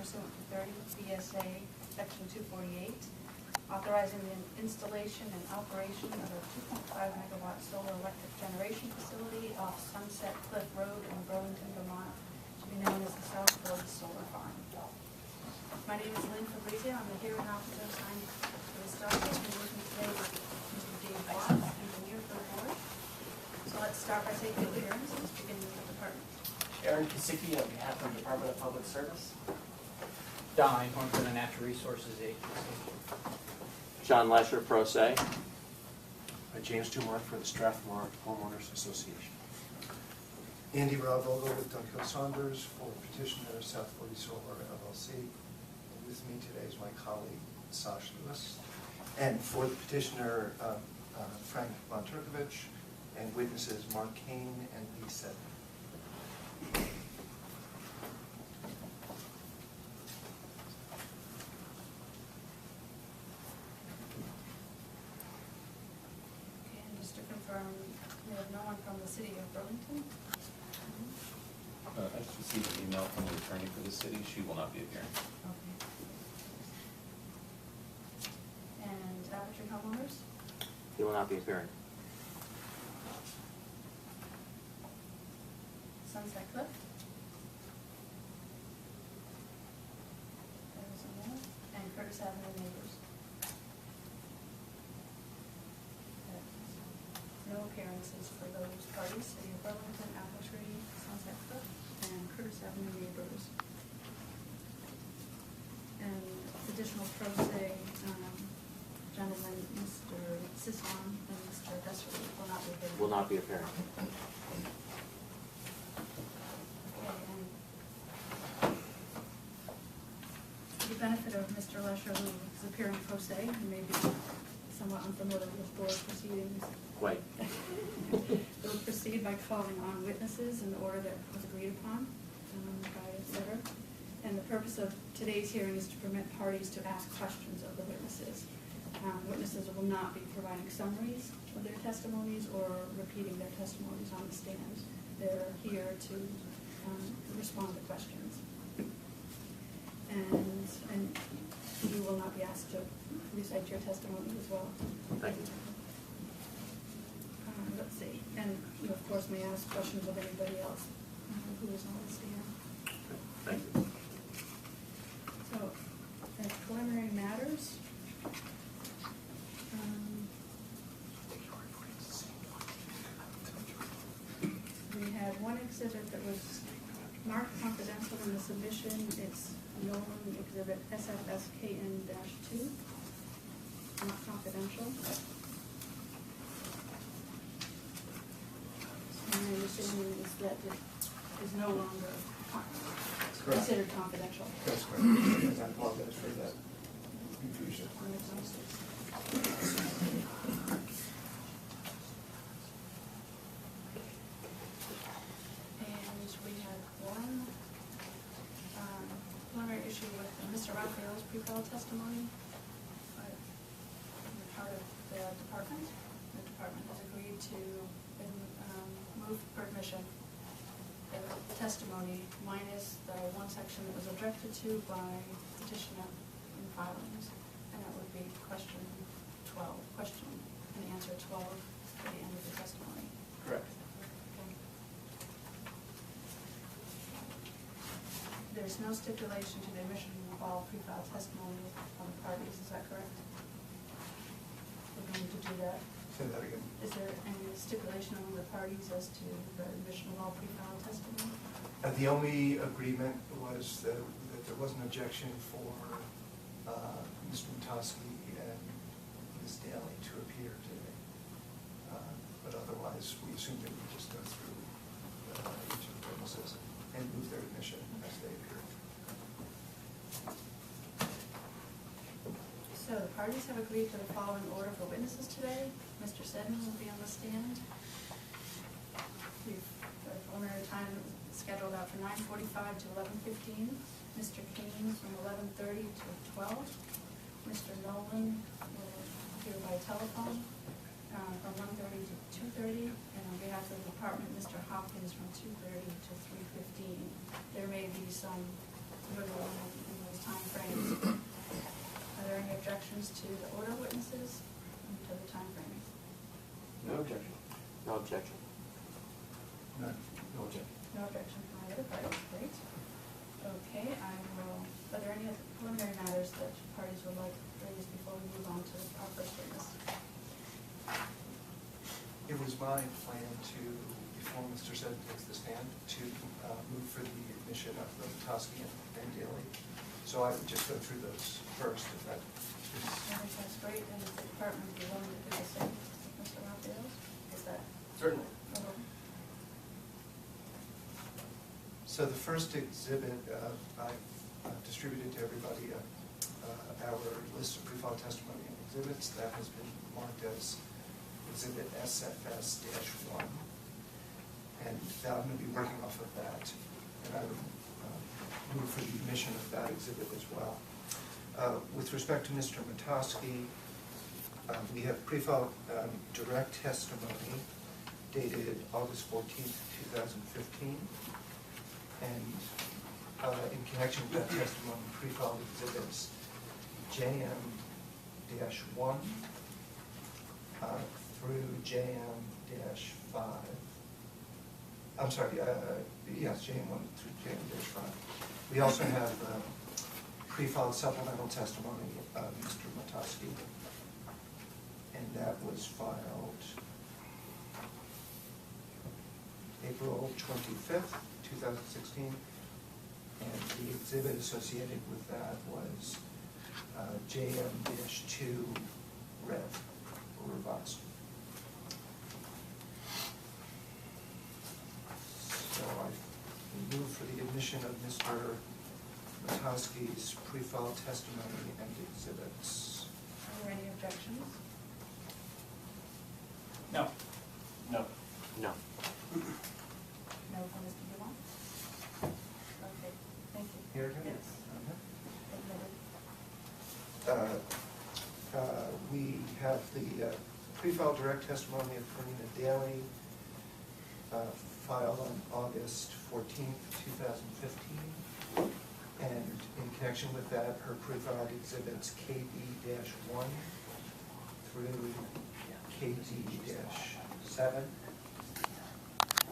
pursuant to 30 PSA Section 248, authorizing the installation and operation of a 2.5 megawatt solar electric generation facility off Sunset Cliff Road in Burlington, Vermont, to be known as the Southfield Solar Farm. My name is Lynn Fabrizio. I'm the hearing officer assigned to this document. I'm working today with Mr. Dave Watts, engineer for the board. So let's start by taking the appearances, beginning with the department. Aaron Kosicki on behalf of the Department of Public Service. Don Einhorn for the Natural Resources Agency. John Lesher, Pro Se. James Dumont for the Strathmore Homeowners Association. Andy Vogel with Dunhill Saunders for petitioner South 40 Solar LLC. With me today is my colleague Sash Lewis. And for the petitioner Frank Von Turkovich, and witnesses Mark Kane and Lee Seddon. We have no one from the city of Burlington. I just received an email from the attorney for the city. She will not be appearing. Okay. And Aperture homeowners? He will not be appearing. Sunset Cliff? There was another. And Curtis Avenue neighbors? No appearances for those parties, City of Burlington, Apple Tree, Sunset Cliff, and Curtis Avenue neighbors. And additional pro se gentlemen, Mr. Sisson and Mr. Dessery will not be appearing. Will not be appearing. Okay, and for the benefit of Mr. Lesher, who is appearing pro se, who may be somewhat unfamiliar with board proceedings. Quite. We'll proceed by calling on witnesses in the order that was agreed upon by et cetera. And the purpose of today's hearing is to permit parties to ask questions of the witnesses. Witnesses will not be providing summaries of their testimonies or repeating their testimonies on the stand. They're here to respond to questions. And you will not be asked to recite your testimony as well. Thank you. Let's see, and you of course may ask questions of anybody else who is on the stand. Thank you. So, as preliminary matters, we had one exhibit that was marked confidential in the submission. It's Nolan Exhibit SFSKN-2, not confidential. And my understanding is that it is no longer considered confidential. That's correct. I apologize for that confusion. And we had one preliminary issue with Mr. Raphael's pre-filed testimony. We're part of the department. The department has agreed to move for admission the testimony minus the one section that was objected to by petitioner in filings, and that would be question 12, question and answer 12 at the end of the testimony. Correct. Okay. There's no stipulation to the admission of all pre-filed testimony on the parties, is that correct? We're going to do that. Say that again. Is there any stipulation among the parties as to the admission of all pre-filed testimony? The only agreement was that there was an objection for Mr. Matoski and Ms. Daly to appear today. But otherwise, we assumed that we would just go through each of the witnesses and move their admission as they appear. So the parties have agreed to the following order for witnesses today. Mr. Seddon will be on the stand. We've got a preliminary time scheduled out for 9:45 to 11:15. Mr. Kane from 11:30 to 12. Mr. Nolan will appear by telephone from 1:30 to 2:30. And on behalf of the department, Mr. Hopkins from 2:30 to 3:15. There may be some wiggle room in objection. None. No objection. No objection from either party, great. Okay, are there any other preliminary matters that parties would like raised before we move on to our first witness? It was my plan to, before Mr. Sutton takes the stand, to move for the admission of the Tosky and Daly. So I would just go through those first, if that is. I think that's great, and if the department would be willing to do the same, Mr. Raphael, is that? Certainly. So the first exhibit, I distributed to everybody our list of pre-filed testimony and exhibits. That has been marked as Exhibit SFS-1. And I'm going to be working off of that. And I would move for the admission of that exhibit as well. With respect to Mr. Matosky, we have pre-filed direct testimony dated August 14th, 2015. And in connection with that testimony, pre-filed exhibits JM-1 through JM-5. I'm sorry, yes, JM-1 through JM-5. We also have pre-filed supplemental testimony of Mr. Matosky, and that was filed April 25th, 2016, and the exhibit associated with that was JM-2 Rev, or revised. So I move for the admission of Mr. Matosky's pre-filed testimony and exhibits. Are there any objections? No. No. No. No from Mr. Dumont? Okay, thank you. Here it is. Yes. Admitted. We have the pre-filed direct testimony of Karina Daly, filed on August 14th, 2015. And in connection with that, her pre-filed exhibits KD-1 through KD-7.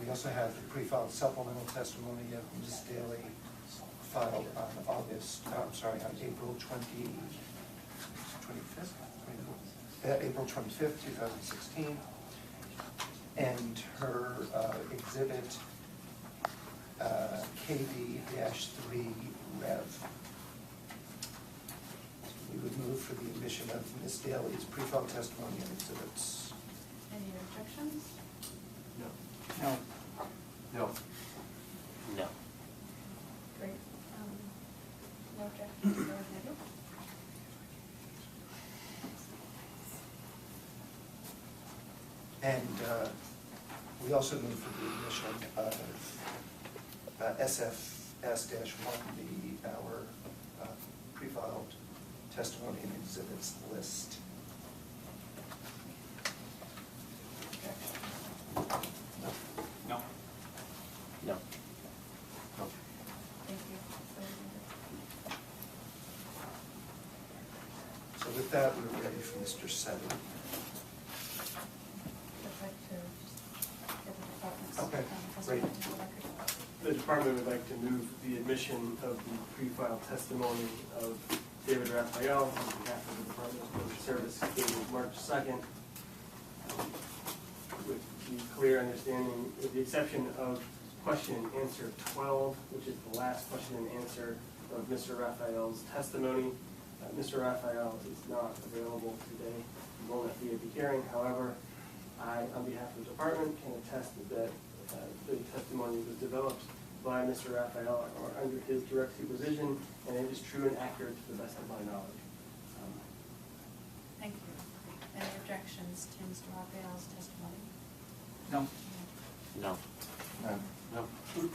We also have the pre-filed supplemental testimony of Ms. Daly, filed on April 25th, 2016. And her exhibit KD-3 Rev. We would move for the admission of Ms. Daly's pre-filed testimony and exhibits. Any objections? No. No. No. No. Great. No objections, so admitted. And we also move for the admission of SFS-1, our pre-filed testimony and exhibits list. No. No. No. Thank you. So admitted. So with that, we're ready for Mr. Seven. I'd like to just get the department's Okay, testimony great. into the record. The department would like to move the admission of the pre-filed testimony of David Raphael on behalf of the Department of Public Service dated March 2nd. With the clear understanding, with the exception of question and answer 12, which is the last question and answer of Mr. Raphael's testimony. Mr. Raphael is not available today. He will not be at the hearing. However, I, on behalf of the department, can attest that the testimony was developed by Mr. Raphael or under his direct supervision, and it is true and accurate to the best of my knowledge. Thank you. Any objections to Mr. Raphael's testimony? No. No. None. No. Thank you.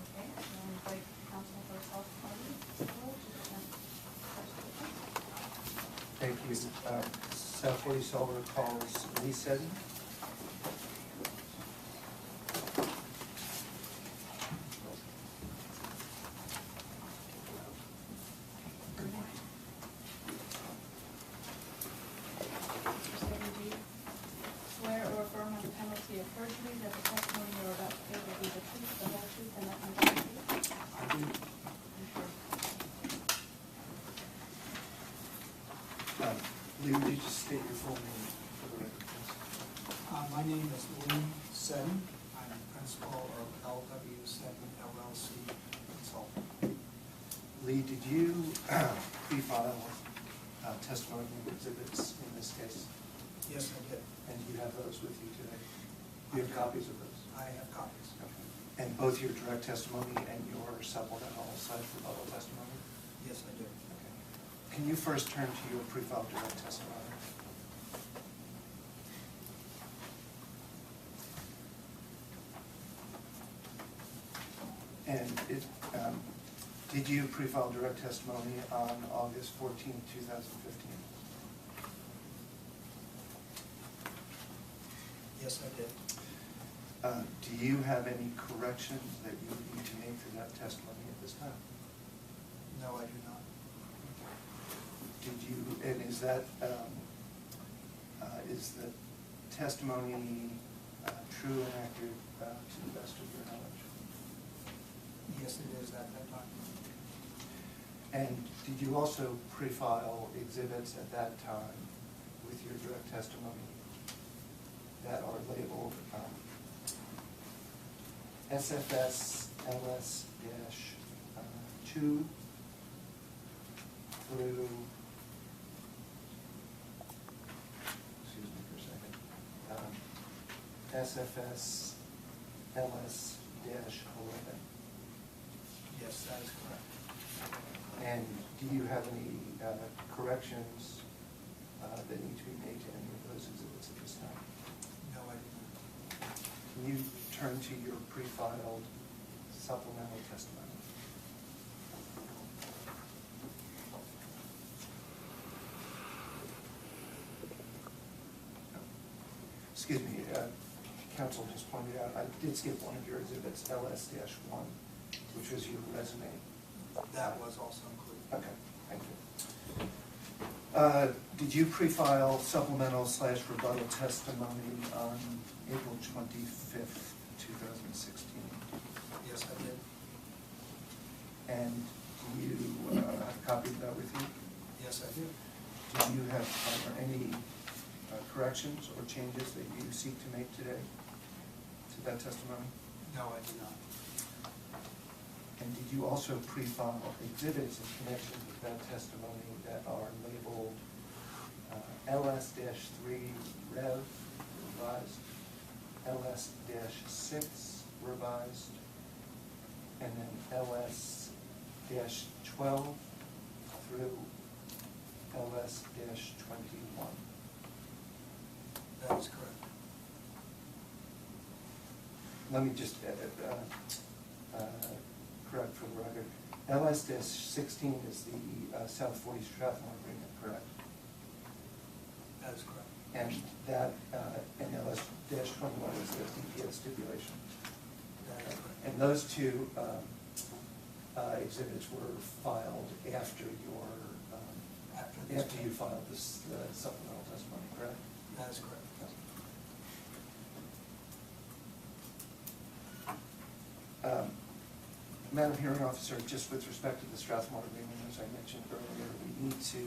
Okay, I'll invite counsel for South Party to present first witness. Thank you. South 40 Solar calls Lee Seddon. Lee, would you just state your full name for the record, please? My name is Lee Seddon. I'm principal of LW Seddon LLC Consulting. Lee, did you pre-file testimony exhibits in this case? Yes, I did. And do you have those with you today? Do you have copies of those? I have copies. Okay. And both your direct testimony and your supplemental / rebuttal testimony? Yes, I do. Okay. Can you first turn to your pre-filed direct testimony? And did you pre-file direct testimony on August 14, 2015? Yes, I did. Do you have any corrections that you need to make to that testimony at this time? No, I do not. Did you, and is that, is the testimony true and accurate to the best of your knowledge? Yes, it is at that time. And did you also pre-file exhibits at that time with your direct testimony that are labeled SFS LS -2 through excuse me for a second, SFS LS -11? Yes, that is correct. And do you have any corrections that need to be made to any of those exhibits at this time? No, I do not. Can you turn to your pre-filed supplemental testimony? Excuse me, counsel just pointed out, I did skip one of your exhibits, LS-1, which was your resume. That was also included. Okay, thank you. Did you pre-file supplemental / rebuttal testimony on April 25th, 2016? Yes, I did. And do you have a copy of that with you? Yes, I do. Do you have any corrections or changes that you seek to make today to that testimony? No, I do not. And did you also pre-file exhibits in connection with that testimony that are labeled LS-3 Rev revised, LS-6 revised, and then LS-12 through LS-21? That is correct. Let me just correct for the record. LS-16 is the South 40 Strathmore agreement, correct? That is correct. And that, and LS-21 is the DPS stipulation. That is correct. And those two exhibits were filed after your, after you filed this supplemental testimony, correct? That is correct. Madam Hearing Officer, just with respect to the Strathmore agreement, as I mentioned earlier, we need to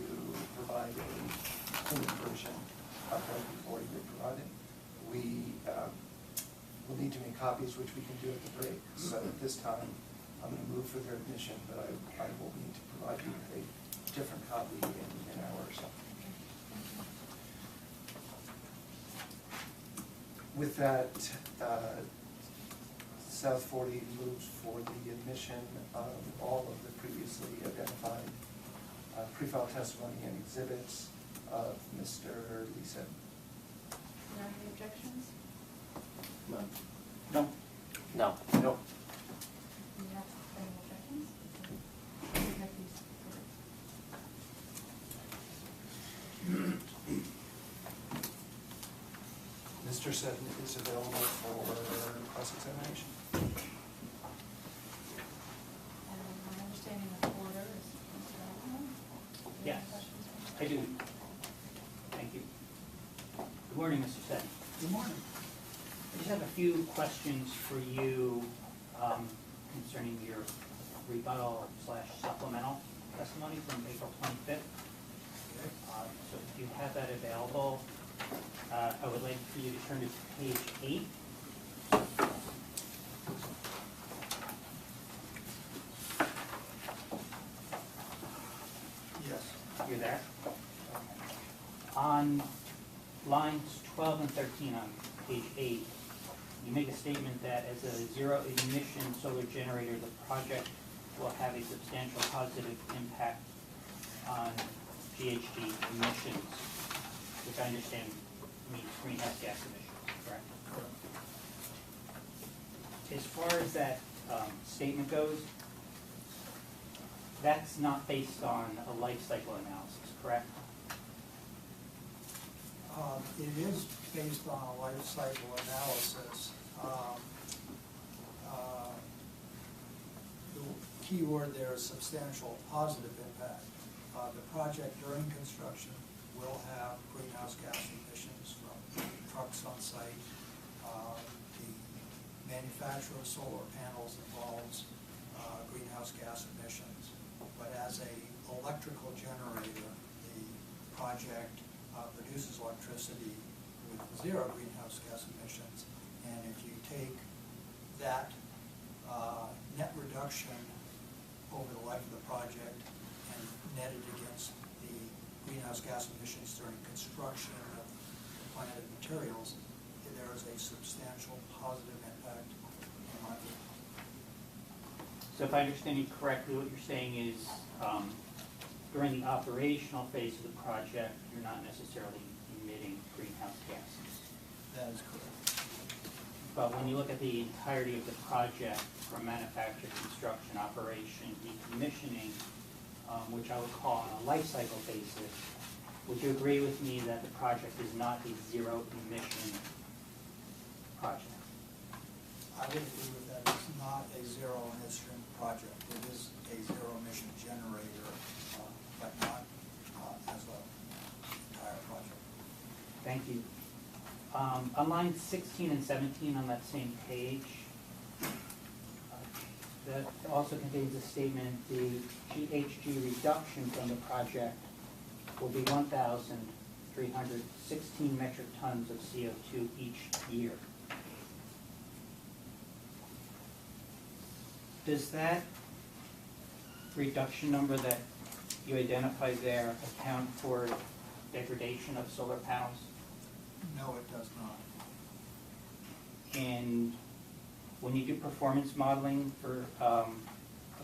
provide a clean version of what we've already been provided. We will need to make copies, which we can do at the break. So at this time, I'm going to move for their admission, but I will need to provide you with a different copy in an hour or so. With that, South 40 moves for the admission of all of the previously identified pre-file testimony and exhibits of Mr. Leeson. Are there any objections? No. No. No. Do you have any objections? You have these correct. Mr. Seddon is available for cross-examination. And my understanding of the order is Mr. Allen. Do you have Yes, any questions? I do. Thank you. Good morning, Mr. Seddon. Good morning. I just have a few questions for you concerning your rebuttal / supplemental testimony from April 25th. Okay. So if you have that available, I would like for you to turn to page 8. Yes. You're there? On lines 12 and 13 on page 8, you make a statement that as a zero-emission solar generator, the project will have a substantial positive impact on GHG emissions, which I understand means greenhouse gas emissions, correct? Correct. As far as that statement goes, that's not based on a life cycle analysis, correct? It is based on a life cycle analysis. The key word there is substantial positive impact. The project during construction will have greenhouse gas emissions from trucks on site. The manufacture of solar panels involves greenhouse gas emissions. But as a electrical generator, the project produces electricity with zero greenhouse gas emissions. And if you take that net reduction over the life of the project and net it against the greenhouse gas emissions during construction of the plant and materials, there is a substantial positive impact in my view. So if I understand you correctly, what you're saying is during the operational phase of the project, you're not necessarily emitting greenhouse gases. That is correct. But when you look at the entirety of the project, from manufacture, construction, operation, decommissioning, which I would call on a life cycle basis, would you agree with me that the project is not a zero emission project? I would agree with that. It's not a zero emission project. It is a zero emission generator, but not as an entire project. Thank you. On lines 16 and 17 on that same page, that also contains a statement, the GHG reduction from the project will be 1,316 metric tons of CO2 each year. Does that reduction number that you identified there account for degradation of solar panels? No, it does not. And when you do performance modeling for a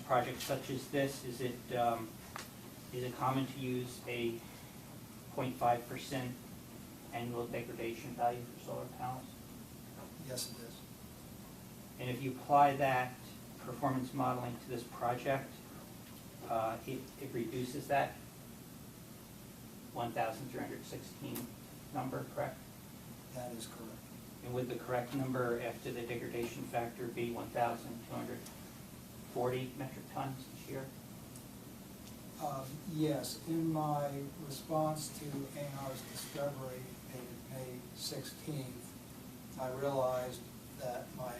project such as this, is it common to use a 0.5% annual degradation value for solar panels? Yes, it is. And if you apply that performance modeling to this project, it reduces that 1,316 number, correct? That is correct. And would the correct number after the degradation factor be 1,240 metric tons each year? Yes, in my response to A&R's discovery dated May 16th, I realized that the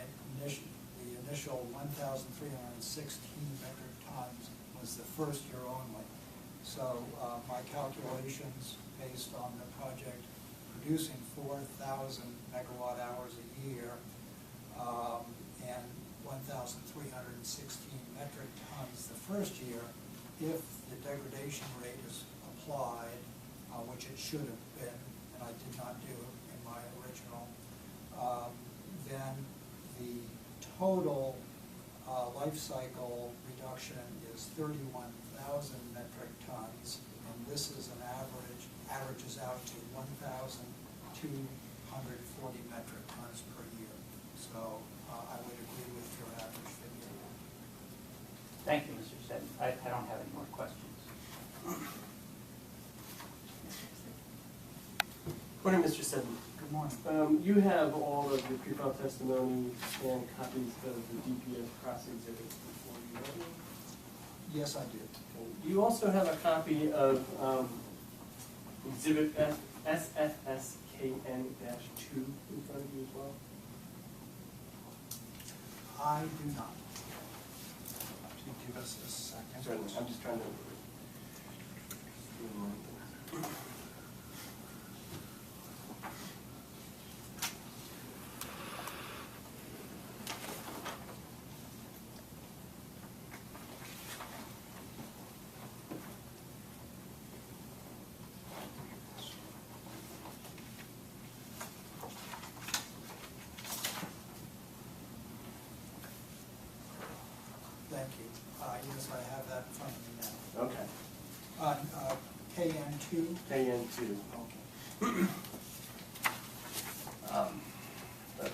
initial 1,316 metric tons was the first year only. So my calculations based on the project producing 4,000 megawatt hours a year and 1,316 metric tons the first year, if the degradation rate is applied, which it should have been, and I did not do in my original, then the total life cycle reduction is 31,000 metric tons, and this is an averages out to 1,240 metric tons per year. So I would agree with your average figure. Thank you, Mr. Seddon. I don't have any more questions. Morning, Mr. Seddon. Good morning. You have all of the pre-file testimony and copies of the DPS cross exhibits before you, right? Yes, I did. You also have a copy of exhibit SFSKN-2 in front of you as well? I do not. Can you give us a second? Certainly, I'm just trying to. thank you. Yes, I have that in front of me now. Okay. KN2? KN2. Okay.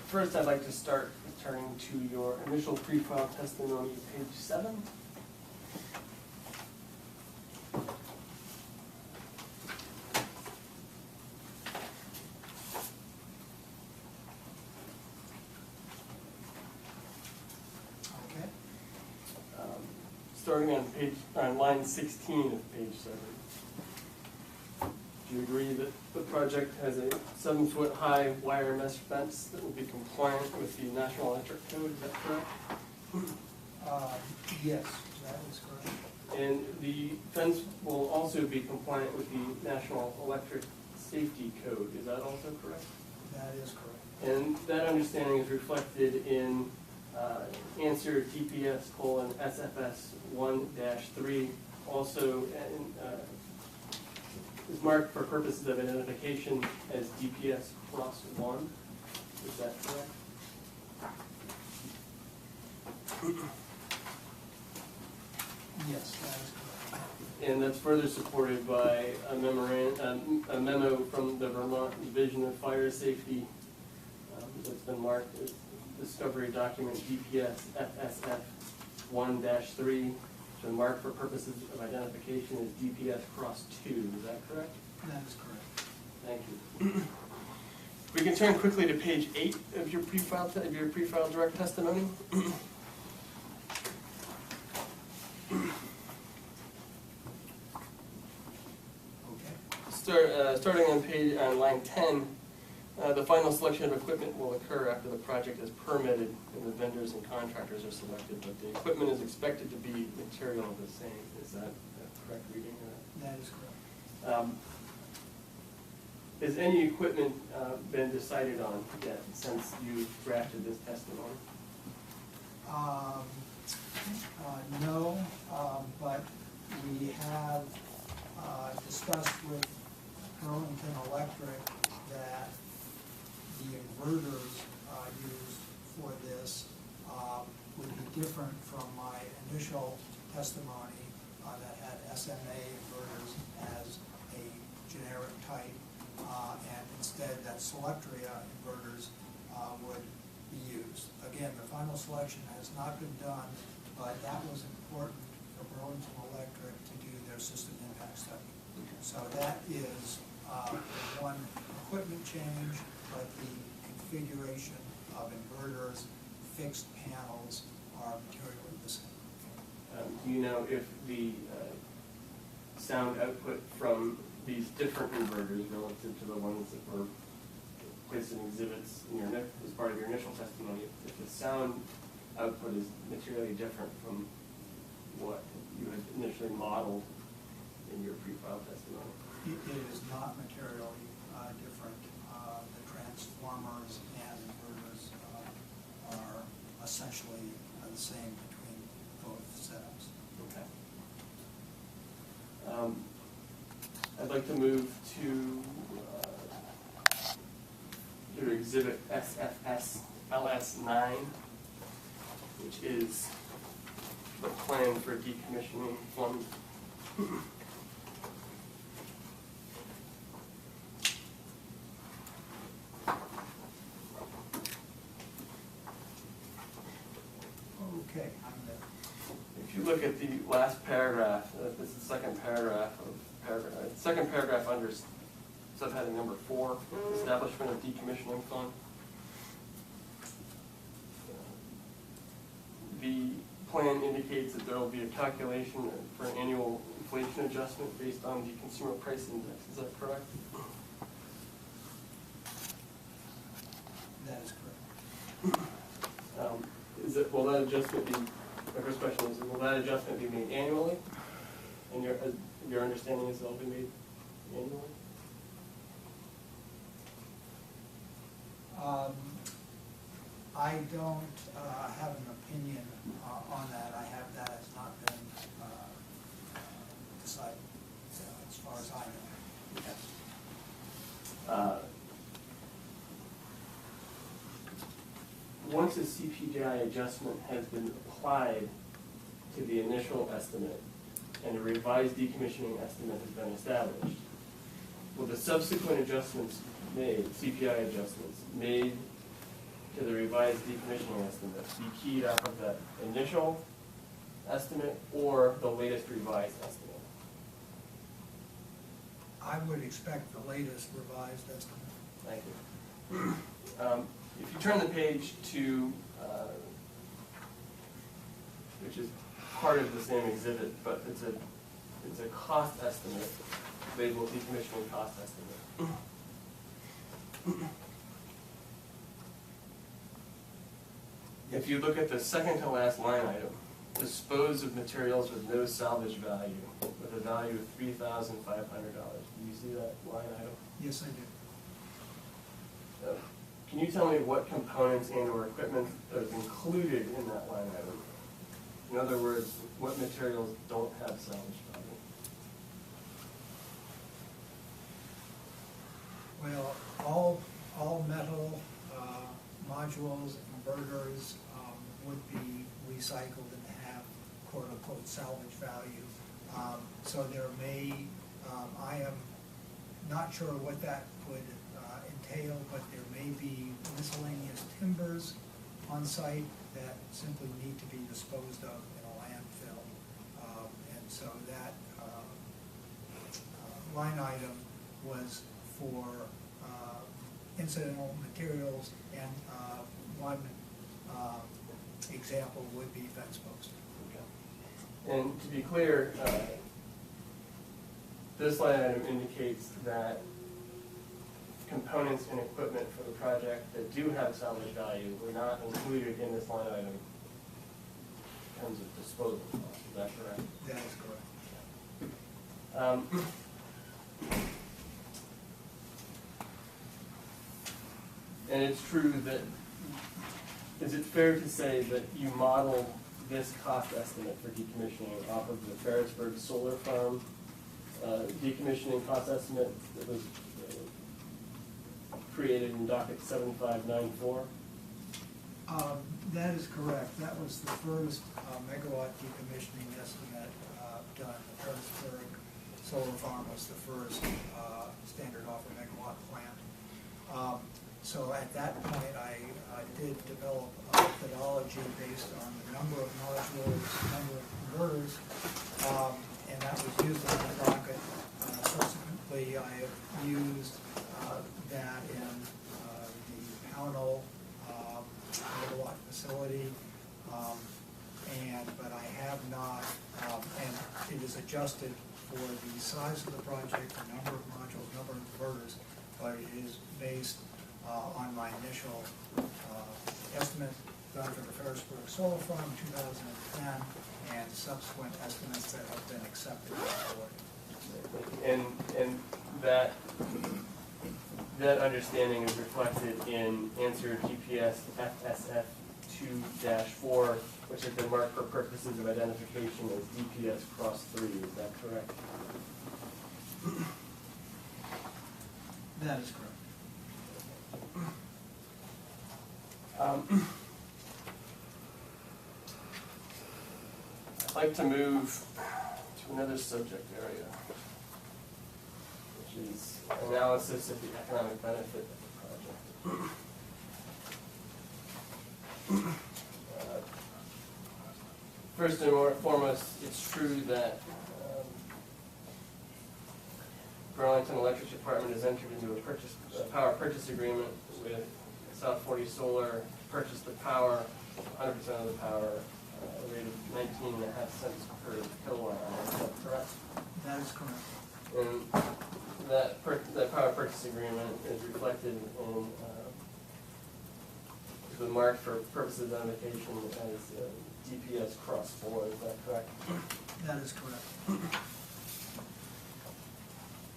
First, I'd like to start turning to your initial pre-file testimony, page 7. Okay. Starting on line 16 of page 7. Do you agree that the project has a 7-foot high wire mesh fence that will be compliant with the National Electric Code? Is that correct? Yes, that is correct. And the fence will also be compliant with the National Electric Safety Code. Is that also correct? That is correct. And that understanding is reflected in answer TPS:SFS 1-3, also is marked for purposes of identification as DPS cross 1. Is that correct? Yes, that is correct. And that's further supported by a memo from the Vermont Division of Fire Safety that's been marked as discovery document DPS FSF 1-3, so marked for purposes of identification as DPS cross 2. Is that correct? That is correct. Thank you. We can turn quickly to page 8 of your pre-file direct testimony. Starting on line 10, the final selection of equipment will occur after the project is permitted and the vendors and contractors are selected, but the equipment is expected to be material the same. Is that a correct reading of that? That is correct. Has any equipment been decided on yet since you drafted this testimony? No, but we have discussed with Burlington Electric that the inverters used for this would be different from my initial testimony that had SMA inverters as a generic type, and instead that Selectria inverters would be used. Again, the final selection has not been done, but that was important for Burlington Electric to do their system impact study. So that is one equipment change, but the configuration of inverters, fixed panels are materially the same. Do you know if the sound output from these different inverters relative to the ones that were placed in exhibits in as part of your initial testimony, if the sound output is materially different from what you had initially modeled in your pre-file testimony? It is not materially different. The transformers and inverters are essentially the same between both setups. Okay. I'd like to move to your exhibit SFS LS9, which is the plan for decommissioning fund. Okay, I'm there. If you look at the last paragraph, this is the second paragraph under subheading number 4, establishment of decommissioning fund. The plan indicates that there will be a calculation for an annual inflation adjustment based on the consumer price index. Is that correct? That is correct. Will that adjustment be, my first question is, will that adjustment be made annually? And your understanding is it'll be made annually? I don't have an opinion on that. That has not been decided, as far as I know. Okay. Once a CPI adjustment has been applied to the initial estimate and a revised decommissioning estimate has been established, will the subsequent adjustments made, CPI adjustments, made to the revised decommissioning estimate be keyed off of that initial estimate or the latest revised estimate? I would expect the latest revised estimate. Thank you. If you turn the page to, which is part of the same exhibit, but it's a cost estimate, labeled decommissioning cost estimate. If you look at the second to last line item, dispose of materials with no salvage value, with a value of $3,500. Do you see that line item? Yes, I do. Can you tell me what components and or equipment is included in that line item? In other words, what materials don't have salvage value? Well, all metal modules, inverters would be recycled and have quote-unquote salvage value. So there may, I am not sure what that would entail, but there may be miscellaneous timbers on site that simply need to be disposed of in a landfill. And so that line item was for incidental materials, and one example would be fence posts. Okay. And to be clear, this line item indicates that components and equipment for the project that do have salvage value were not included in this line item in terms of disposal costs. Is that correct? That is correct. And it's true that, is it fair to say that you modeled this cost estimate for decommissioning off of the Ferrisburg Solar Farm decommissioning cost estimate that was created in docket 7594? That is correct. That was the first megawatt decommissioning estimate done. The Harrisburg Solar Farm was the first standard offer megawatt plant. So at that point, I did develop a methodology based on the number of modules, number of converters, and that was used in the docket. Subsequently, I have used that in the Pownell megawatt facility, but I have not, and it is adjusted for the size of the project, the number of modules, number of converters, but it is based on my initial estimate done for the Ferrisburg Solar Farm in 2010 and subsequent estimates that have been accepted by the board. And that understanding is reflected in answer GPS FSF 2-4, which has been marked for purposes of identification as DPS Cross 3. Is that correct? That is correct. I'd like to move to another subject area, which is analysis of the economic benefit of the project. First and foremost, it's true that Burlington Electric Department has entered into a power purchase agreement with South 40 Solar to purchase the power, 100% of the power, at a rate of 19.5 cents per kilowatt hour. Is that correct? That is correct. And that power purchase agreement is reflected in the mark for purposes of identification as DPS Cross 4. Is that correct? That is correct.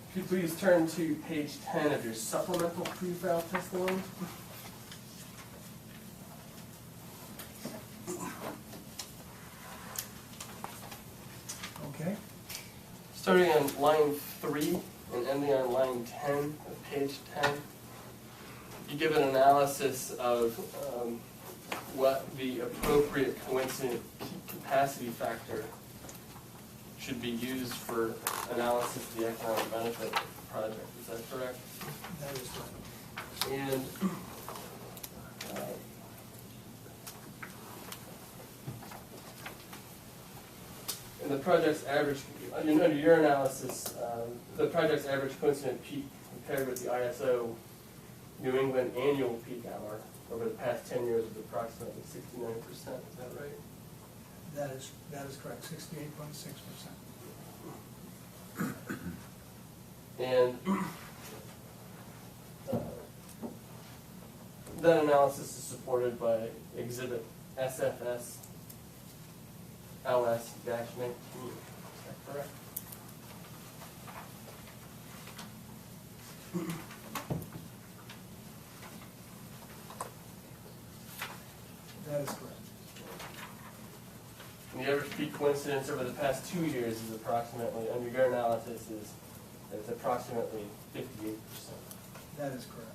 If you please turn to page 10 of your supplemental pre-file testimony. Okay. Starting on line 3 and ending on line 10 of page 10, you give an analysis of what the appropriate capacity factor should be used for analysis of the economic benefit of the project. Is that correct? That is correct. And and the project's average, under your analysis, the project's average coincident peak compared with the ISO New England annual peak hour over the past 10 years is approximately 69%. Is that right? That is correct, 68.6%. And that analysis is supported by Exhibit SFS LS-19. Is that correct? That is correct. And the average peak coincidence over the past 2 years is approximately, under your analysis, it's approximately 58%. That is correct.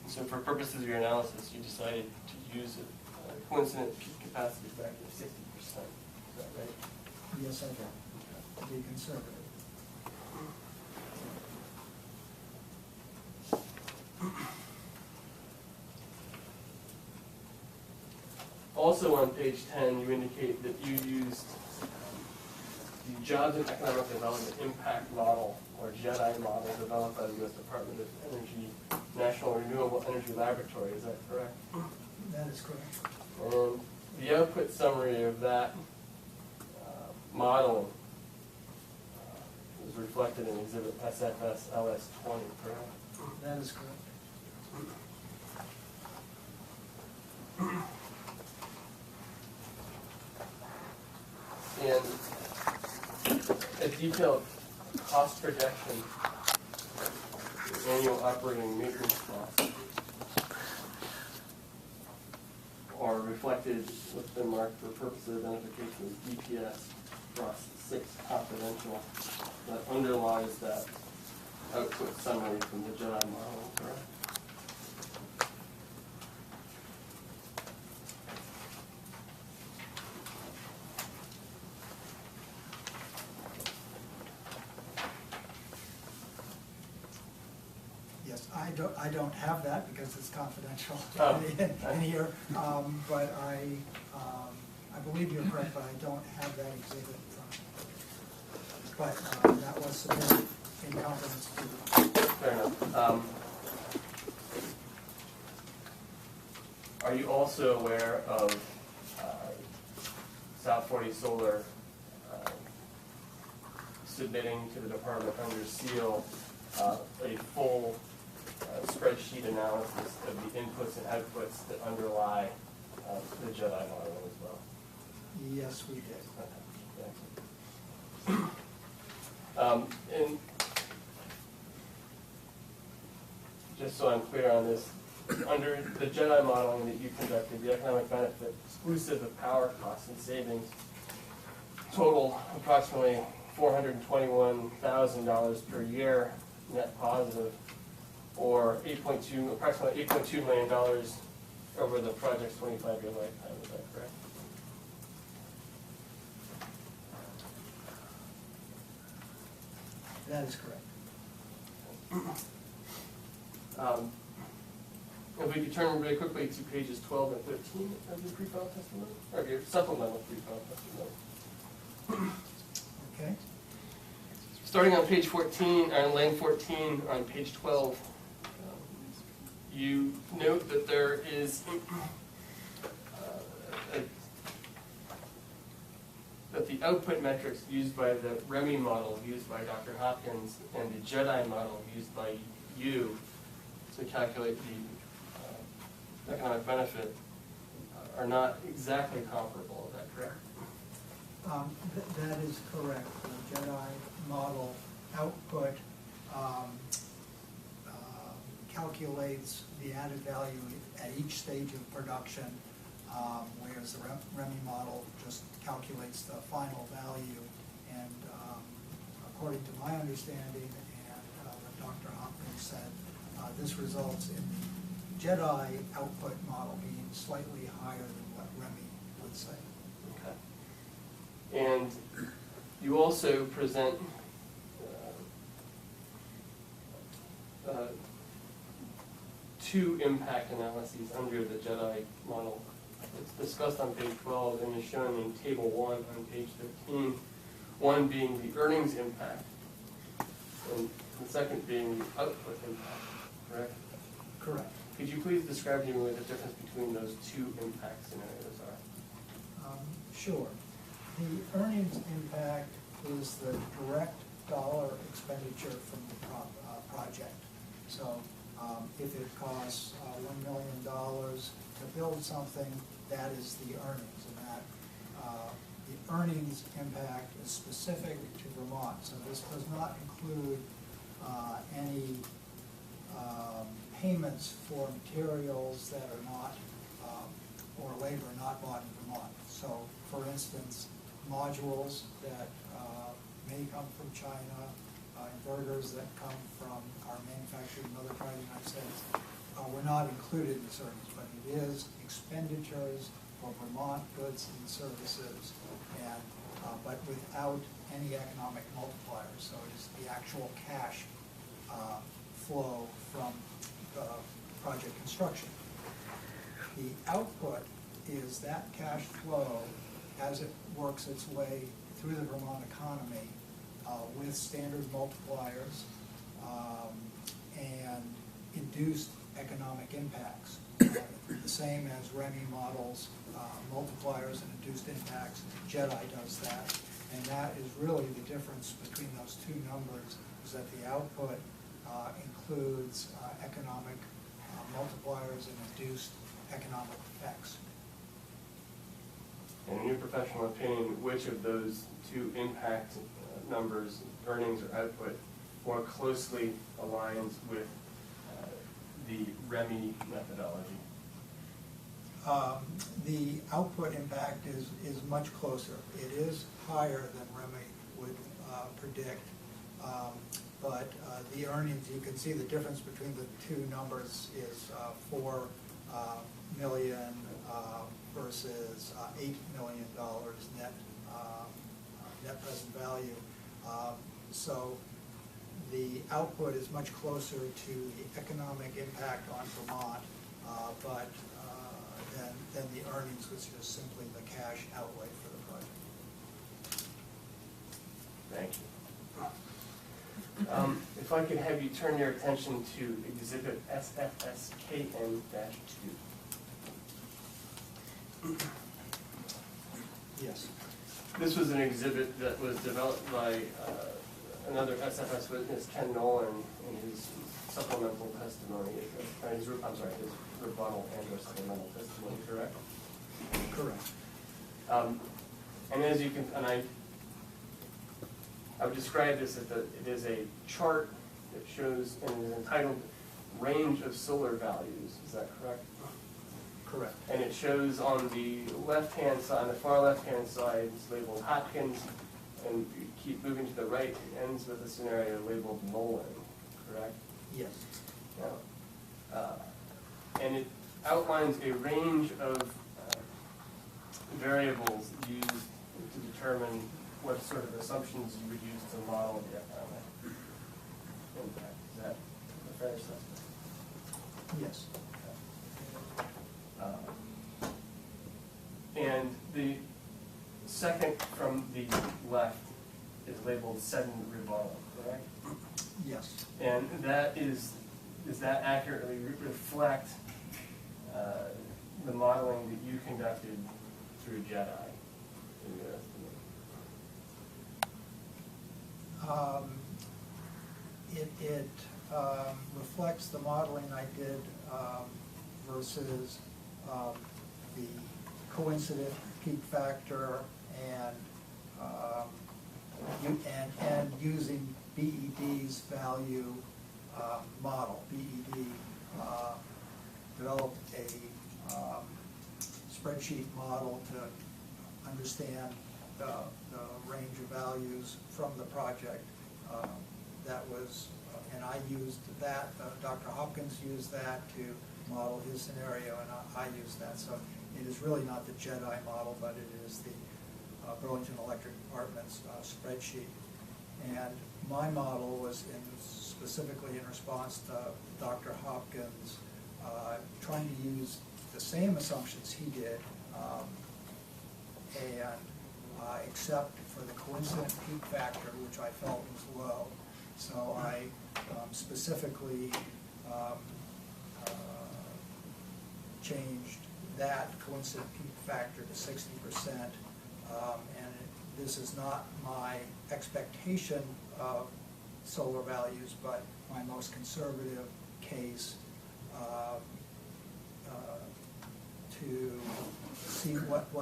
So for purposes of your analysis, you decided to use a coincident peak capacity factor of 60%. Is that right? Yes, I do. To be conservative. Also on page 10, you indicate that you used the Jobs and Economic Development Impact Model, or JEDI model, developed by the U.S. Department of Energy National Renewable Energy Laboratory. Is that correct? That is correct. And the output summary of that modeling is reflected in Exhibit SFS LS-20, correct? That is correct. And a detailed cost projection, annual operating maintenance costs, are reflected with the mark for purpose of identification as DPS Cross 6 confidential, that underlies that output summary from the JEDI model, correct? Yes, I don't have that because it's confidential Oh. in here, but I believe you're correct, but I don't have that exhibit in front of me. But that was submitted in confidence to the. Fair enough. Are you also aware of South 40 Solar submitting to the department under seal a full spreadsheet analysis of the inputs and outputs that underlie the JEDI model as well? Yes, we did. Okay, excellent. And just so I'm clear on this, under the JEDI modeling that you conducted, the economic benefit exclusive of power costs and savings total approximately $421,000 per year net positive, or approximately $8.2 million over the project's 25-year lifetime. Is that correct? That is correct. If we could turn really quickly to pages 12 and 13 of your pre-file testimony, or your supplemental pre-file testimony. Okay. Starting on page 14, on line 14, on page 12, you note that there is that the output metrics used by the REMI model used by Dr. Hopkins and the JEDI model used by you to calculate the economic benefit are not exactly comparable. Is that correct? That is correct. The JEDI model output calculates the added value at each stage of production, whereas the REMI model just calculates the final value. And according to my understanding and what Dr. Hopkins said, this results in the JEDI output model being slightly higher than what REMI would say. Okay. And you also present two impact analyses under the JEDI model. It's discussed on page 12 and is shown in table 1 on page 15. One being the earnings impact, and the second being the output impact, correct? Correct. Could you please describe to me what the difference between those two impact scenarios are? Sure. The earnings impact is the direct dollar expenditure from the project. So if it costs $1 million to build something, that is the earnings, and that the earnings impact is specific to Vermont. So this does not include any payments for materials that are not, or labor not bought in Vermont. So, for instance, modules that may come from China, inverters that come from are manufactured in other parts of the United States, were not included in this earnings, but it is expenditures for Vermont goods and services, and but without any economic multipliers. So it is the actual cash flow from the project construction. The output is that cash flow as it works its way through the Vermont economy with standard multipliers and induced economic impacts. The same as REMI models, multipliers and induced impacts. JEDI does that. And that is really the difference between those two numbers, is that the output includes economic multipliers and induced economic effects. And in your professional opinion, which of those two impact numbers, earnings or output, more closely aligns with the REMI methodology? The output impact is much closer. It is higher than REMI would predict, but the earnings, you can see the difference between the two numbers is 4 million versus $8 million net net present value. So the output is much closer to the economic impact on Vermont, but than the earnings, which is simply the cash outlay for the project. Thank you. If I could have you turn your attention to Exhibit SFSKN-2. Yes. This was an exhibit that was developed by another SFS witness, Ken Nolan, in his supplemental testimony, his rebuttal and or supplemental testimony, correct? Correct. And as you can, and I would describe this as it is a chart that shows and is entitled Range of Solar Values. Is that correct? Correct. And it shows on the left-hand side, on the far left-hand side, it's labeled Hopkins, and you keep moving to the right, it ends with a scenario labeled Nolan, correct? Yes. Now, and it outlines a range of variables used to determine what sort of assumptions you would use to model the economic impact. Is that a fair assessment? Yes. And the second from the left is labeled sudden rebuttal, correct? Yes. And that does that accurately reflect the modeling that you conducted through JEDI in your estimate? It reflects the modeling I did versus the coincident peak factor and using BED's value model. BED developed a spreadsheet model to understand the range of values from the project. That was, and I used that, Dr. Hopkins used that to model his scenario, and I used that. So it is really not the JEDI model, but it is the Burlington Electric Department's spreadsheet. And my model was specifically in response to Dr. Hopkins trying to use the same assumptions he did, except for the coincident peak factor, which I felt was low. So I specifically changed that coincident peak factor to 60%. And this is not my expectation of solar values, but my most conservative case to see what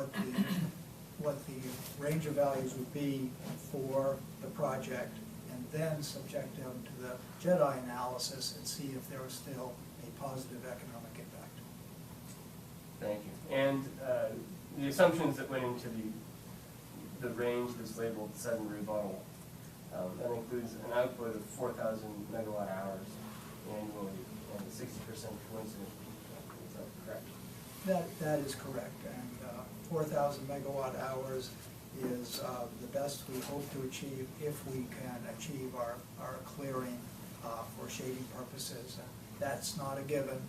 the range of values would be for the project, and then subject them to the JEDI analysis and see if there was still a positive economic impact. Thank you. And the assumptions that went into the range that's labeled 7 rebuttal, that includes an output of 4,000 megawatt hours annually and a 60% coincident peak factor. Is that correct? That is correct, and 4,000 megawatt hours is the best we hope to achieve if we can achieve our clearing for shading purposes. And that's not a given.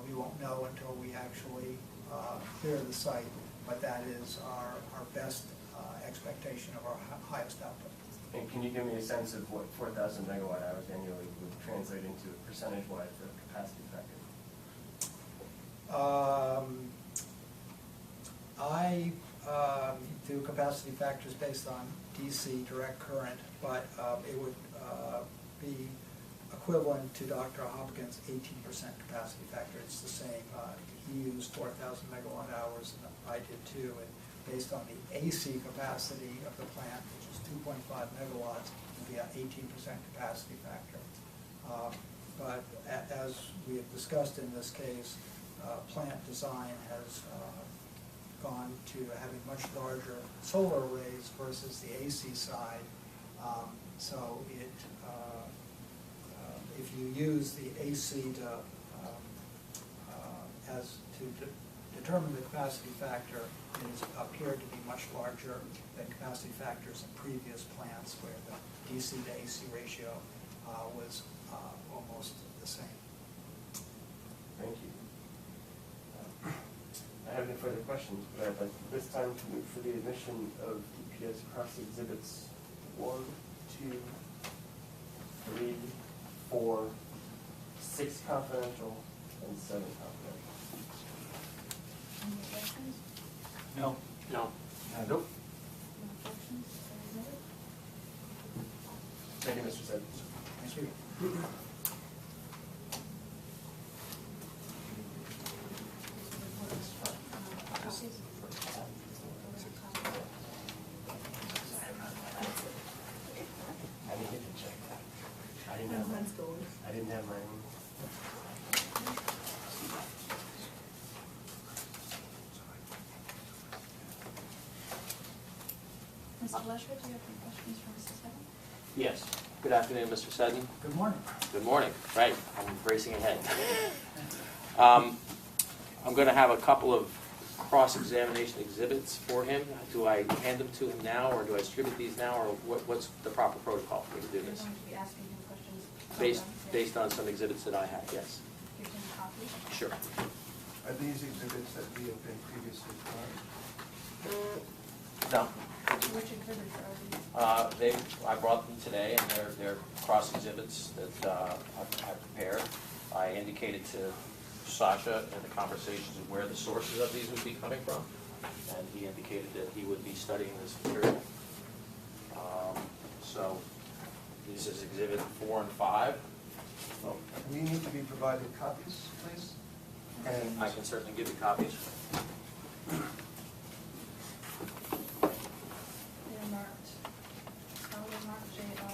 We won't know until we actually clear the site, but that is our best expectation of our highest output. And can you give me a sense of what 4,000 megawatt hours annually would translate into percentage-wise for capacity factor? I do capacity factors based on DC direct current, but it would be equivalent to Dr. Hopkins' 18% capacity factor. It's the same. He used 4,000 megawatt hours, and I did too. And based on the AC capacity of the plant, which is 2.5 megawatts, it would be an 18% capacity factor. But as we have discussed in this case, plant design has gone to having much larger solar arrays versus the AC side. So if you use the AC to determine the capacity factor, it has appeared to be much larger than capacity factors in previous plants where the DC to AC ratio was almost the same. Thank you. I have no further questions, but I'd like this time to move for the admission of DPS across exhibits 1, 2, 3, 4, 6 confidential, and 7 confidential. Any objections? No. No. Nope. No objections? So admitted. Thank you, Mr. Sedgwick. Thank you. I didn't get to check that. I didn't have my own. Mr. Lesher, do you have any questions for Mrs. Seven? Yes. Good afternoon, Mr. Sedden. Good morning. Good morning. Right, I'm racing ahead. I'm going to have a couple of cross-examination exhibits for him. Do I hand them to him now, or do I distribute these now, or what's the proper protocol for me to do You're this? going to be asking him questions. Based on some exhibits that I have, yes. Here's a copy. Sure. Are these exhibits that we have been previously provided? No. Which exhibits are these? I brought them today, and they're cross exhibits that I prepared. I indicated to Sasha in the conversations of where the sources of these would be coming from, and he indicated that he would be studying this material. So this is exhibit 4 and 5. Well, we need to be provided copies, please. And I can certainly give you copies. They're marked, how they're marked JL4.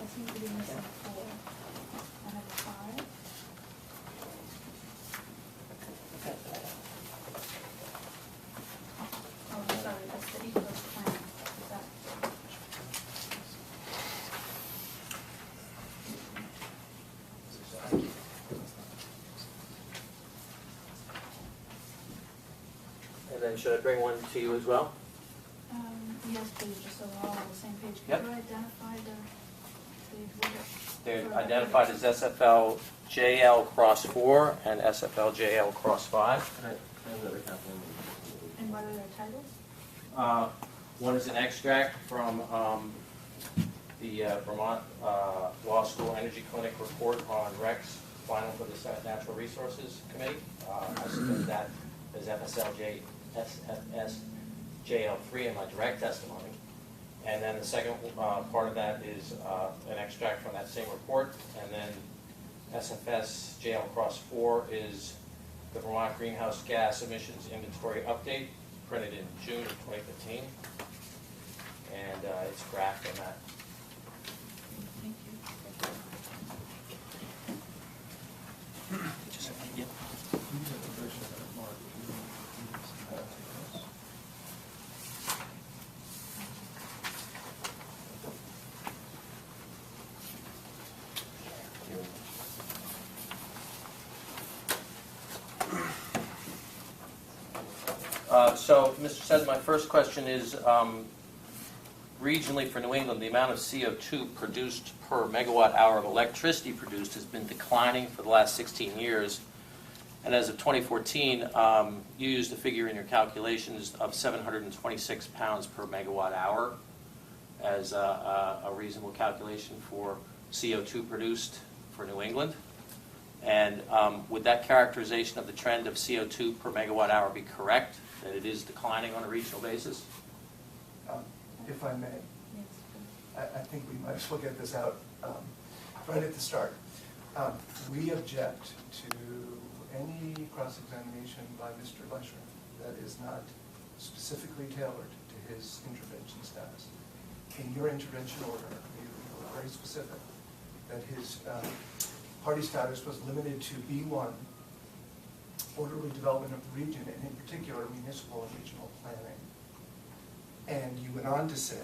I seem to be missing 4. I have 5. Oh, I'm sorry, that's the Eco's plan. Is that? and should I bring one to you as well? Yes, please, just so we're all on the same page. Yep. Could you identify the exhibit? They're for identified record? as SFL JL Cross 4 and SFL JL Cross 5. Can I have another copy? And what are their titles? One is an extract from the Vermont Law School Energy Clinic report on REC's final for the Senate Natural Resources Committee. I submitted that as SFS JL3 in my direct testimony. And then the second part of that is an extract from that same report. And then SFS JL Cross 4 is the Vermont Greenhouse Gas Emissions Inventory Update, printed in June of 2015. And it's graphed on that. Thank you. Yep. So, Mr. Seddon, my first question is, regionally for New England, the amount of CO2 produced per megawatt hour of electricity produced has been declining for the last 16 years. And as of 2014, you used a figure in your calculations of 726 pounds per megawatt hour as a reasonable calculation for CO2 produced for New England. And would that characterization of the trend of CO2 per megawatt hour be correct, that it is declining on a regional basis? If I may, Yes, please. I think we might as well get this out right at the start. We object to any cross-examination by Mr. Lesher that is not specifically tailored to his intervention status. In your intervention order, you were very specific that his party status was limited to B1, orderly development of the region, and in particular municipal and regional planning. And you went on to say,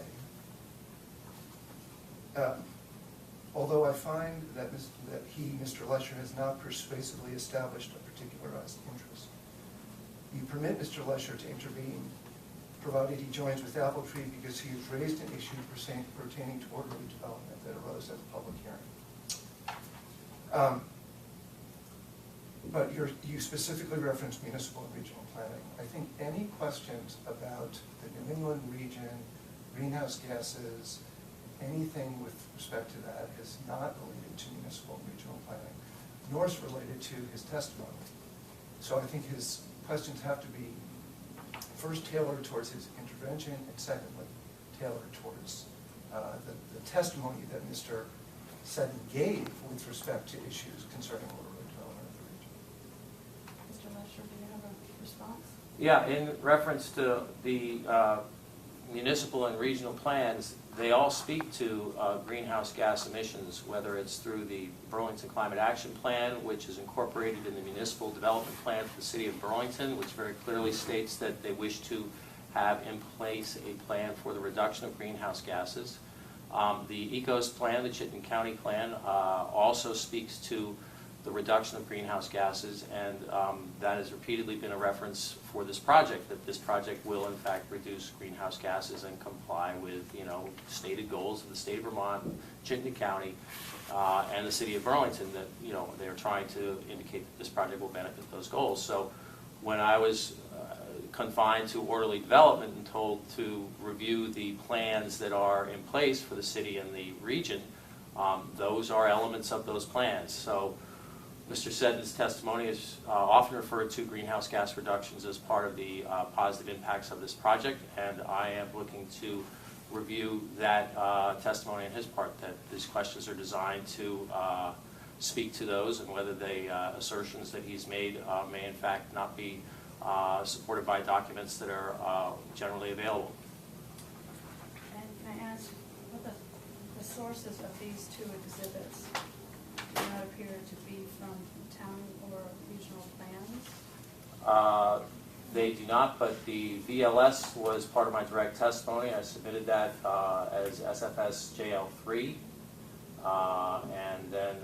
although I find that Mr. Lesher, has not persuasively established a particularized interest, you permit Mr. Lesher to intervene, provided he joins with Appletree because he has raised an issue pertaining to orderly development that arose at the public hearing. But you specifically referenced municipal and regional planning. I think any questions about the New England region, greenhouse gases, anything with respect to that is not related to municipal and regional planning, nor is related to his testimony. So I think his questions have to be first tailored towards his intervention, and secondly, tailored towards the testimony that Mr. Seddon gave with respect to issues concerning orderly development of the region. Mr. Lesher, do you have a response? Yeah, in reference to the municipal and regional plans, they all speak to greenhouse gas emissions, whether it's through the Burlington Climate Action Plan, which is incorporated in the municipal development plan for the city of Burlington, which very clearly states that they wish to have in place a plan for the reduction of greenhouse gases. The ECOS plan, the Chittenden County plan, also speaks to the reduction of greenhouse gases, and that has repeatedly been a reference for this project, that this project will in fact reduce greenhouse gases and comply with, stated goals of the state of Vermont, Chittenden County, and the city of Burlington, that, they're trying to indicate that this project will benefit those goals. So when I was confined to orderly development and told to review the plans that are in place for the city and the region, those are elements of those plans. So Mr. Seddon's testimony is often referred to greenhouse gas reductions as part of the positive impacts of this project, and I am looking to review that testimony on his part, that these questions are designed to speak to those, and whether the assertions that he's made may in fact not be supported by documents that are generally available. And can I ask what the sources of these two exhibits do not appear to be from town or regional plans? They do not, but the VLS was part of my direct testimony. I submitted that as SFS JL3. And then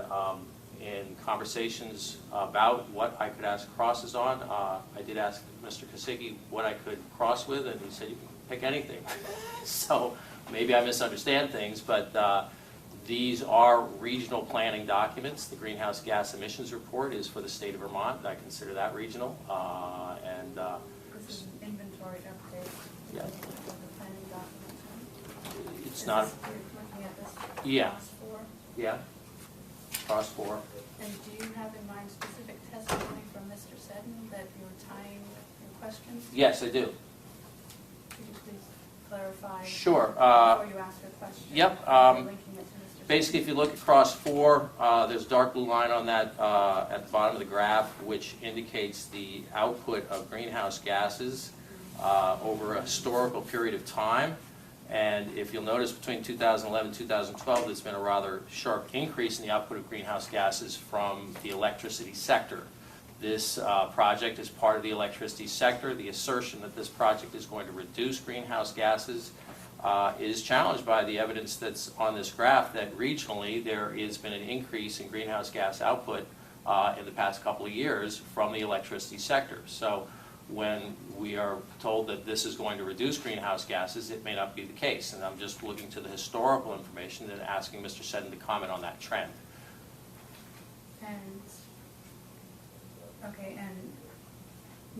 in conversations about what I could ask crosses on, I did ask Mr. Kosicki what I could cross with, and he said you can pick anything. So maybe I misunderstand things, but these are regional planning documents. The greenhouse gas emissions report is for the state of Vermont. I consider that regional. This is an inventory update. Yeah. Of the planning documents. It's Is not, this- You're looking at this? Yeah. Class 4? yeah, cross 4. And do you have in mind specific testimony from Mr. Seddon that you're tying your questions? Yes, I do. Could you please clarify? Sure. Before you ask your question? Yep, You're linking it to Mr. Seddon. Basically, if you look across 4, there's a dark blue line on that at the bottom of the graph, which indicates the output of greenhouse gases over a historical period of time. And if you'll notice, between 2011 and 2012, there's been a rather sharp increase in the output of greenhouse gases from the electricity sector. This project is part of the electricity sector. The assertion that this project is going to reduce greenhouse gases is challenged by the evidence that's on this graph that regionally there has been an increase in greenhouse gas output in the past couple of years from the electricity sector. So when we are told that this is going to reduce greenhouse gases, it may not be the case. And I'm just looking to the historical information and asking Mr. Seddon to comment on that trend. And, okay, and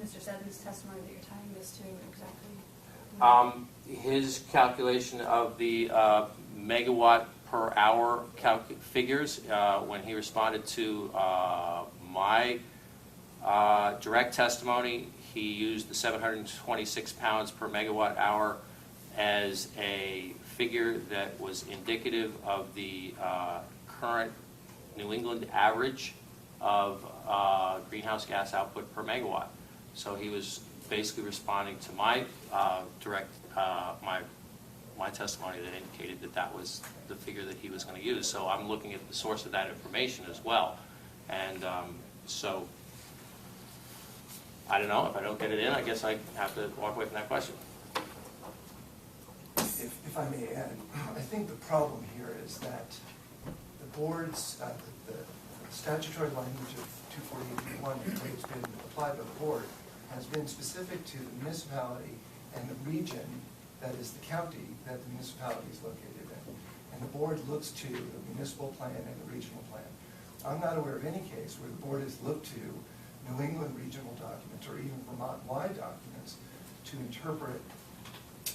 Mr. Seddon's testimony that you're tying this to exactly? His calculation of the megawatt per hour figures, when he responded to my direct testimony, he used the 726 pounds per megawatt hour as a figure that was indicative of the current New England average of greenhouse gas output per megawatt. So he was basically responding to my my testimony that indicated that that was the figure that he was going to use. So I'm looking at the source of that information as well. And so I don't know, if I don't get it in, I guess I have to walk away from that question. If I may add, I think the problem here is that the board's, the statutory language of 248.1, the way it's been applied by the board, has been specific to the municipality and the region that is the county that the municipality is located in. And the board looks to the municipal plan and the regional plan. I'm not aware of any case where the board has looked to New England regional documents or even Vermont-wide documents to interpret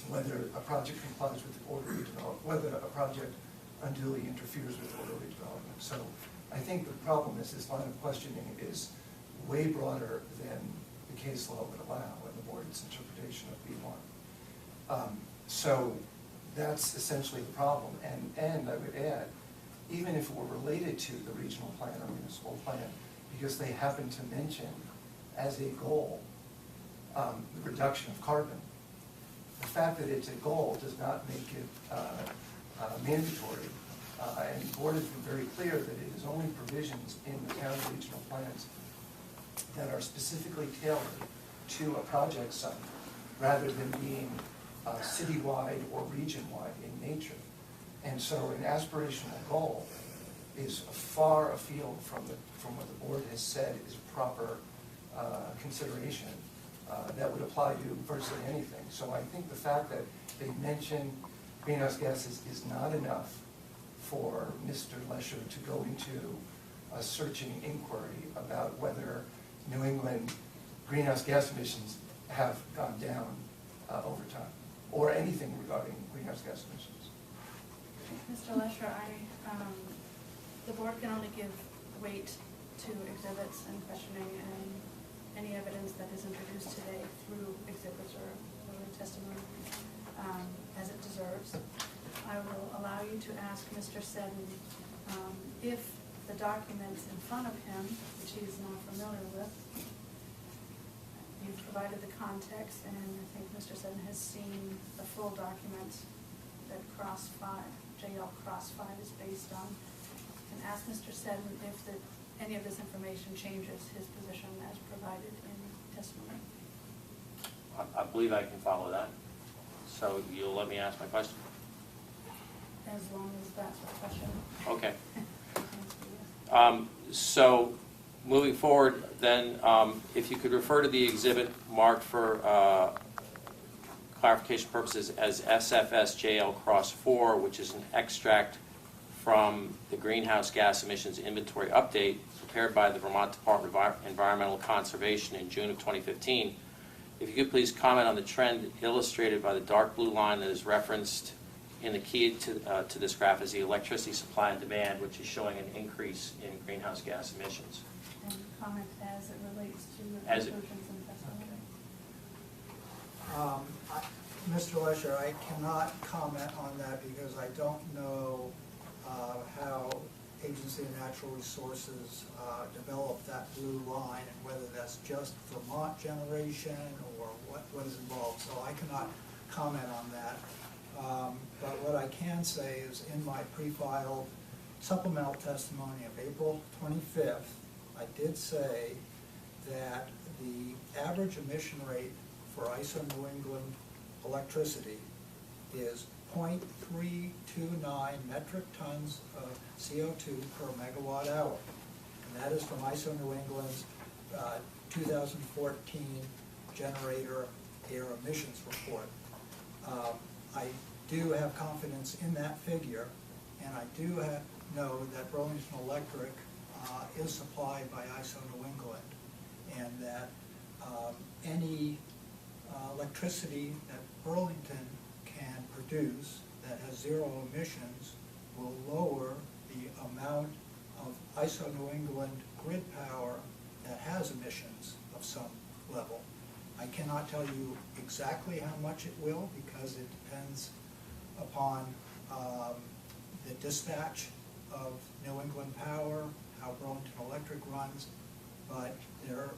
whether a project complies with the orderly development, whether a project unduly interferes with orderly development. So I think the problem is this line of questioning is way broader than the case law would allow and the board's interpretation of B1. So that's essentially the problem. And I would add, even if it were related to the regional plan or municipal plan, because they happen to mention as a goal the reduction of carbon, the fact that it's a goal does not make it mandatory. And the board has been very clear that it is only provisions in the town regional plans that are specifically tailored to a project site rather than being citywide or region-wide in nature. And so an aspirational goal is far afield from what the board has said is proper consideration that would apply to virtually anything. So I think the fact that they mention greenhouse gases is not enough for Mr. Lesher to go into a searching inquiry about whether New England greenhouse gas emissions have gone down over time, or anything regarding greenhouse gas emissions. Mr. Lesher, the board can only give weight to exhibits and questioning and any evidence that is introduced today through exhibits or testimony as it deserves. I will allow you to ask Mr. Seddon if the documents in front of him, which he is not familiar with, you've provided the context, and I think Mr. Seddon has seen the full document that JL Cross 5 is based on, and ask Mr. Seddon if any of this information changes his position as provided in testimony. I believe I can follow that. So you'll let me ask my question? As long as that's a question. Okay. So, moving forward, then, if you could refer to the exhibit marked for clarification purposes as SFSJL Cross 4, which is an extract from the Greenhouse Gas Emissions Inventory Update prepared by the Vermont Department of Environmental Conservation in June of 2015. If you could please comment on the trend illustrated by the dark blue line that is referenced in the key to this graph as the electricity supply and demand, which is showing an increase in greenhouse gas emissions. And comment as it relates to the As it- conclusions in the testimony. Mr. Lesher, I cannot comment on that because I don't know how Agency of Natural Resources developed that blue line and whether that's just Vermont generation or what is involved. So I cannot comment on that. But what I can say is in my pre-filed supplemental testimony of April 25th, I did say that the average emission rate for ISO New England electricity is 0.329 metric tons of CO2 per megawatt hour. And that is from ISO New England's 2014 generator air emissions report. I do have confidence in that figure, and I do know that Burlington Electric is supplied by ISO New England, and that any electricity that Burlington can produce that has zero emissions will lower the amount of ISO New England grid power that has emissions of some level. I cannot tell you exactly how much it will because it depends upon the dispatch of New England Power, how Burlington Electric runs, but there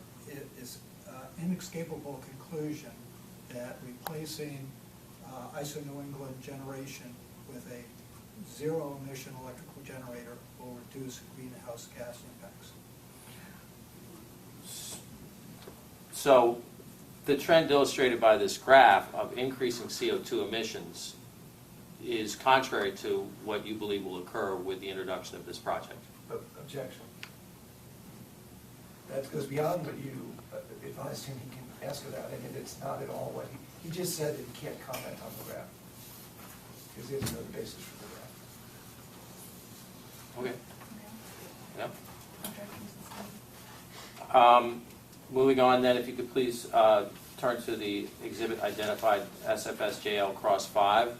is an inescapable conclusion that replacing ISO New England generation with a zero-emission electrical generator will reduce greenhouse gas impacts. So, the trend illustrated by this graph of increasing CO2 emissions is contrary to what you believe will occur with the introduction of this project. Objection. That goes beyond what you advised him he can ask about, and it's not at all what he just said that he can't comment on the graph. Because he doesn't know the basis for the graph. Okay. Okay. Yep. Objections sustained. Moving on then, if you could please turn to the exhibit identified SFSJL Cross 5.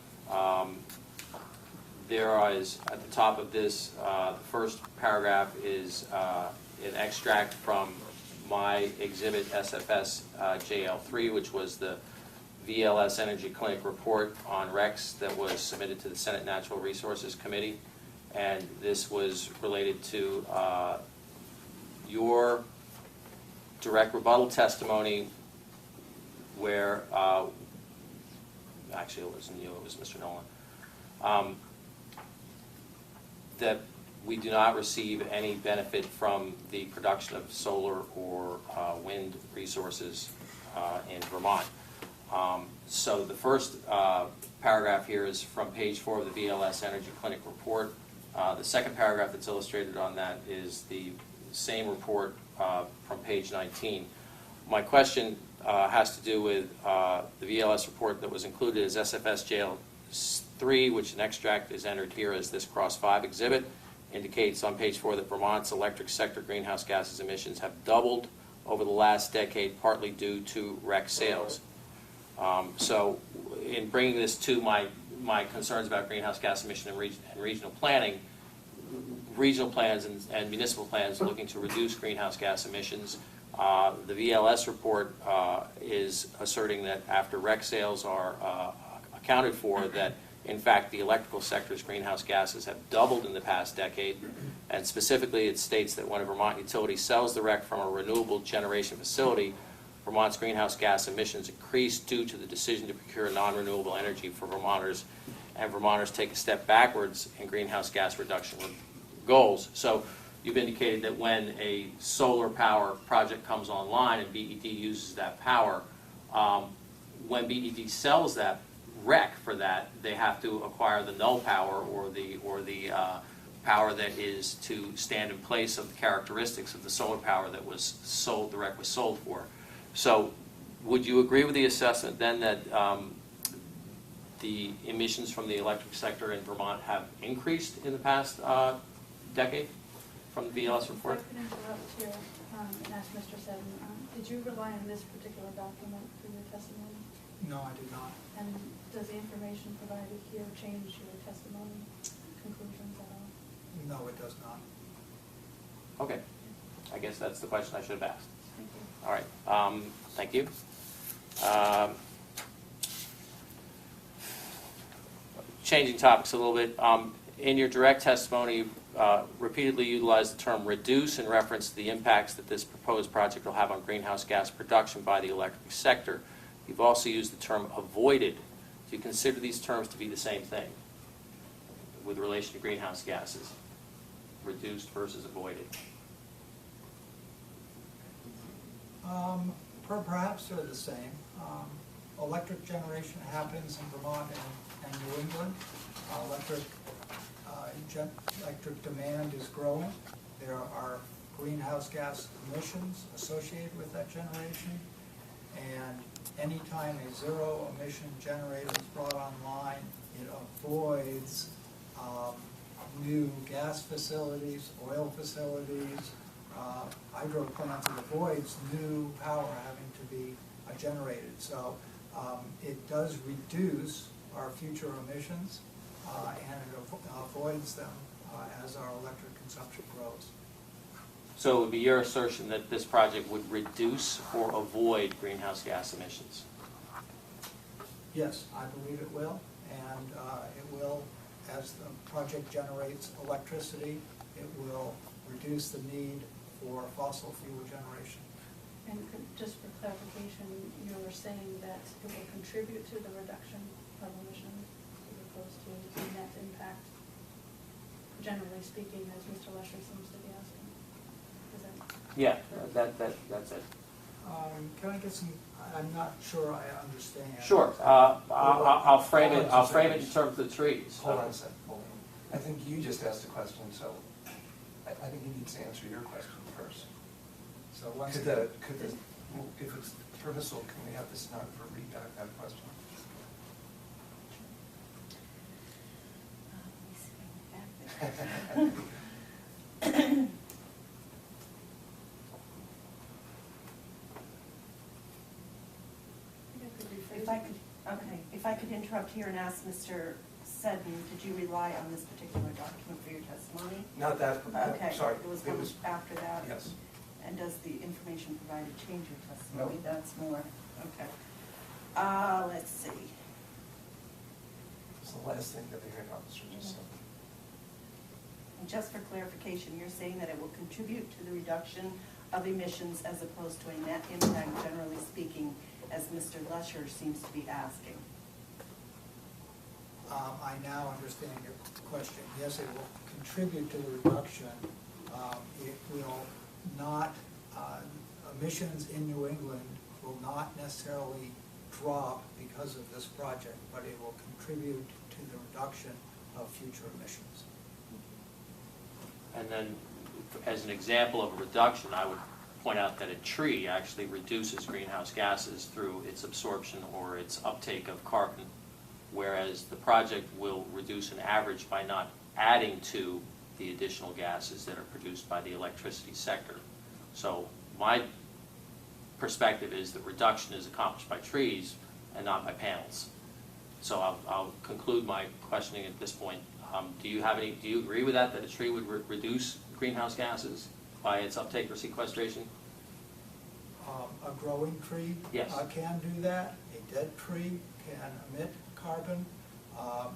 There is, at the top of this, the first paragraph is an extract from my exhibit SFSJL3, which was the VLS Energy Clinic report on RECs that was submitted to the Senate Natural Resources Committee. And this was related to your direct rebuttal testimony where, actually it wasn't you, it was Mr. Nolan, that we do not receive any benefit from the production of solar or wind resources in Vermont. So the first paragraph here is from page 4 of the VLS Energy Clinic report. The second paragraph that's illustrated on that is the same report from page 19. My question has to do with the VLS report that was included as SFSJL3, which an extract is entered here as this Cross 5 exhibit, indicates on page 4 that Vermont's electric sector greenhouse gases emissions have doubled over the last decade, partly due to REC sales. So in bringing this to my concerns about greenhouse gas emission and regional planning, regional plans and municipal plans looking to reduce greenhouse gas emissions. The VLS report is asserting that after REC sales are accounted for, that in fact the electrical sector's greenhouse gases have doubled in the past decade, and specifically it states that when a Vermont utility sells the REC from a renewable generation facility, Vermont's greenhouse gas emissions increase due to the decision to procure non-renewable energy for Vermonters, and Vermonters take a step backwards in greenhouse gas reduction goals. So you've indicated that when a solar power project comes online and BED uses that power, when BED sells that REC for that, they have to acquire the null power or the power that is to stand in place of the characteristics of the solar power that was sold, the REC was sold for. So would you agree with the assessment then that the emissions from the electric sector in Vermont have increased in the past decade from the BLS report? If I could interrupt here and ask Mr. Seddon, did you rely on this particular document for your testimony? No, I did not. And does the information provided here change your testimony conclusions at all? No, it does not. Okay. I guess that's the question I should have asked. Thank you. All right. Thank you. Changing topics a little bit. In your direct testimony, you repeatedly utilized the term reduce in reference to the impacts that this proposed project will have on greenhouse gas production by the electric sector. You've also used the term avoided. Do you consider these terms to be the same thing with relation to greenhouse gases? Reduced versus avoided. Perhaps they're the same. Electric generation happens in Vermont and New England. Electric demand is growing. There are greenhouse gas emissions associated with that generation. And anytime a zero emission generator is brought online, it avoids new gas facilities, oil facilities, hydro plants. It avoids new power having to be generated. So it does reduce our future emissions and it avoids them as our electric consumption grows. So it would be your assertion that this project would reduce or avoid greenhouse gas emissions? Yes, I believe it will, and it will, as the project generates electricity, it will reduce the need for fossil fuel generation. And just for clarification, you were saying that it will contribute to the reduction of emissions as opposed to the net impact, generally speaking, as Mr. Lesher seems to be asking. Is that Yeah, that's it. Can I get some, I'm not sure I understand. Sure. I'll frame it in terms of the trees. Hold on a second, hold on. I think you just asked a question, so I think he needs to answer your question first. So once If it's permissible, can we have the stenographer read back that question? If I could interrupt here and ask Mr. Seddon, did you rely on this particular document for your testimony? Not that, Okay. sorry. It was one after that? Yes. And does the information provided change your testimony? No. That's more, okay. Let's see. It's the last thing that the hearing officer just said. And just for clarification, you're saying that it will contribute to the reduction of emissions as opposed to a net impact, generally speaking, as Mr. Lesher seems to be asking? I now understand your question. Yes, it will contribute to the reduction. It will not, emissions in New England will not necessarily drop because of this project, but it will contribute to the reduction of future emissions. And then, as an example of a reduction, I would point out that a tree actually reduces greenhouse gases through its absorption or its uptake of carbon, whereas the project will reduce an average by not adding to the additional gases that are produced by the electricity sector. So my perspective is that reduction is accomplished by trees and not by panels. So I'll conclude my questioning at this point. Do you agree with that a tree would reduce greenhouse gases by its uptake or sequestration? A growing tree Yes. Can do that. A dead tree can emit carbon.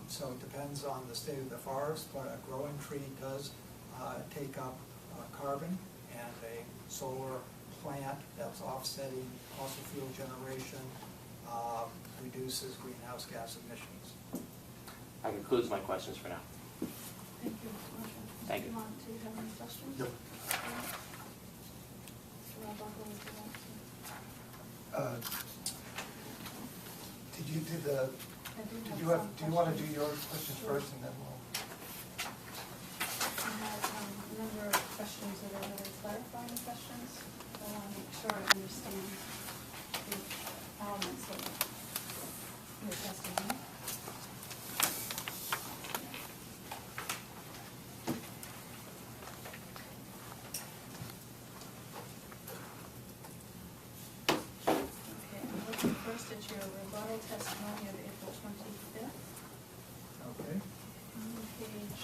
So it depends on the state of the forest, but a growing tree does take up carbon, and a solar plant that's offsetting fossil fuel generation reduces greenhouse gas emissions. That concludes my questions for now. Thank you, Mr. Lesher. Thank you. Mr. Dumont, do you have any questions? No. Mr. Robuckle, would you like to? Did you do the, I do do have you some want to do questions. your questions Sure. first and then we'll? clarify any questions? I want to make sure I understand the elements of your testimony. Okay, I'm looking first at your rebuttal testimony of April 25th. Okay. On page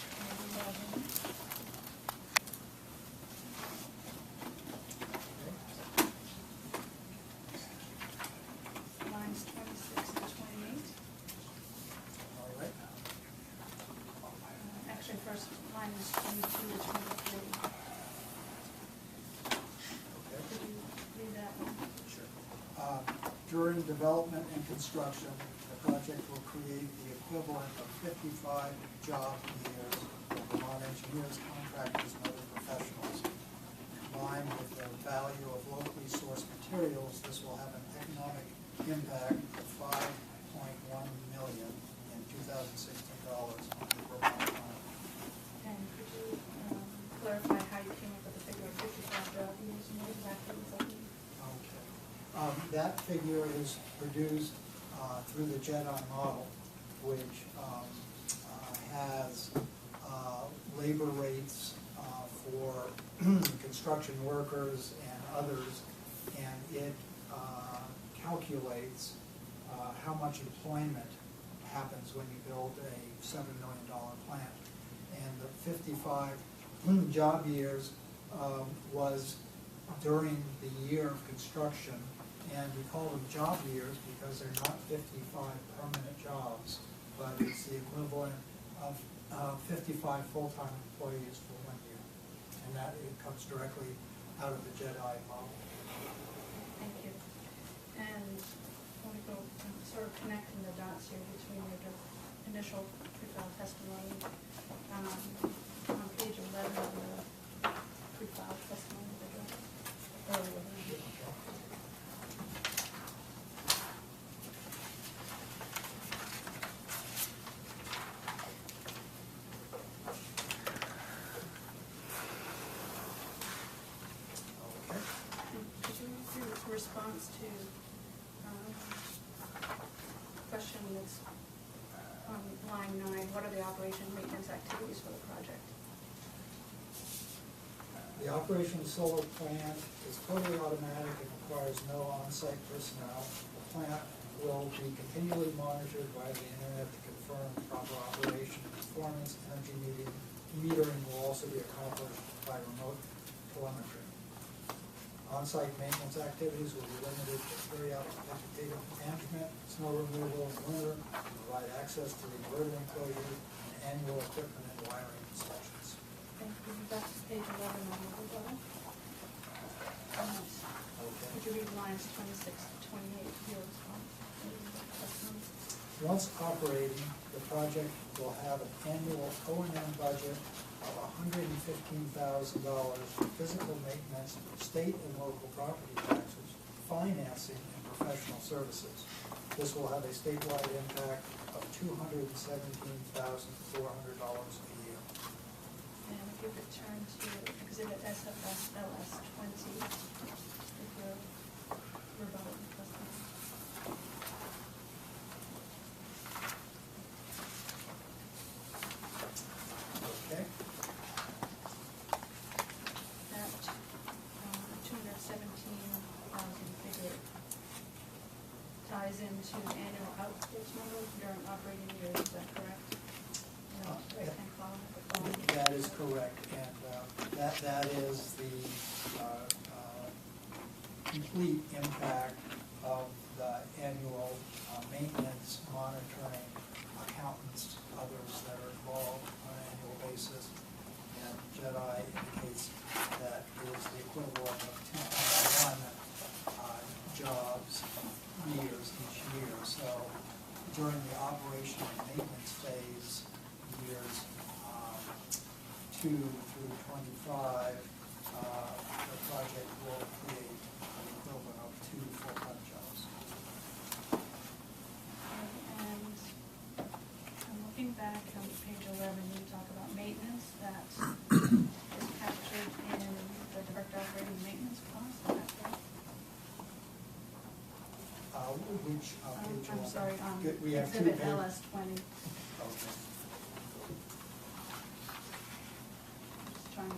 11. Lines 26 to 28. All right. Actually, first line is 22 to 23. Okay. Could you read that one? Sure. During development and construction, the project will create the equivalent of 55 job years for Vermont engineers, contractors, and other professionals. Combined with the value of locally sourced materials, this will have an economic impact of $5.1 million in 2016 dollars on the Vermont economy. And could you clarify how you came up with the figure of 55 job years and what exactly was that mean? Okay. That figure is produced through the JEDI model, which has labor rates for construction workers and others, and it calculates how much employment happens when you build a $7 million plant. And the 55 job years was during the year of construction, and we call them job years because they're not 55 permanent jobs, but it's the equivalent of 55 full-time employees for 1 year. And that it comes directly out of the JEDI model. Thank you. And I want to go sort of connecting the dots here between your initial pre-file testimony on page 11 of the pre-file testimony of the judge. Earlier. Could you give a response to question that's on line 9? What are the operation and maintenance activities for the project? The operation of the solar plant is totally automatic and requires no on-site personnel. The plant will be continually monitored by the internet to confirm proper operation and performance. Energy metering will also be accomplished by remote telemetry. On-site maintenance activities will be limited to periodic vegetative management, snow removal in winter, to provide access to the inverter enclosure, and annual equipment and wiring inspections. Thank you. That's page 11 on the rebuttal. Okay. Could you read lines 26 to 28 of your response? Once operating, the project will have an annual O&M budget of $115,000 for physical maintenance, state and local property taxes, financing, and professional services. This will have a statewide impact of $217,400 a year. And if you could turn to exhibit SFS-LS 20, if you're rebuttal testimony. Okay? That 217,000 figure ties into annual outputs number during operating years, is that correct? Right-hand column at the bottom. That is correct, and that is the complete impact of the annual maintenance, monitoring, accountants, others that are involved on an annual basis. And JEDI indicates that it is the equivalent of 2.1 jobs years each year. So during the operation and maintenance phase, years 2 through 25, the project will create an equivalent of 2 full-time jobs. And I'm looking back on page 11, you talk about maintenance that is captured in the direct showing maintenance costs, is that correct? Which page? I'm sorry, Good, we have two exhibit pages. LS 20. Okay. Just trying to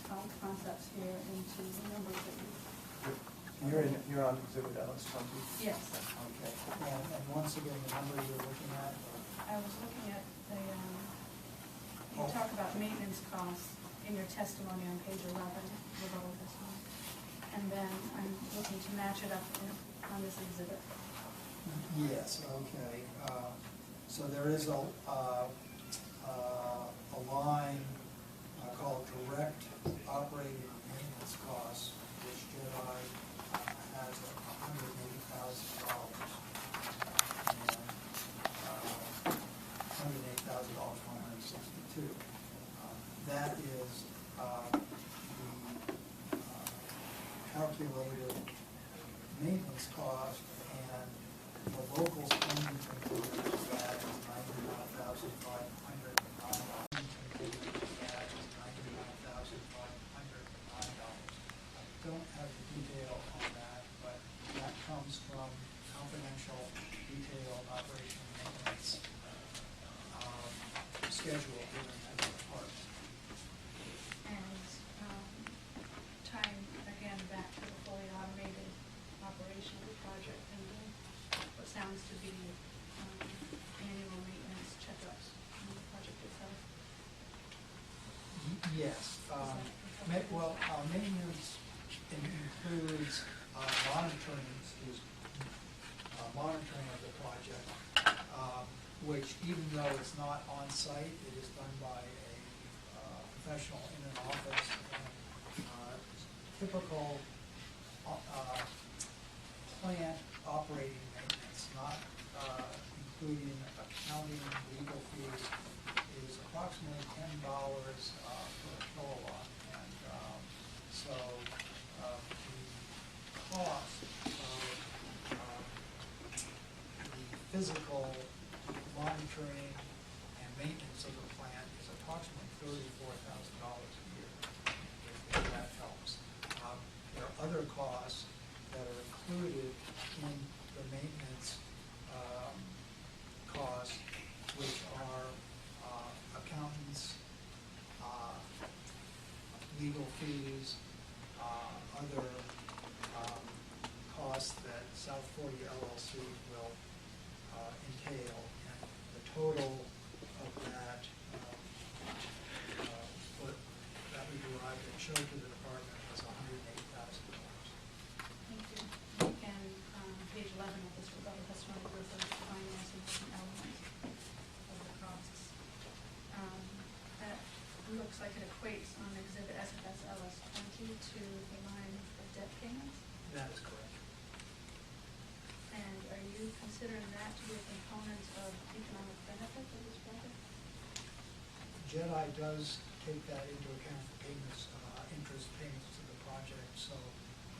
count concepts here into the numbers that you, You're on exhibit LS 20? yes. Okay, and once again, the number you're looking at, I was looking at the, you Oh. talk about maintenance costs in your testimony on page 11, rebuttal testimony. And then I'm looking to match it up on this exhibit. yes, okay. So there is a line called direct operating and maintenance costs, which Jedi has $180,000. $108,162. That is the calculated maintenance cost, and the local spending component of that is $99,509. That is $99,509. I don't have the detail on that, but that comes from confidential detailed operation and maintenance schedule given to the department. And tying again back to the fully automated operation of the project and what sounds to be annual maintenance checkups on the project itself. Yes, maintenance includes monitoring of the project, which even though it's not on site, it is done by a professional in an office. And typical plant operating maintenance, not including accounting and legal fees, is approximately $10 per kilowatt. And so the cost of the physical monitoring and maintenance of the plant is approximately $34,000 a year, if that helps. There are other costs that are included in the maintenance costs, which are accountants, legal fees, other costs that South 40 LLC will entail, and the total of that that we derived and showed to the department was $108,000. Thank you. And page 11 of this rebuttal testimony refers to financing different elements of the costs. That looks like it equates on exhibit SFS LS 20 to the line of debt payments. That is correct. And are you considering that to be a component of economic benefit of this project? Jedi does take that into account for payments, interest payments to the project, so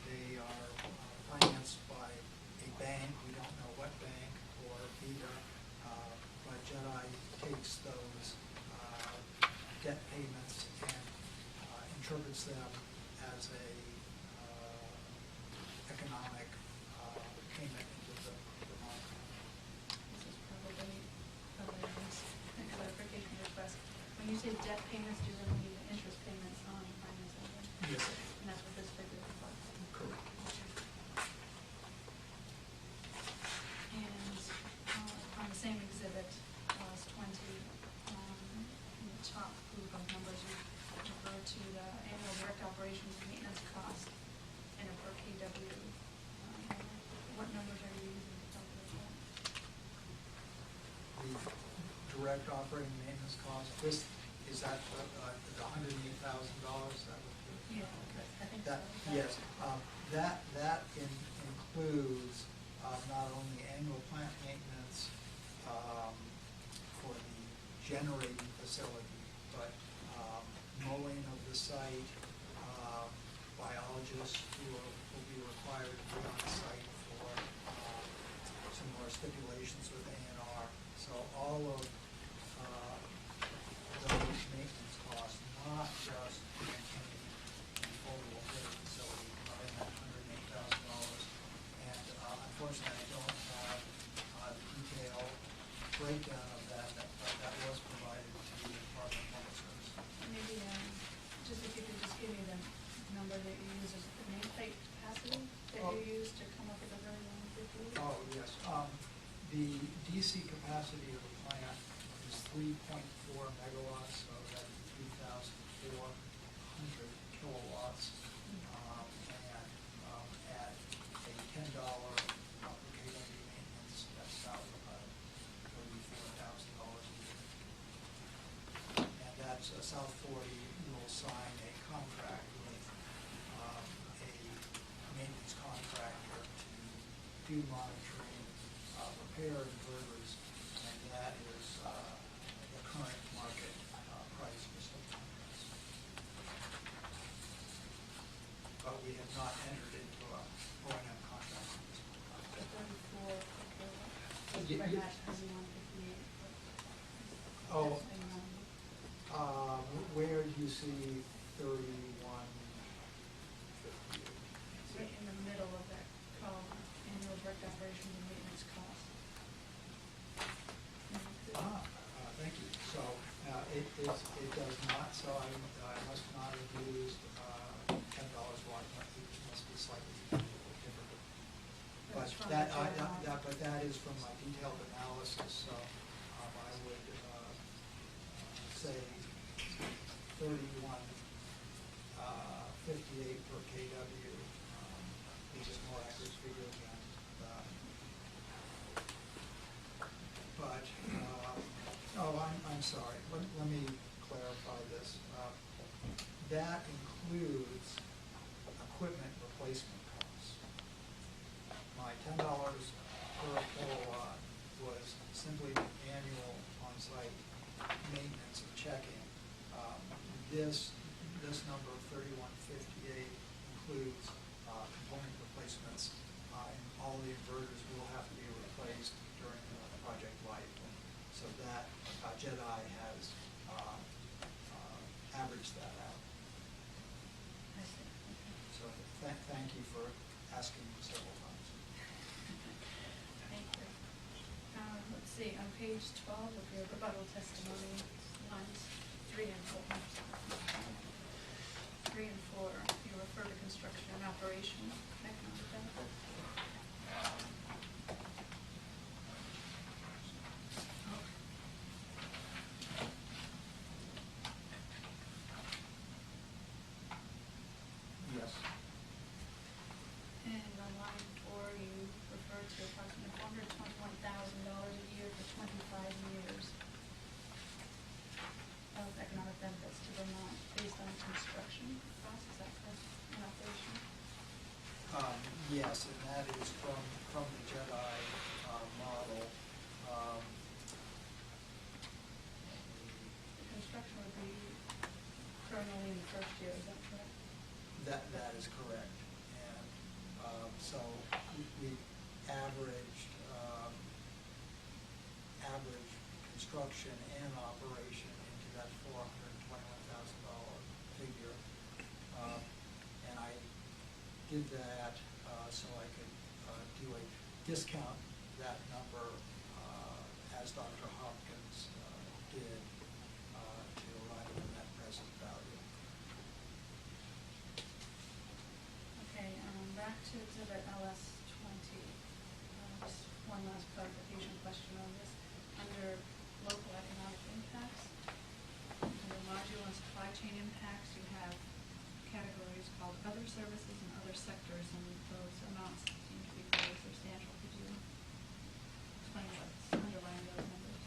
they are financed by a bank, we don't know what bank, or either, but Jedi takes those debt payments and interprets them as a economic payment into the market. This is probably a clarification request. When you say debt payments, do you really mean the interest payments on financing? Yes. And that's what this figure reflects? Correct. And on the same exhibit, LS 20, in the top group of numbers, you refer to the annual direct operations and maintenance cost and a per KW. What numbers are you using to calculate that? The direct operating maintenance cost, this, is that the $108,000 that would be? Yeah, Okay. I think That, so. yes, that includes not only annual plant maintenance for the generating facility, but mowing of the site, biologists who will be required to be on site for some more stipulations with A&R. So all of those maintenance costs, not just maintaining a fully operating facility, used to come up with a 3158? Oh, yes. The DC capacity of the plant is 3.4 megawatts, so that's 3,400 kilowatts. And at a $10 per kW maintenance, that's about $34,000 a year. And that's South 40 will sign a contract with a maintenance contractor to do monitoring, repair inverters, and that is the current market price for such contracts. But we have not entered into a O&M contract on this one. The 34 per kilowatt? Ye- Right ye- now, 3158. Oh. That's been around. Where do you see 3158? It's right in the middle of that column, annual direct operations and maintenance costs. Thank you. So it does not, so I must not have used $10 watt, it must be slightly different. But That's from that, the but that is from my detailed analysis, so I would say 31.58 per kW, which is more accurate figure than that. But, I'm sorry, let me clarify this. That includes equipment replacement costs. My $10 per kilowatt was simply annual on-site maintenance and checking. This number of 3158 includes component replacements, and all the inverters will have to be replaced during the project life. So that JEDI has averaged that out. I see, okay. So thank you for asking several times. Thank you. Let's see, on page 12 of your rebuttal testimony, lines 3 and 4. 3 and 4, you refer to construction and operation, economic benefit. Yes. And on line 4, you refer to approximately $421,000 a year for 25 years of economic benefits to Vermont based on construction costs, is that correct, and operation? Yes, and that is from the JEDI model. The construction would be currently in the first year, is that correct? That is correct. And so we averaged construction and operation into that $421,000 figure. And I did that so I could do a discount that number as Dr. Hopkins did to arrive at the net present value. Okay, back to exhibit LS20. Just one last clarification question on this. Under local economic impacts, under module and supply chain impacts, you have categories called other services and other sectors, and those amounts seem to be fairly substantial. Could you explain what's underlying those numbers?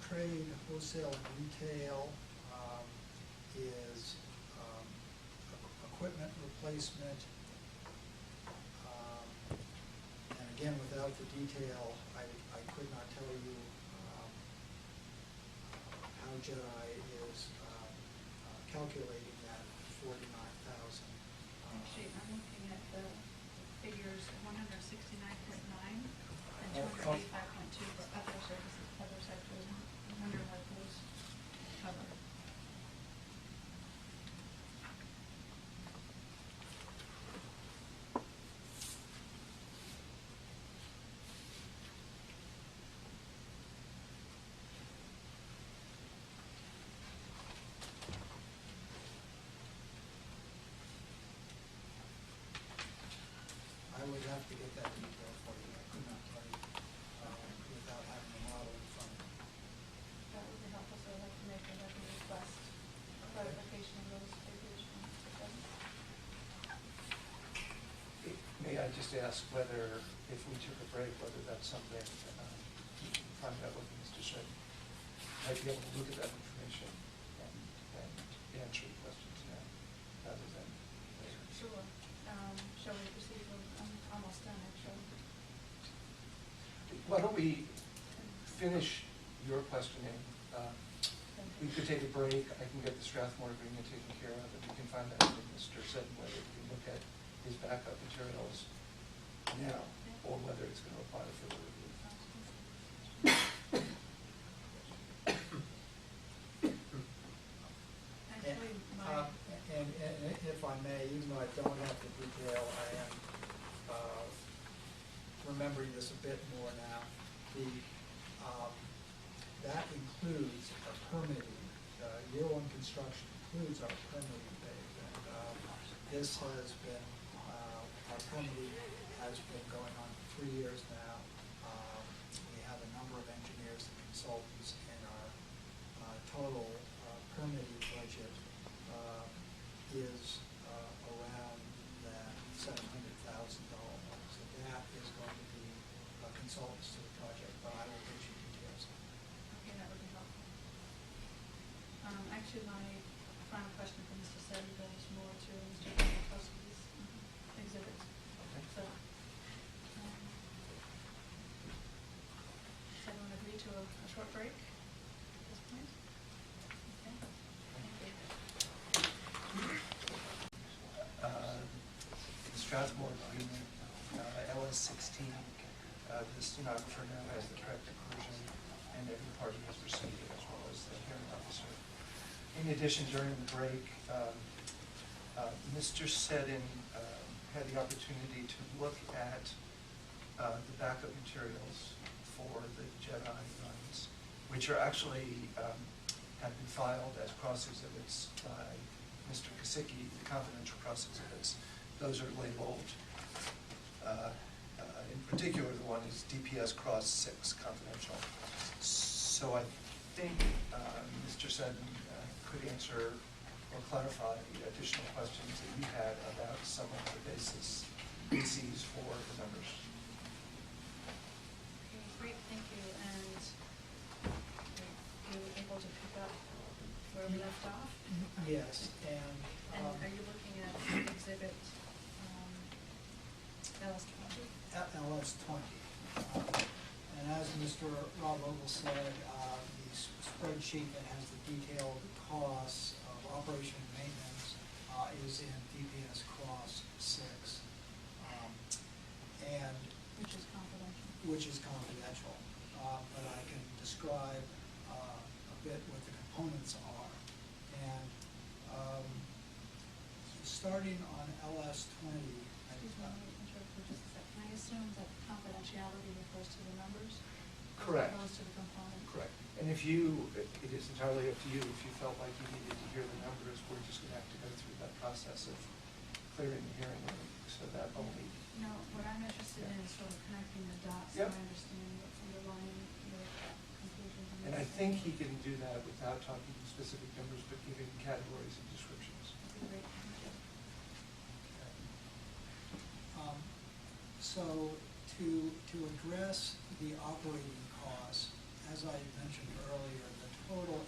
Trade, wholesale, and retail is equipment replacement. And again, without the detail, I could not tell you how JEDI is calculating that 49,000. Actually, I'm looking at the figures 169.9 and Oh, 285.2 for other services, other sectors. I wonder what those cover. to get that detail for you. I could not tell you without having the model in front of me. That would be helpful, so I'd like to make a request, clarification of those figures from Mr. Seddon. May I just ask whether, if we took a break, whether that's something, you can find out what Mr. Shedd might be able to look at that information and answer the questions now, rather than later. Sure. Shall we proceed? I'm almost done, actually. Why don't we finish your questioning? We could take a break, I can get the Strathmore agreement taken care of, and we can find out from Mr. Seddon whether we can look at his backup materials now, or whether it's going to apply to further review. Actually, And if I may, even though I don't have the detail, I am remembering this a bit more now. That includes our permitting. Year one construction includes our permitting phase. And this has been, our permitting has been going on for 3 years now. We have a number of engineers and consultants, and our total permitting budget is around that $700,000. So that is going to be consultants to the project, but I will get you details. okay, that would be helpful. Actually, my final question for Mr. Seddon goes more to Mr. Toski's exhibit. So, does everyone agree to a short break at this point? Okay, thank you. The Strathmore agreement, LS 16, the stenographer now has the correct version, and every party has received it, as well as the hearing officer. In addition, during the break, Mr. Seddon had the opportunity to look at the backup materials for the Jedi runs, which are actually have been filed as cross exhibits by Mr. Kosicki, the confidential cross exhibits. Those are labeled. In particular, the one is DPS Cross 6 confidential. So I think Mr. Seddon could answer or clarify additional questions that you had about some of the bases for the numbers. Okay, great, thank you. And you were able to pick up where we left off? Yes, and. And are you looking at exhibit LS20? LS 20. And as Mr. Rob Ogle said, the spreadsheet that has the detailed costs of operation and maintenance is in DPS Cross 6. And Which is confidential. which is confidential, but I can describe a bit what the components are. And starting on LS 20, Excuse me, let me interrupt for just a second. Can I assume that confidentiality refers to the numbers? Correct. As opposed to the components? Correct. And if you, it is entirely up to you, if you felt like you needed to hear the numbers, we're just going to have to go through that process of clearing the hearing room, so that only. No, what I'm interested in is sort of connecting the dots, so Yep. I understand what's underlying your conclusions. And I think he can do that without talking specific numbers, but giving categories and descriptions. That'd be great, thank you. So to address the operating costs, as I mentioned earlier, the total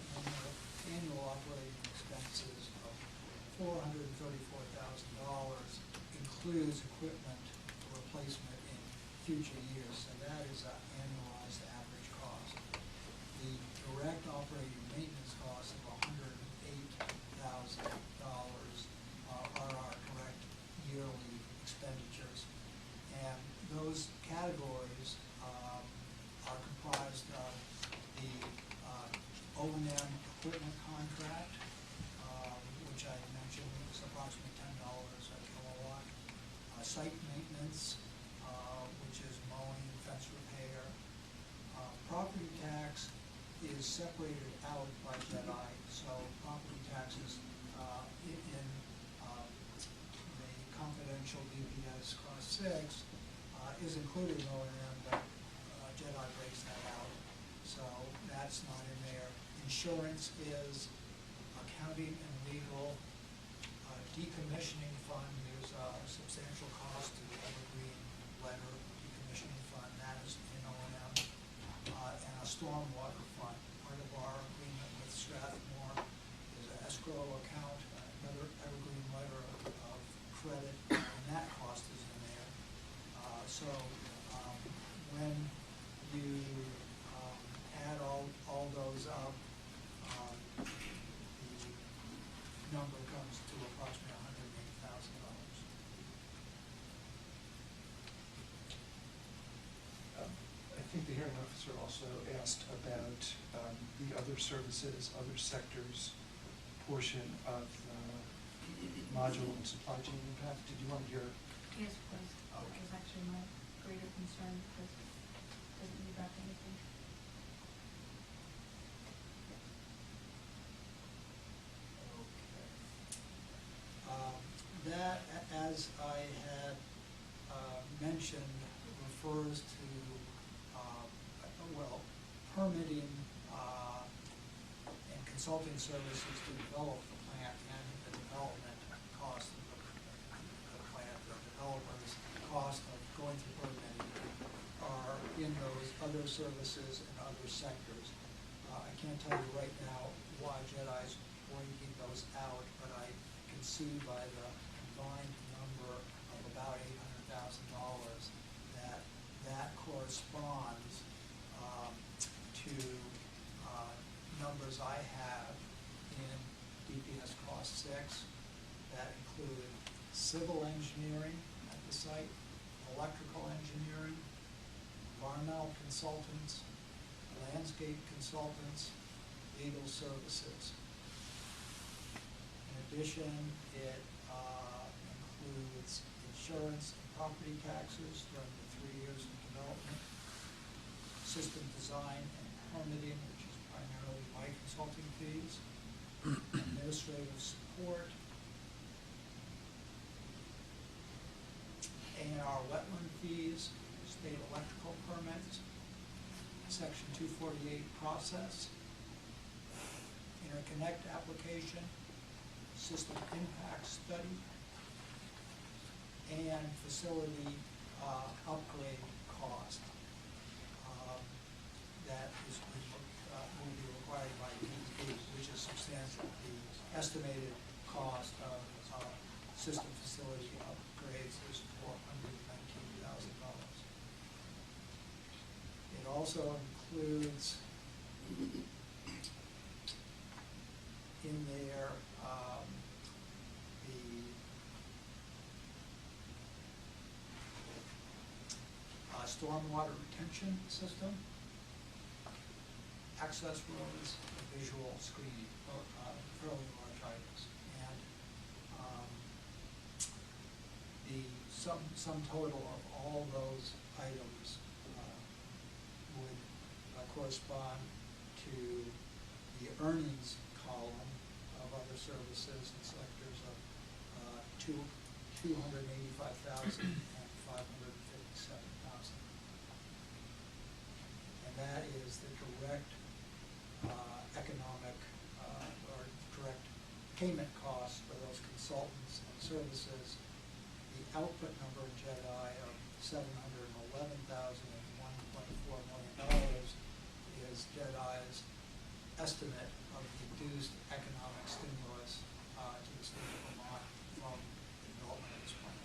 annual operating expenses of $434,000 includes equipment replacement in future years, so that is an annualized average cost. The direct operating maintenance costs of $108,000 are our direct yearly expenditures. And those categories are comprised of the O&M equipment contract, which I mentioned is approximately $10 a kilowatt. Site maintenance, which is mowing, fence repair. Property tax is separated out by Jedi, so property taxes in the confidential DPS Class 6 is included in O&M, but Jedi breaks that out, so that's not in there. Insurance is accounting and legal. Decommissioning fund, there's a substantial cost to the Evergreen letter decommissioning fund, that is in O&M. And a stormwater fund, part of our agreement with Strathmore is an escrow account, another Evergreen letter of credit, and that cost is in there. So when you add all those up, the number comes to approximately $180,000. I think the hearing officer also asked about the other services, other sectors portion of the module and supply chain impact. Did you want to hear? Yes, please. That was actually my greater concern because it doesn't leave out anything. That, as I had mentioned, refers to, permitting and consulting services to develop the plant and the development cost of the plant, the developer's cost of going through permitting are in those other services and other sectors. I can't tell you right now why Jedi's bringing those out, but I can see by the combined number of about $800,000 that corresponds to numbers I have in DPS cost 6 that include civil engineering at the site, electrical engineering, environmental consultants, landscape consultants, legal services. In addition, it includes insurance and property taxes during the 3 years of development, system design and permitting, which is primarily my consulting fees, administrative support, A&R wetland fees, state electrical permits, Section 248 process, interconnect application, system impact study, and facility upgrade cost that will be required by PSB, which is substantial. The estimated cost of system facility upgrades is $419,000. It also includes in there the stormwater retention system, access roads, and visual screening, fairly large items. And the sum total of all those items would correspond to the earnings column of other services and sectors of $285,000 and $557,000. And that is the direct economic or direct payment costs for those consultants and services. The output number in Jedi of $711,000 and $1.4 million is Jedi's estimate of the induced economic stimulus to the state of Vermont from the development of this plant.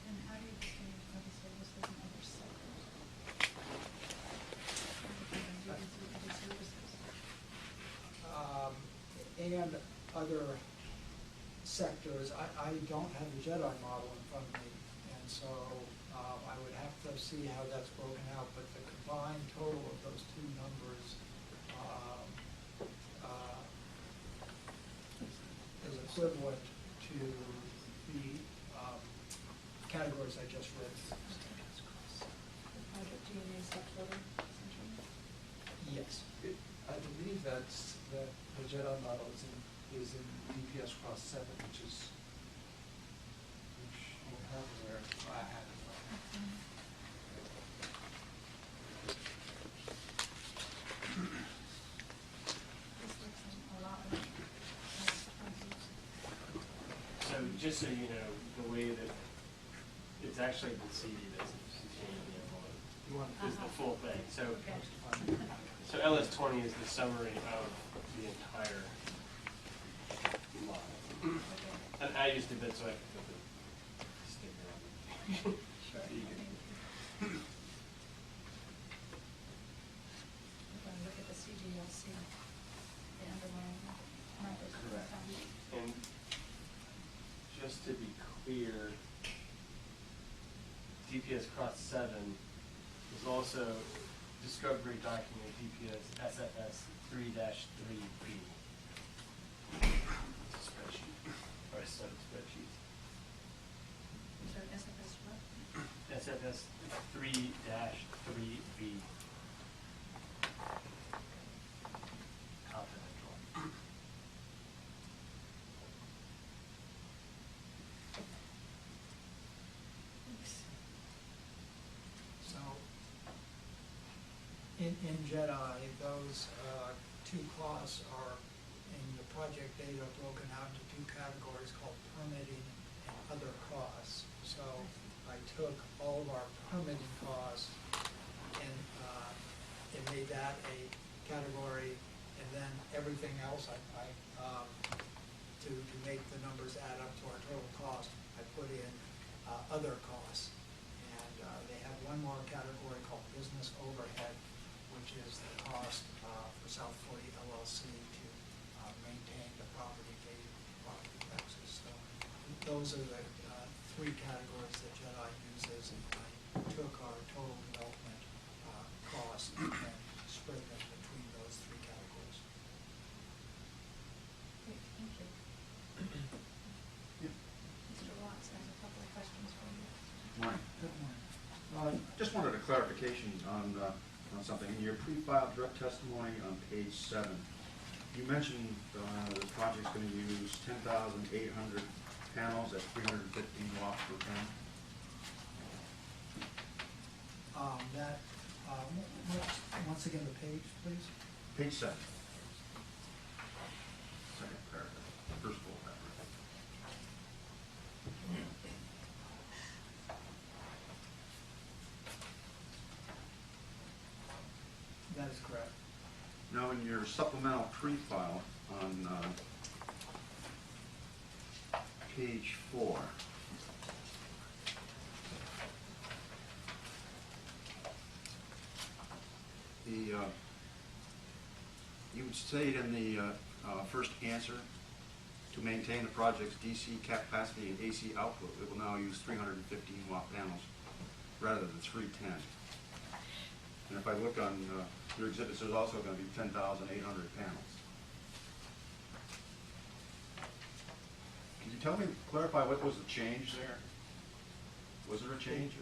And how do you distinguish other services and other sectors? And other sectors, I don't have the Jedi model in front of me, and so I would have to see how that's broken out, but the combined total of those two numbers is equivalent to the categories I just read. The project G&A subtotal, essentially? Yes. I believe that the Jedi model is in DPS Cross 7, which you have there. I have it. just so you know, the way that it's actually the CD that's contained in the envelope. You want is the full thing. So, Okay. so LS20 is the summary of the entire lot. Okay. And I used to bid so I could put the sticker on. Sure. So you can- If I look at the CD, you'll see the underlying numbers. Correct. And just to be clear, DPS Cross 7 is also discovery document DPS SFS 3-3B. Spreadsheet, or a set of spreadsheets. So SFS what? SFS 3-3B. Confidential. So, in Jedi, those two costs are, in the project data, broken out into two categories called permitting and other costs. So I took all of our permitting costs and made that a category, and then everything else to make the numbers add up to our total cost, I put in other costs. And they have one more category called business overhead, which is the cost for South 40 LLC to maintain the property paid property taxes. So those are the three categories that JEDI uses, and I took our total development cost and spread them between those three categories. Great, thank you. Mr. Watts has a couple of questions for you. Morning. Good morning. Just wanted a clarification on something. In your pre-filed direct testimony on page 7, you mentioned the project's going to use 10,800 panels at 315 watts per panel. Once again, the page, please. Page 7. Second paragraph, first full paragraph. That is correct. Now, in your supplemental pre-file on page 4, you would state in the first answer, to maintain the project's DC capacity and AC output, it will now use 315 watt panels rather than 310. And if I look on your exhibits, there's also going to be 10,800 panels. Can you tell me, clarify what was the change there? Was there a change?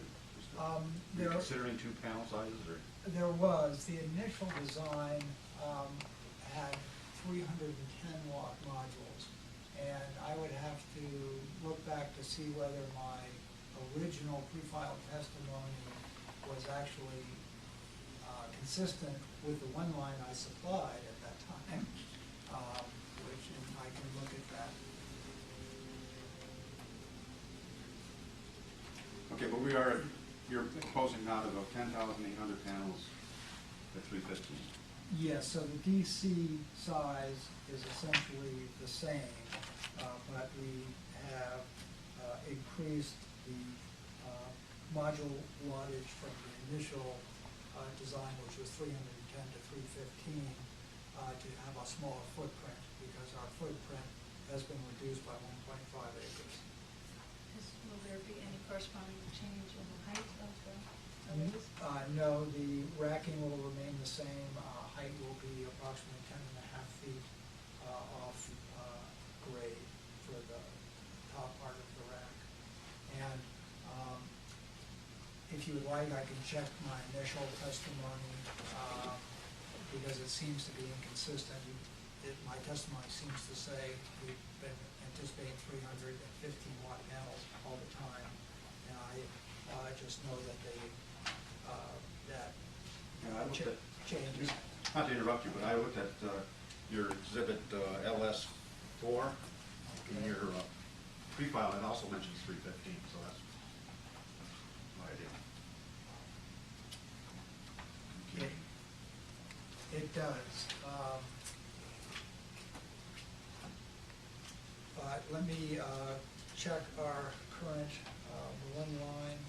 Or you're considering two panel sizes? Or? There was. The initial design had 310 watt modules, and I would have to look back to see whether my original pre-filed testimony was actually consistent with the one line I supplied at that time, which I can look at that. Okay, but you're proposing now to go 10,800 panels at 315. Yes, so the DC size is essentially the same, but we have increased the module wattage from the initial design, which was 310 to 315, to have a smaller footprint, because our footprint has been reduced by 1.5 acres. Will there be any corresponding change in the height of the these? No, the racking will remain the same. Height will be approximately 10.5 feet off grade for the top part of the rack. And if you would like, I can check my initial testimony because it seems to be inconsistent. My testimony seems to say we've been anticipating 315 watt panels all the time, and I just know that changes. Not to interrupt you, but I looked at your exhibit LS4 in your pre-file, it also mentions 315, so that's what I did. It does. But let me check our current one line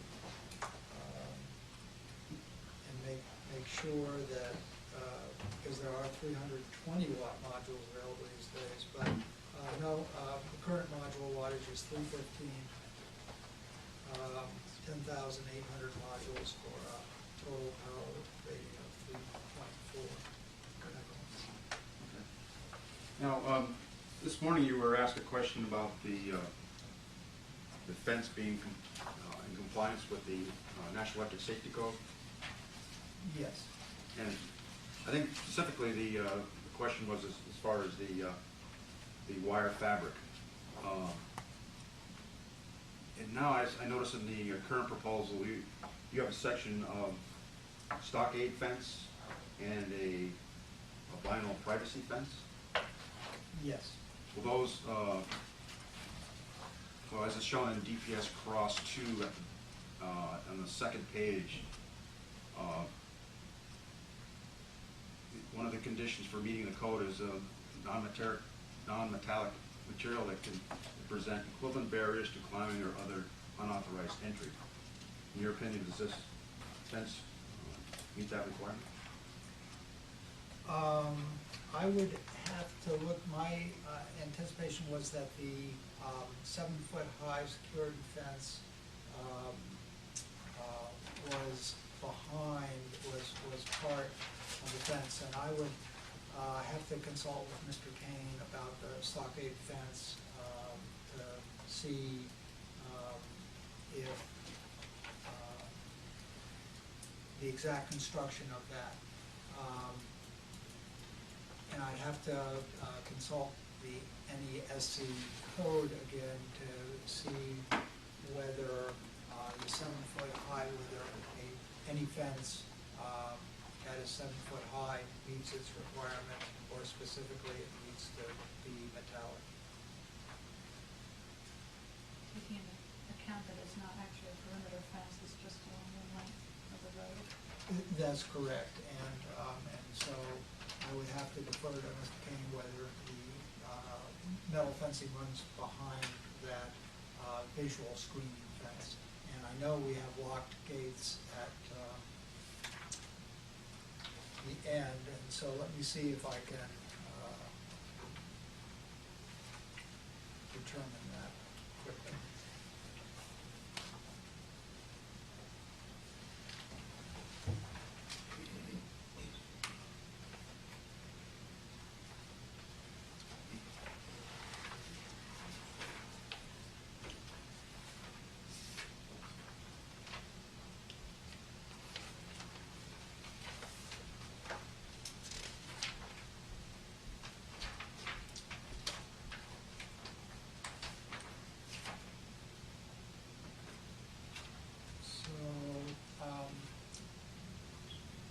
and make sure that, because there are 320 watt modules available these days, but no, the current module wattage is 315, 10,800 modules for a total power rating of 3.4 megawatts. Okay. Now, this morning you were asked a question about the fence being in compliance with the National Electric Safety Code. Yes. And I think specifically the question was as far as the wire fabric. And now I notice in the current proposal, you have a section of stockade fence and a vinyl privacy fence. Yes. Will those, well, as it's shown in DPS Cross 2 on the second page, one of the conditions for meeting the code is a non-metallic material that can present equivalent barriers to climbing or other unauthorized entry. In your opinion, does this fence meet that requirement? I would have to look, my anticipation was that the 7-foot high security fence was behind, was part of the fence, and I would have to consult with Mr. Kane about the stockade fence to see if the exact construction of that. And I'd have to consult the NESC code again to see whether the 7-foot high, whether any fence that is 7 foot high meets its requirement, or specifically it needs to be metallic. Taking into account that it's not actually a perimeter fence, it's just along the length of the road. That's correct, and so I would have to defer to Mr. Kane whether the metal fencing runs behind that visual screening fence. And I know we have locked gates at the end, and so let me see if I can determine that quickly.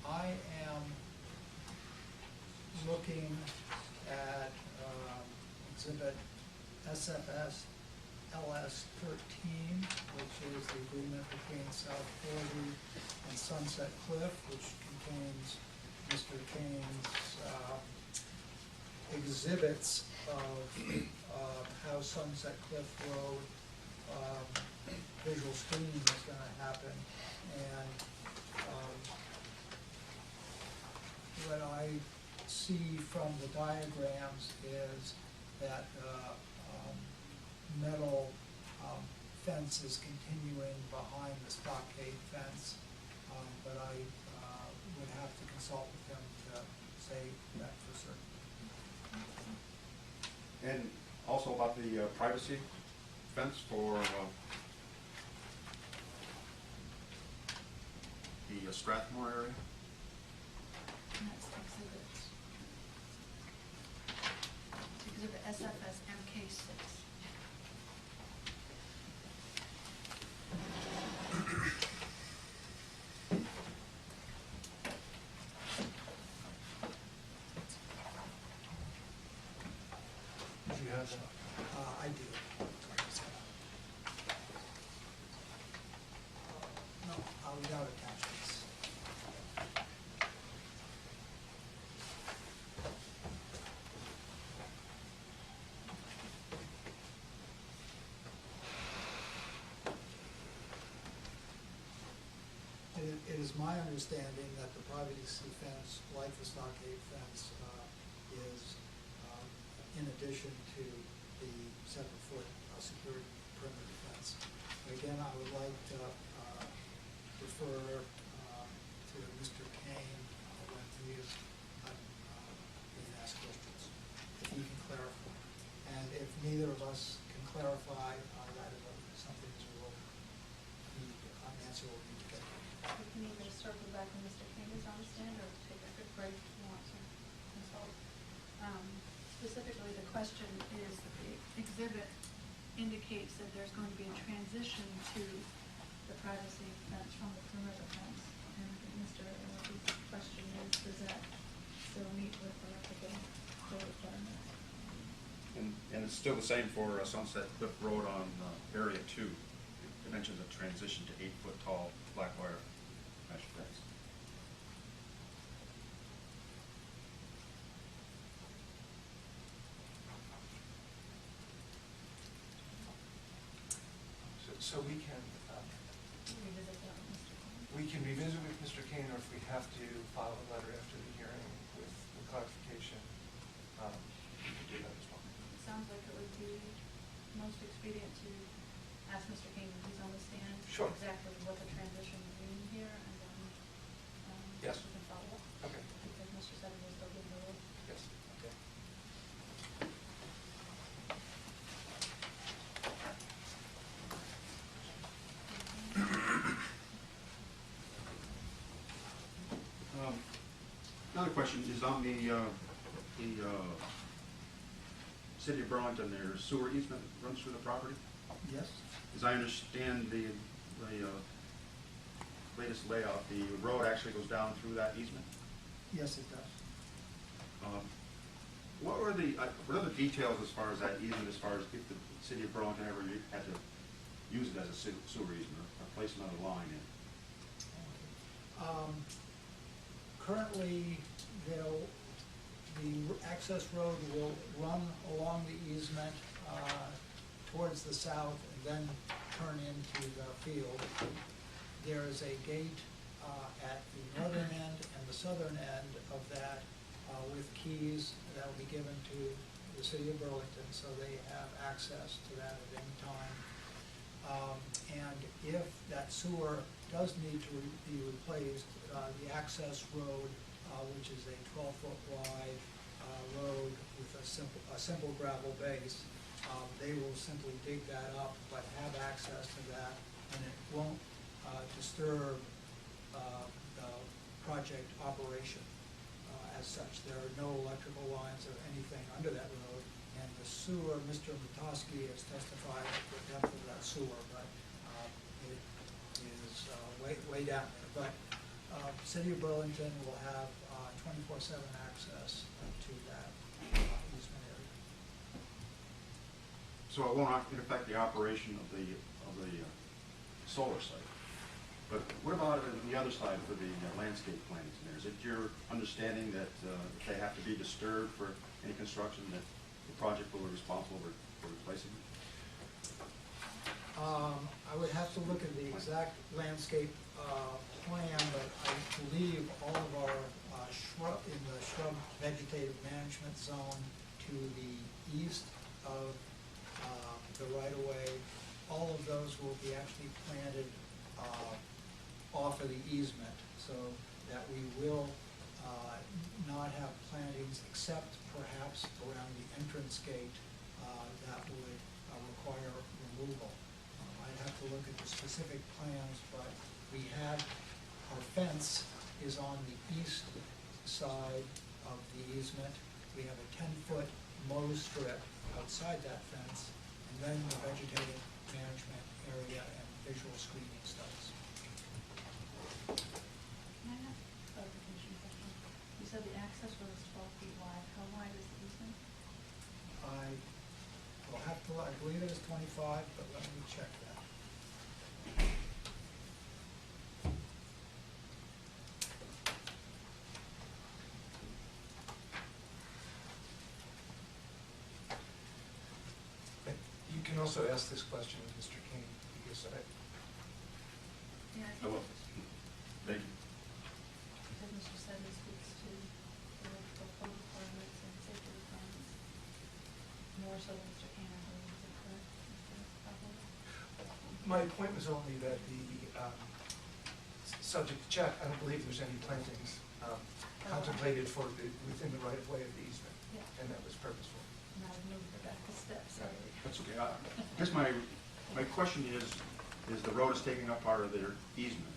I am looking at exhibit SFS LS 13, which is the agreement between South 40 and Sunset Cliff, which contains Mr. Kane's exhibits of how Sunset Cliff Road visual screening is going to happen. And what I see from the diagrams is that metal fence is continuing behind the stockade fence, but I would have to consult with him to say that for certain. And also about the privacy fence for the Strathmore area? And that's exhibit SFS MK6. Do you have that? I do. without attachments. It is my understanding that the privacy fence, like the stockade fence, is in addition to the 7-foot security perimeter fence. Again, I would like to refer to Mr. Kane when he is being asked questions, if he can clarify. And if neither of us can clarify, that is something that we'll need, an answer we'll need to get. We can either circle back when Mr. King is on the stand or take a quick break if you want to consult. Specifically, the question is, the exhibit indicates that there's going to be a transition to the privacy fence from the perimeter fence. And Mr. Murphy's question is, does that still meet with the electrical code requirements? And it's still the same for Sunset Cliff Road on Area 2. It mentions a transition to 8-foot tall black wire mesh fence. So we can, Revisit that with Mr. King. we can revisit with Mr. Kane, or if we have to file a letter after the hearing with the clarification, we can do that as well. It sounds like it would be most expedient to ask Mr. King when he's on the stand. Sure. Exactly what the transition would mean here, and then, Yes. we can follow up. Okay. Because Mr. Seven will still give the rule. Yes. Okay. Another question is on the City of Burlington, their sewer easement runs through the property. Yes? As I understand the latest layout, the road actually goes down through that easement. Yes, it does. What are the details as far as that easement, as far as if the City of Burlington ever had to use it as a sewer easement or place another line in? Currently, the access road will run along the easement towards the south and then turn into the field. There is a gate at the northern end and the southern end of that with keys that will be given to the City of Burlington, so they have access to that at any time. And if that sewer does need to be replaced, the access road, which is a 12-foot wide road with a simple gravel base, they will simply dig that up, but have access to that, and it won't disturb the project operation as such. There are no electrical lines or anything under that road, and the sewer, Mr. Matosky has testified the depth of that sewer, but it is way down there. But City of Burlington will have 24/7 access to that easement area. So it won't affect the operation of the solar site. But what about the other side for the landscape plantings in there? Is it your understanding that if they have to be disturbed for any construction, that the project will be responsible for replacing it? I would have to look at the exact landscape plan, but I believe all of our in the shrub vegetative management zone to the east of the right-of-way, all of those will be actually planted off of the easement, so that we will not have plantings except perhaps around the entrance gate that would require removal. I'd have to look at the specific plans, but we have, our fence is on the east side of the easement. We have a 10-foot mow strip outside that fence, and then the vegetative management area and visual screening studies. Can I ask a clarification question? You said the access road is 12 feet wide. How wide is the easement? I will have to, I believe it is 25, but let me check that. also ask this question of Mr. King, because Yeah, I I think will. Thank you. that Mr. Sedley speaks to the electrical code requirements and safety requirements, more so than Mr. King, I believe, is that correct? Mr. Pavlov? my point was only that the subject to check, I don't believe there's any plantings contemplated for within the right-of-way of the easement, Yeah. and that was purposeful. And I would move it back a step, sorry. That's okay. I guess my question is the road is taking up part of their easement.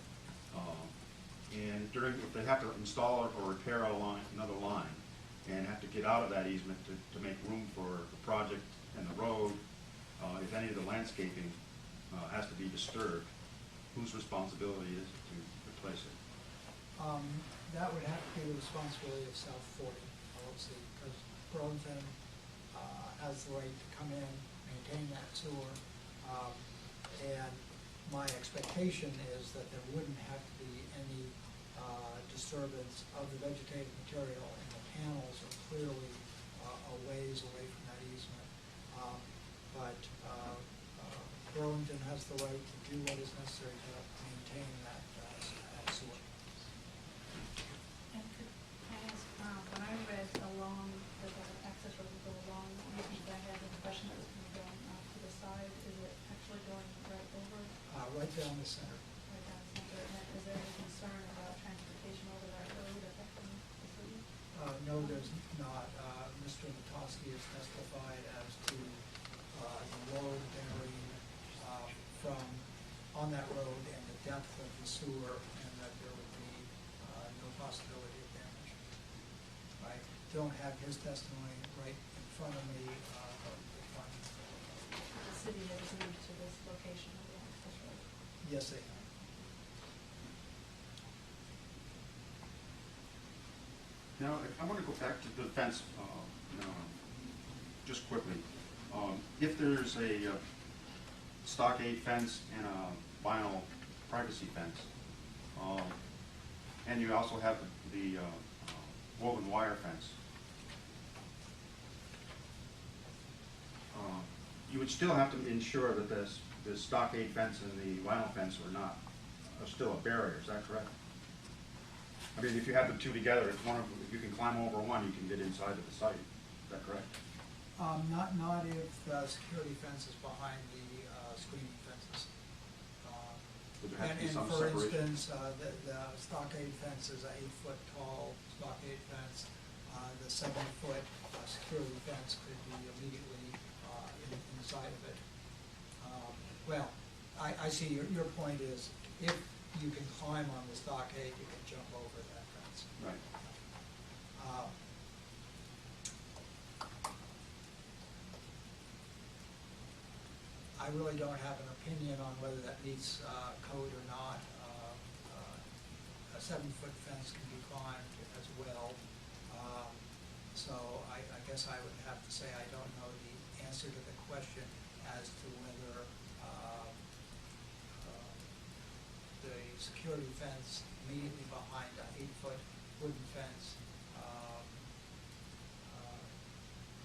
And if they have to install or repair another line, and have to get out of that easement to make room for the project and the road, if any of the landscaping has to be disturbed, whose responsibility is it to replace it? That would have to be the responsibility of South 40 LLC, because Burlington has the right to come in, maintain that sewer. And my expectation is that there wouldn't have to be any disturbance of the vegetative material, and the panels are clearly a ways away from that easement. But Burlington has the right to do what is necessary to maintain that sewer. And could I ask, when I read along, the access road would go along, I had the impression that it was going to go off to the side. Is it actually going right over, Right down the center. right down the center? And is there any concern about transportation over that road affecting the city? No, there's not. Mr. Matosky has testified as to the load bearing from on that road and the depth of the sewer, and that there would be no possibility of damage. I don't have his testimony right in front of me, but The city has moved to this location of the access road. yes, they have. Now, I want to go back to the fence, just quickly. If there's a stockade fence and a vinyl privacy fence, and you also have the woven wire fence, you would still have to ensure that the stockade fence and the vinyl fence are still a barrier, is that correct? I mean, if you have the two together, if you can climb over one, you can get inside of the site. Is that correct? Not if the security fence is behind the screening fences. Would there have to be And some for separation? instance, the stockade fence is an 8-foot tall stockade fence. The 7-foot security fence could be immediately inside of it. Well, I see your point is, if you can climb on the stockade, you can jump over that fence. Right. I really don't have an opinion on whether that meets code or not. A 7-foot fence can be climbed as well. So I guess I would have to say I don't know the answer to the question as to whether the security fence immediately behind an 8-foot wooden fence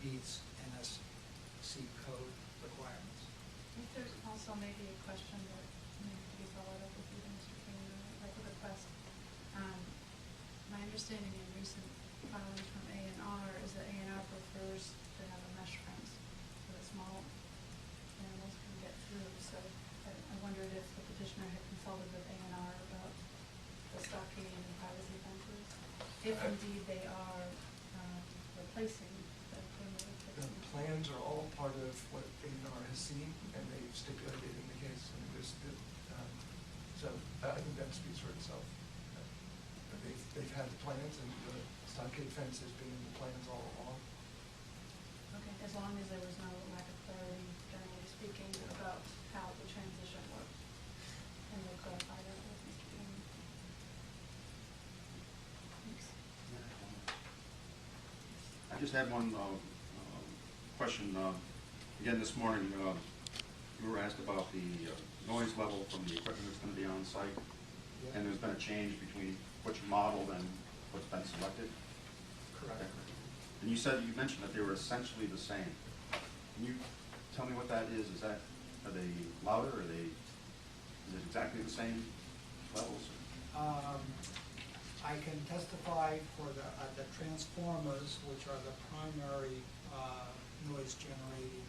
meets NSC code requirements. I think there's also maybe a question that needs to be followed up with you, Mr. King, like a request. My understanding in recent filings from A&R is that A&R prefers to have a mesh fence so that small animals can get through. So I wondered if the petitioner had consulted with A&R about the stockade and privacy fences, if indeed they are replacing the perimeter The fences. plans are all part of what A&R has seen, and they've stipulated in the case, and so I think that speaks for itself. They've had the plans, and the stockade fence has been in the plans all along. Okay, as long as there was no lack of clarity, generally speaking, about how the transition worked. And we'll clarify that with Mr. King. Thanks. I just had one question. Again, this morning, we were asked about the noise level from the equipment that's going to be on site. Yeah. And there's been a change between what's modeled and what's been selected. Correct. And you mentioned that they were essentially the same. Can you tell me what that is? Are they louder? Is it exactly the same levels? I can testify for the transformers, which are the primary noise generating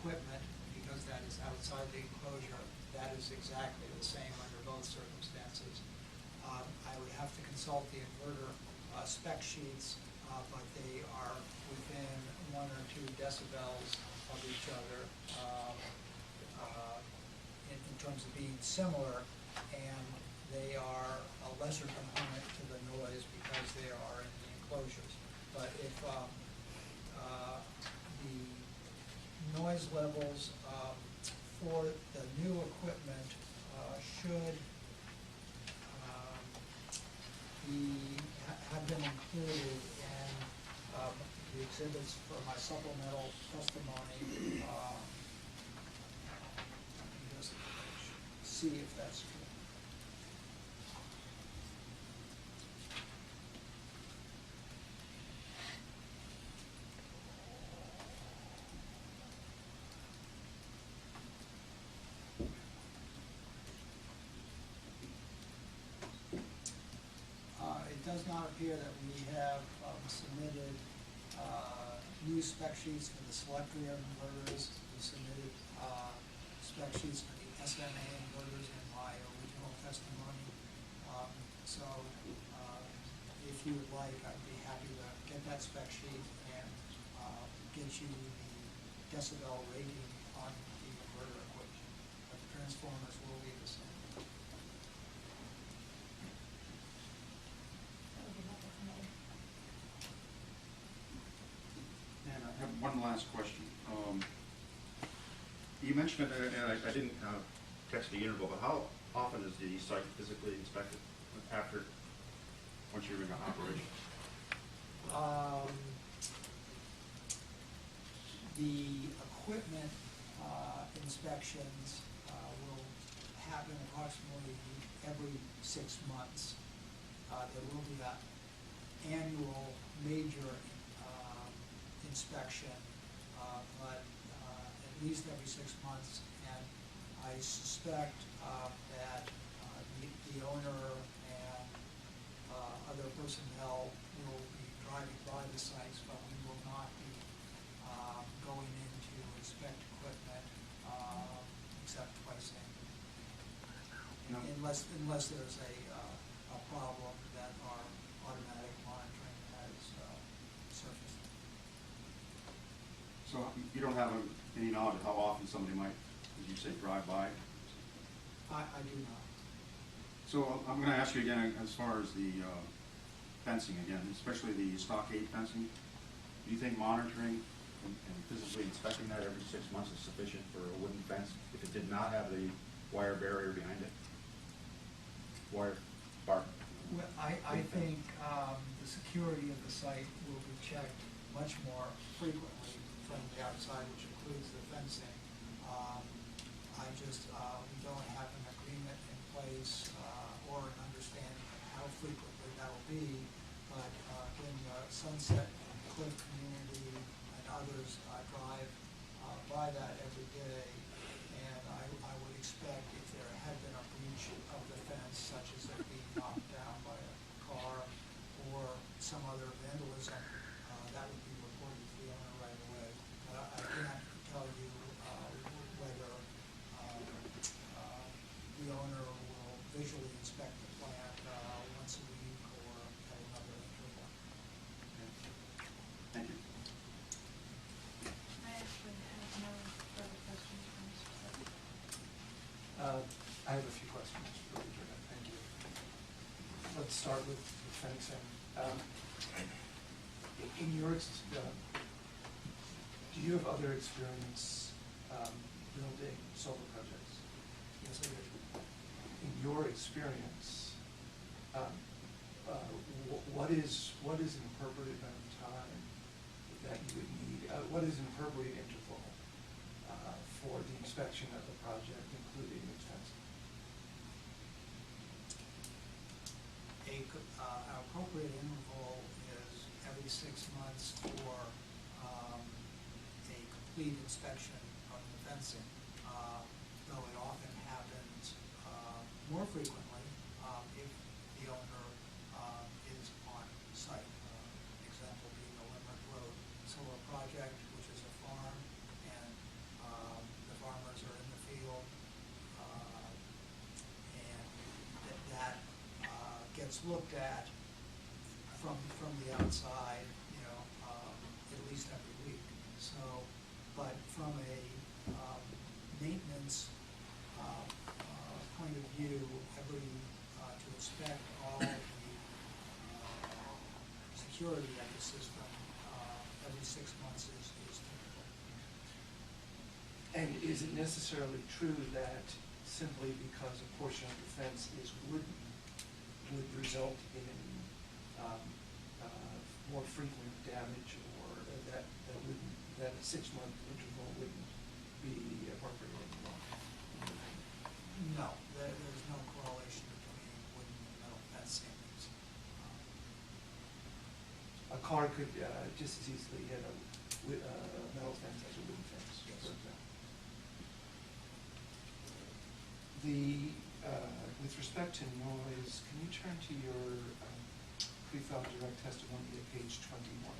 equipment, because that is outside the enclosure. That is exactly the same under both circumstances. I would have to consult the inverter spec sheets, but they are within 1 or 2 decibels of each other in terms of being similar, and they are a lesser component to the noise because they are in the enclosures. But if the noise levels for the new equipment should have been included in the exhibits for my supplemental testimony. Just see if that's true. It does not appear that we have submitted new spec sheets for the selectary inverters. We submitted spec sheets for the SMA inverters in my original testimony. So if you would like, I'd be happy to get that spec sheet and get you the decibel rating on the inverter equation. But the transformers will be the same. And I have one last question. You mentioned, and I didn't catch the interval, but how often is the site physically inspected once you're in operation? The equipment inspections will happen approximately every 6 months. There will be an annual major inspection, but at least every 6 months, and I suspect that the owner and other personnel will be driving by the sites, but we will not be going in to inspect equipment except twice annually, unless there's a problem that our automatic monitoring has surfaced. So you don't have any knowledge of how often somebody might, as you say, drive by? I do not. So I'm going to ask you again, as far as the fencing again, especially the stockade fencing, do you think monitoring and physically inspecting that every 6 months is sufficient for a wooden fence if it did not have the wire barrier behind it? Wire bar? Well, I think the security of the site will be checked much more frequently from the outside, which includes the fencing. We don't have an agreement in place or an understanding of how frequently that will be, but in the Sunset Cliff community and others drive by that every day, and I would expect if there had been a breach of the fence, such as it being knocked down by a car or some other vandalism, that would be reported to the owner right away. But I can't tell you whether the owner will visually inspect the plant once a week or at another interval. Thank you. I actually have no further questions for Mr. Sutton. I have a few questions for you, Jordan. Thank you. Let's start with the fencing. In your do you have other experience building solar projects? Yes, I do. In your experience, what is an appropriate amount of time that you would need? What is an appropriate interval for the inspection of the project, including its fencing? An appropriate interval is every 6 months for a complete inspection fencing, though it often happens more frequently if the owner is on site. Example being the Limerick Road Solar Project, which is a farm, and the farmers are in the field, and that gets looked at from the outside, at least every week. So, but from a maintenance point of view, to inspect all the security of the system every 6 months is typical. And is it necessarily true that simply because a portion of the fence is wooden would result in more frequent damage, or that a 6-month interval wouldn't be appropriate anymore? No, there's no correlation between wooden and metal fencing. A car could just as easily hit a metal fence as a wooden fence, Yes. for example. With respect to noise, can you turn to your pre-filed direct testimony at page 21?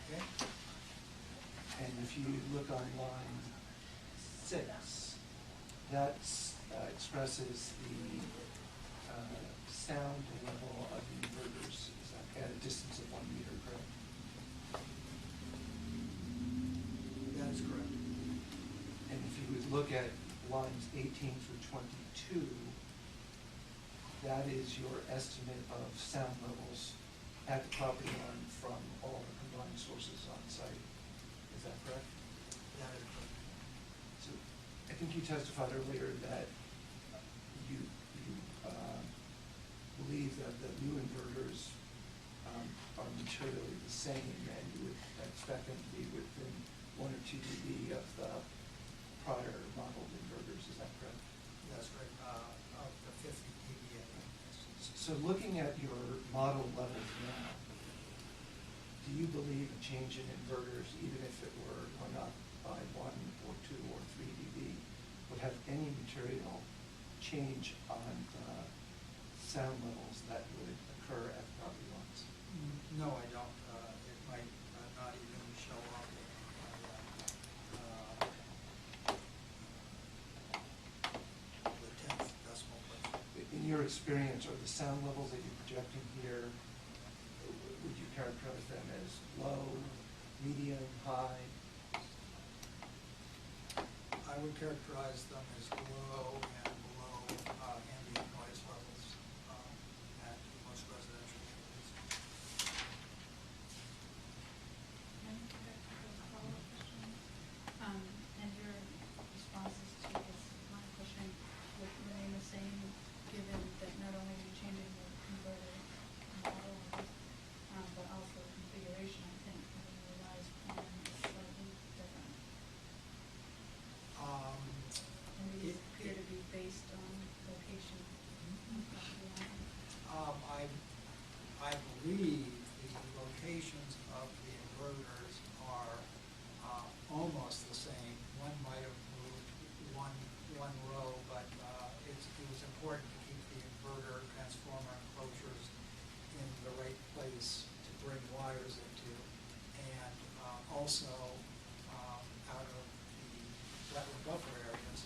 Okay? And if you look on line 6, that expresses the sound level of the inverters at a distance of 1 meter, correct? That is correct. And if you would look at lines 18 through 22, that is your estimate of sound levels at the property line from all the combined sources on site. Is that correct? That is correct. So I think you testified earlier that you believe that the new inverters are materially the same, and you would expect them to be within 1 or 2 dB of the prior modeled inverters. Is that correct? That's right, of the 50 dBA. So looking at your model levels now, do you believe a change in inverters, even if it were going up by 1 or 2 or 3 dB, would have any material change on the sound levels that would occur at the property lines? No, I don't. It might not even show up in the 10th decimal place. In your experience, are the sound levels that you're projecting here, would you characterize them as low, medium, high? I would characterize them as low and below ambient noise levels at most residential neighborhoods. And your responses to this line of questioning would remain the same, given that not only are you changing the converter model, but also the configuration, I think, of the revised plan is slightly different. And these appear to be based on location. I believe the locations of the inverters are almost the same. One might have moved one row, but it was important to keep the inverter transformer enclosures in the right place to bring wires into, and also out of the wetland buffer areas.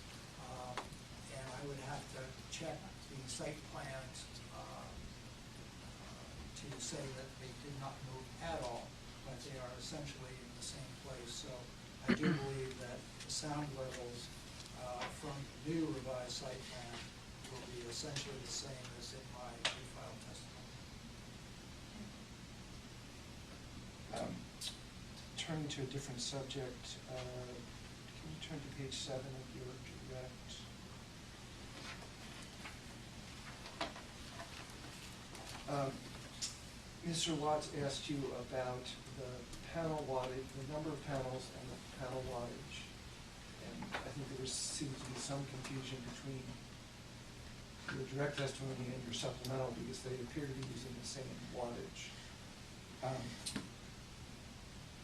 And I would have to check the site plans to say that they did not move at all, but they are essentially in the same place. So I do believe that the sound levels from the new revised site plan will be essentially the same as in my pre-filed testimony. Turning to a different subject, can you turn to page 7 of your direct? Mr. Watts asked you about the panel wattage, the number of panels and the panel wattage. And I think there seems to be some confusion between your direct testimony and your supplemental, because they appear to be using the same wattage.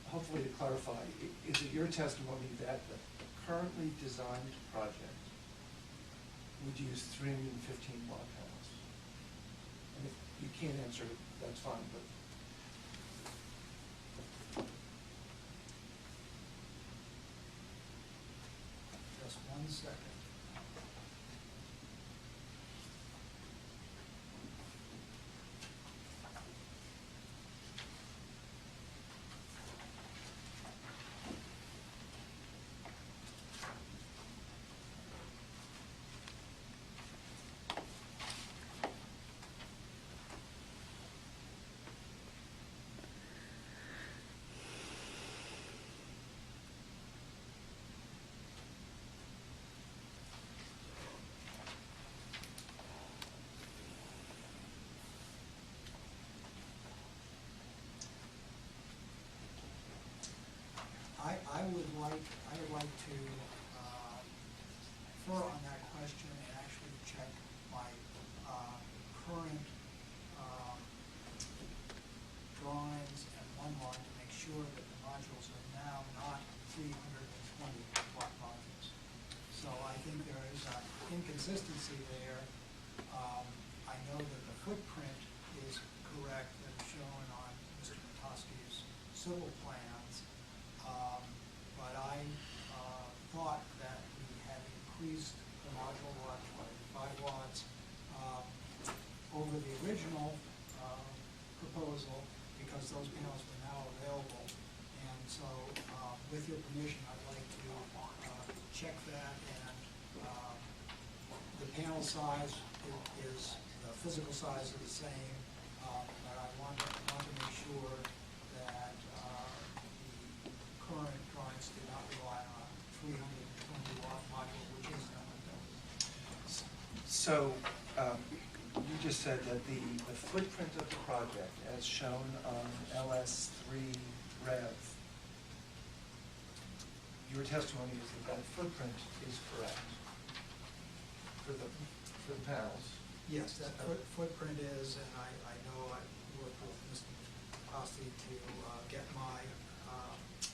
Hopefully to clarify, is it your testimony that the currently designed project would use 315 watt panels? And if you can't answer it, that's fine, but. Just 1 second. I would like to refer on that question and actually check my current drawings and one line to make sure that the modules are now not 320 watt modules. So I think there is an inconsistency there. I know that the footprint is correct that is shown on Mr. Matosky's civil plans. But I thought that we had increased the module watt by 5 watts over the original proposal because those panels were now available. And so with your permission, I'd like to check that, and the panel size is, the physical size is the same, but I want to make sure that the current drawings do not rely on a 320 watt module, which is not built. So, you just said that the footprint of the project, as shown on LS3 Rev, your testimony is that that footprint is correct for the panels. Yes, that footprint is, and I know I worked with Mr. Matosky to get my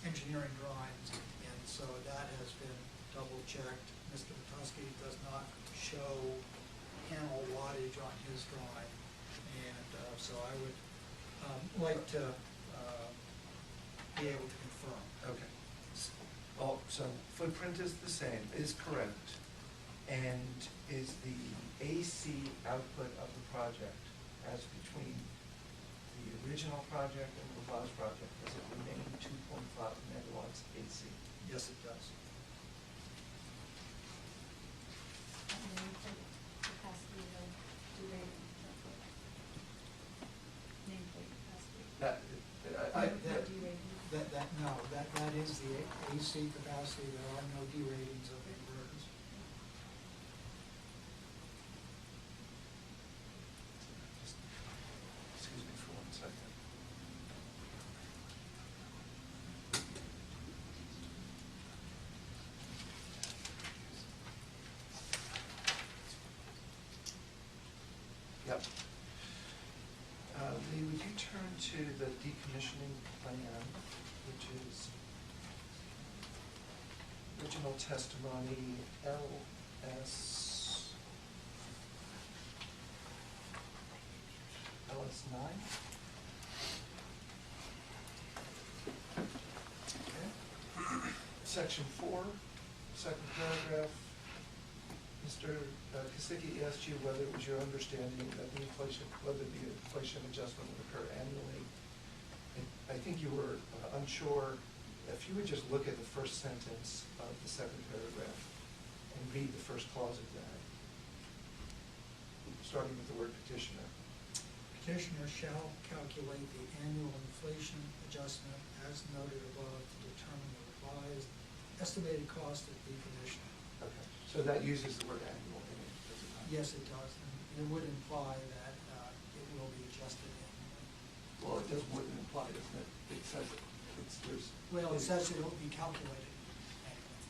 engineering drawings, and so that has been double checked. Mr. Matosky does not show panel wattage on his drawing, and so I would like to be able to confirm. Okay. Well, so footprint is the same, is correct, and is the AC output of the project as between the original project and the proposed project, does it remain 2.5 megawatts AC? Yes, it does. Nameplate capacity of derating. Nameplate capacity. That Derating. That is the AC capacity. There are no deratings of inverters. Excuse me for 1 second. Yep. Lee, would you turn to the decommissioning plan, which is original testimony LS9? Okay. Section 4, second paragraph. Mr. Kosicki asked you whether it was your understanding that whether the inflation adjustment would occur annually. I think you were unsure. If you would just look at the first sentence of the second paragraph and read the first clause of that, starting with the word petitioner. Petitioner shall calculate the annual inflation adjustment as noted above to determine the revised estimated cost of decommissioning. Okay. So that uses the word annual in it, does it not? Yes, it does, and it would imply that it will be adjusted annually. Well, it wouldn't imply, doesn't it? It says Well, it says it will be calculated annually.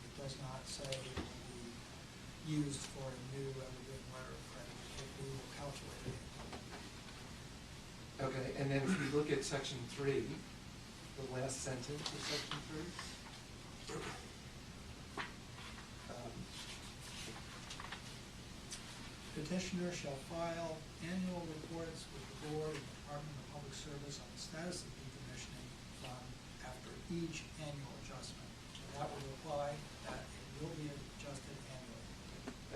It does not say it will be used for a new evergreen letter of credit if we will calculate it. Okay, and then if you look at section 3, the last sentence of section 3. Petitioner shall file annual reports with the Board and Department of Public Service on the status of decommissioning fund after each annual adjustment. So that will imply that it will be adjusted annually.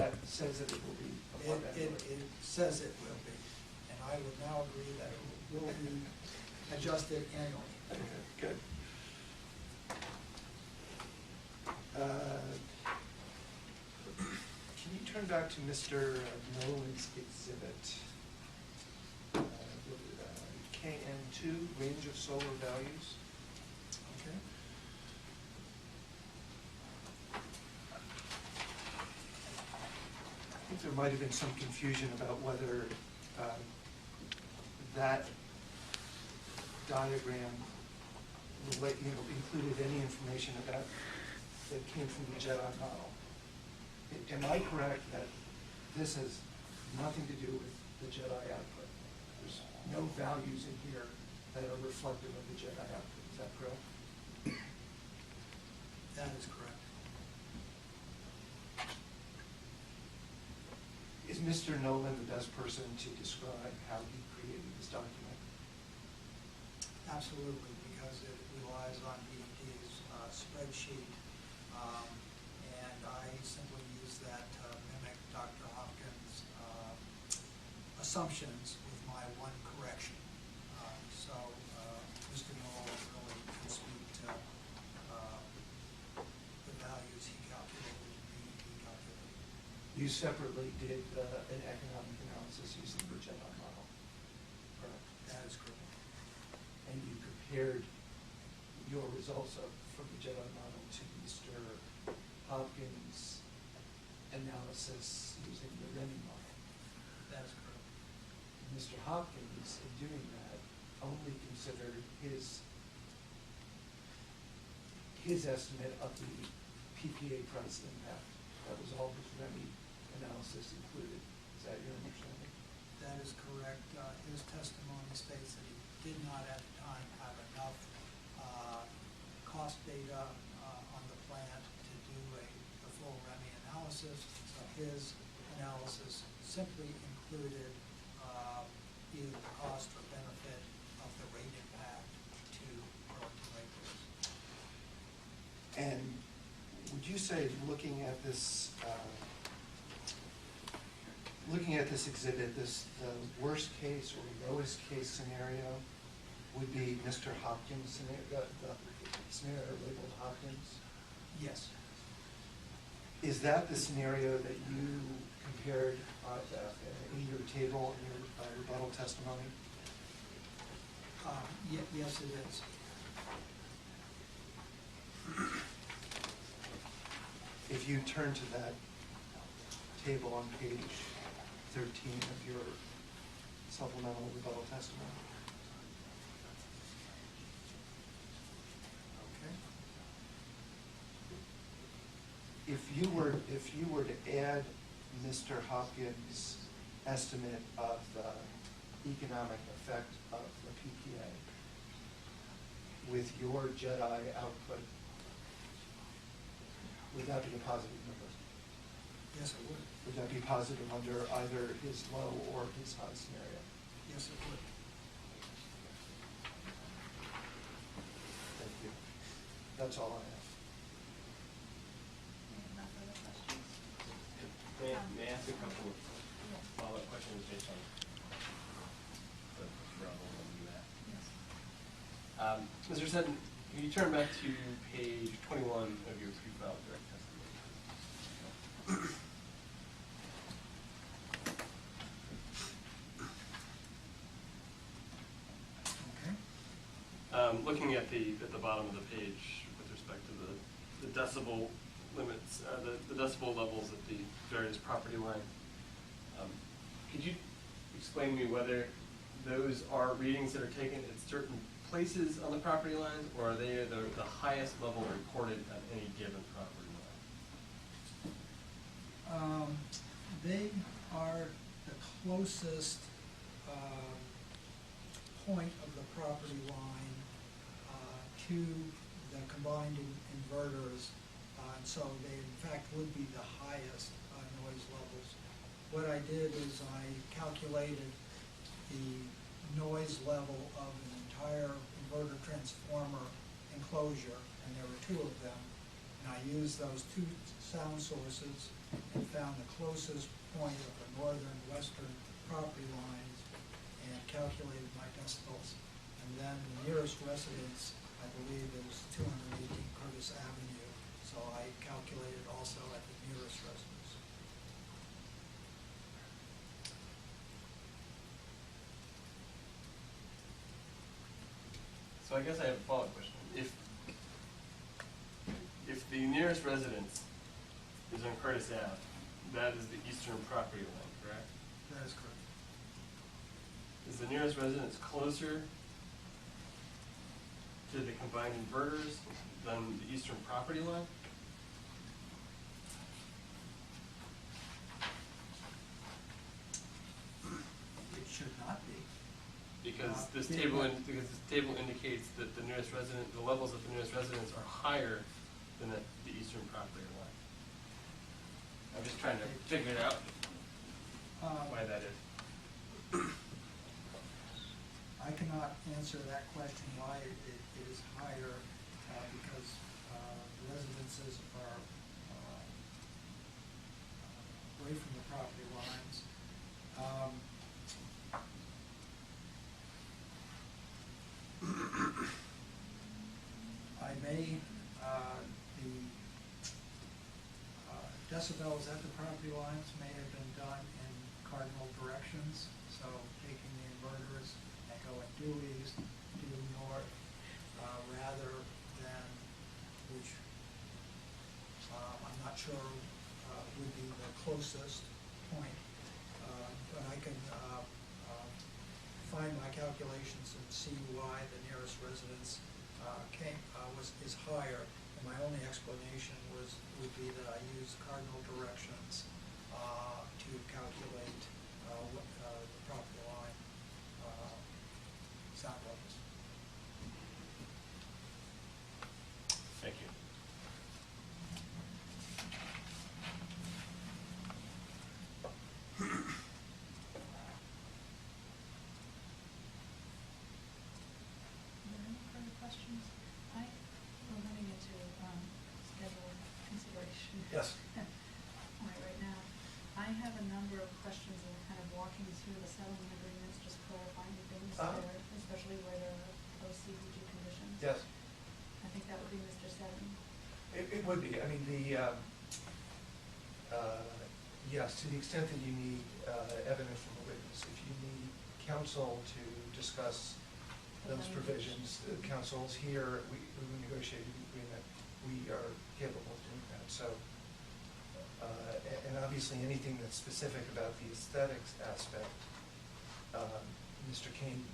That says that it will be upon It says it will be, and I would now agree that it will be adjusted annually. Okay, good. Can you turn back to Mr. Nolan's exhibit? KN2, range of solar values. Okay? I think there might have been some confusion about whether that diagram included any information about that came from the JEDI model. Am I correct that this has nothing to do with the JEDI output? There's no values in here that are reflective of the JEDI output, is that correct? That is correct. Is Mr. Nolan the best person to describe how he created this document? Absolutely, because it relies on DEP's spreadsheet, and I simply use that to mimic Dr. Hopkins' assumptions with my one correction. So Mr. Nolan really can speak to the values he calculated and DEP calculated. You separately did an economic analysis using the JEDI model, correct? That is correct. And you compared your results from the JEDI model to Mr. Hopkins' analysis using the REMI model. That is correct. Mr. Hopkins, in doing that, only considered his estimate of the PPA price impact. That was all his REMI analysis included. Is that your understanding? That is correct. His testimony states that he did not at the time have enough cost data on the plant to do the full REMI analysis. So his analysis simply included either the cost or benefit of the rate impact to Burlington ratepayers. And would you say, looking at this exhibit, the worst case or lowest case scenario would be Mr. Hopkins' scenario, the scenario labeled Hopkins? Yes. Is that the scenario that you compared in your table, in your rebuttal testimony? Yes, it is. If you turn to that table on page 13 of your supplemental rebuttal testimony. Okay. If you were to add Mr. Hopkins' estimate of the economic effect of the PPA with your JEDI output, would that be a positive number? Yes, it would. Would that be positive under either his low or his high scenario? Yes, it would. Thank you. That's all I have. No further questions? May I ask a couple of Yes. follow-up questions based on the problem that you had? Yes. Mr. Sutton, can you turn back to page 21 of your pre-filed direct testimony? Okay. Looking at the bottom of the page with respect to the decibel limits, the decibel levels at the various property line, could you explain to me whether those are readings that are taken at certain places on the property lines, or are they the highest level recorded at any given property They are the closest point of the property line to the combined inverters, and so they in fact would be the highest noise levels. What I did is I calculated the noise level of an entire inverter transformer enclosure, and there were two of them, and I used those two sound sources and found the closest point of the northern western property lines and calculated my decibels. And then the nearest residence, I believe, is 218 Curtis Avenue, so I calculated also at the nearest residence. So I guess I have a follow-up question. If the nearest residence is on Curtis Ave, that is the eastern property line, correct? That is correct. Is the nearest residence closer to the combined inverters than the eastern property line? It should not be. Because this table indicates that the nearest resident, the levels of the nearest residence are higher than the eastern property line. I'm just trying to figure it out why that is. I cannot answer that question why it is higher, because the residences are away from the property lines. I may, the decibels at the property lines may have been done in cardinal directions, so taking the inverters and going due east, due north, rather than, which I'm not sure would be the closest point, but I can find my calculations and see why the nearest residence is higher. And my only explanation would be that I used cardinal directions to calculate what the property line sound levels. Thank you. Are there any further questions? We're running into schedule consideration. Yes. Right now. I have a number of questions and kind of walking through the settlement agreements, just clarifying things there, especially where there are OCBG conditions. Yes. I think that would be Mr. Seddon. It would be. I mean, yes, to the extent that you need evidence from a witness, if you need counsel to discuss those provisions, the counsel's here, we negotiated the agreement, we are capable of doing that. So, and obviously anything that's specific about the aesthetics aspect, Mr. Kane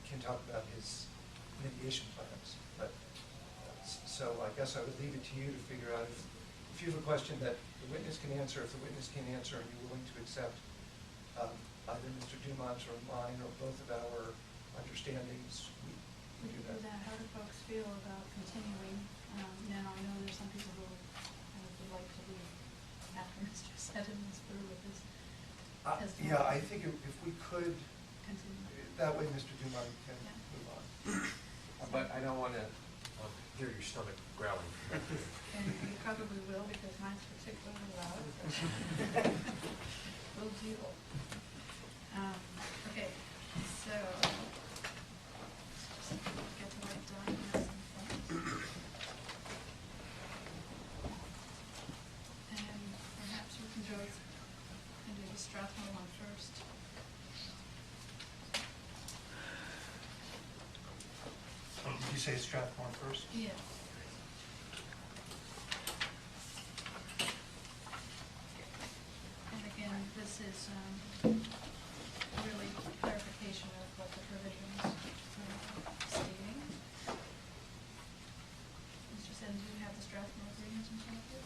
can talk about his mitigation plans. But so I guess I would leave it to you to figure out if you have a question that the witness can answer, if the witness can answer and you're willing to accept either Mr. Dumont's or mine or both of our understandings, we do that. How do folks feel about continuing? Now, I know there's some people who would like to leave after Mr. Seddon is through with his testimony. Yeah, I think if we could, Continue. that way Mr. Dumont can Yeah. move on. But I don't want to hear your stomach growling. And you probably will, because mine's particularly loud. Will do. Okay, so, let's just get the right documents in front. And perhaps we can go and do the Strathmore one first. Did you say Strathmore first? Yeah. And again, this is really clarification of what the provisions are stating. Mr. Seddon, do you have the Strathmore agreements in front of you?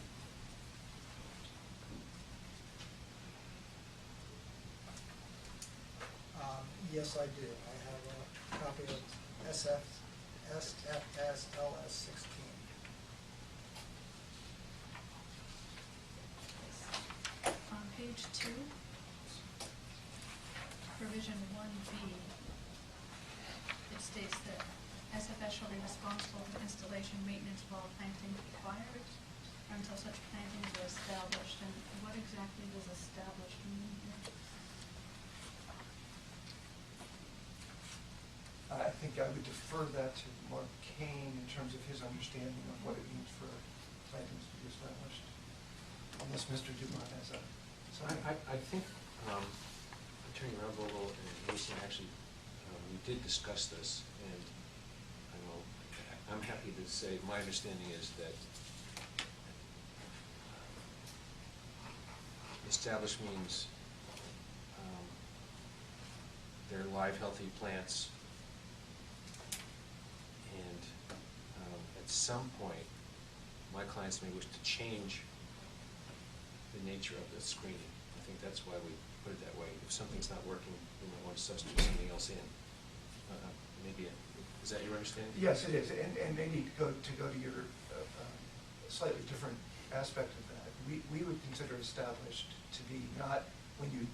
Yes, I do. I have a copy of SFS LS 16. On page 2, provision 1B, it states that SFS shall be responsible for installation, maintenance, while planting required, until such plantings are established. And what exactly does established mean here? I think I would defer that to Mark Kane in terms of his understanding of what it means for plantings to be established. Unless Mr. Dumont has a, something. I think Attorney Rumble and Mason actually, we did discuss this, and I know, I'm happy to say, my understanding is that established means they're live, healthy plants, and at some point, my clients may wish to change the nature of the screening. I think that's why we put it that way. If something's not working, we might want to substitute something else in. Maybe, is that your understanding? Yes, it is, and maybe to go to your slightly different aspect of that, we would consider established to be not when you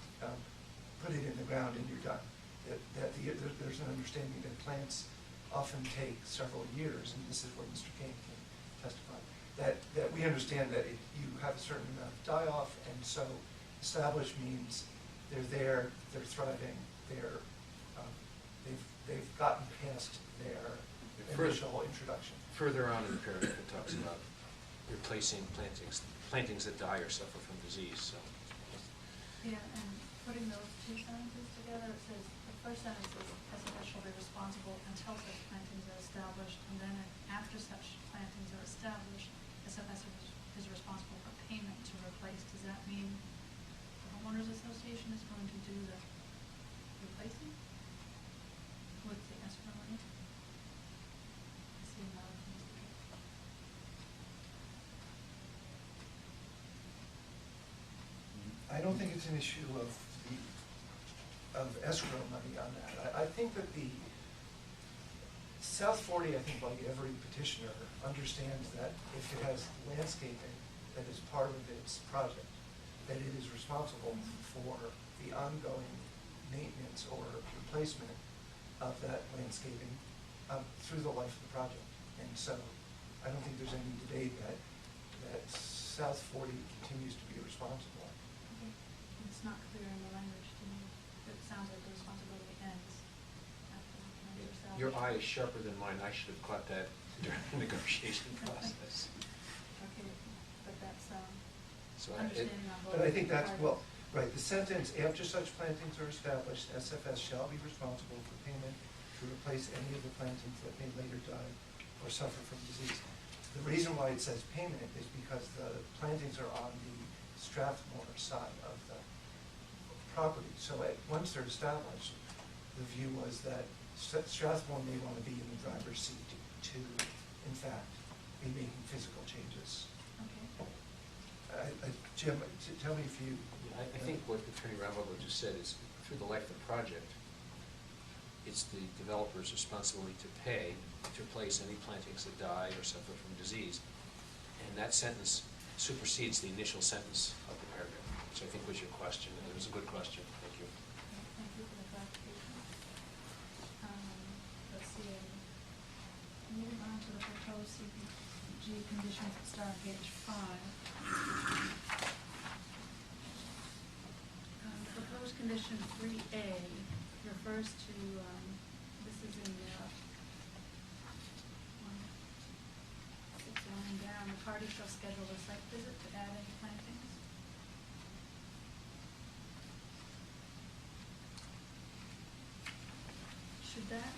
put it in the ground and you're done. There's an understanding that plants often take several years, and this is where Mr. Kane can testify, that we understand that you have a certain amount of die-off, and so established means they're there, they're thriving, they've gotten past their initial introduction. Further on in the paragraph, it talks about replacing plantings that die or suffer from disease, so. Yeah, and putting those two sentences together, it says, the first sentence is, SFS shall be responsible until such plantings are established, and then after such plantings are established, SFS is responsible for payment to replace. Does that mean the homeowners association is going to do the replacing with the escrow money? I see a lot of things to do. I don't think it's an issue of escrow money on that. I think that the South 40, I think like every petitioner, understands that if it has landscaping that is part of its project, that it is responsible for the ongoing maintenance or replacement of that landscaping through the life of the project. And so I don't think there's any debate that South 40 continues to be responsible. Okay. It's not clear in the language to me. It sounds like the responsibility ends after the plans are established. Your eye is sharper than mine. I should have caught that during the negotiation process. Okay, but that's So understanding on both. But I think that's, parties. well, right, the sentence, after such plantings are established, SFS shall be responsible for payment to replace any of the plantings that may later die or suffer from disease. The reason why it says payment is because the plantings are on the Strathmore side of the property. So once they're established, the view was that Strathmore may want to be in the driver's seat to in fact, be making physical changes. Okay. Jim, tell me if you... I think what Attorney Rambo just said is, through the life of the project, it's the developer's responsibility to pay to replace any plantings that die or suffer from disease. And that sentence supersedes the initial sentence of the paragraph, which I think was your question, and it was a good question. Thank you. Thank you for the clarification. Let's see. Moving on to the proposed CPG conditions that start on page 5. Proposed condition 3A refers to, this is in the 6 line down, the party shall schedule a site visit to add any plantings. Should that,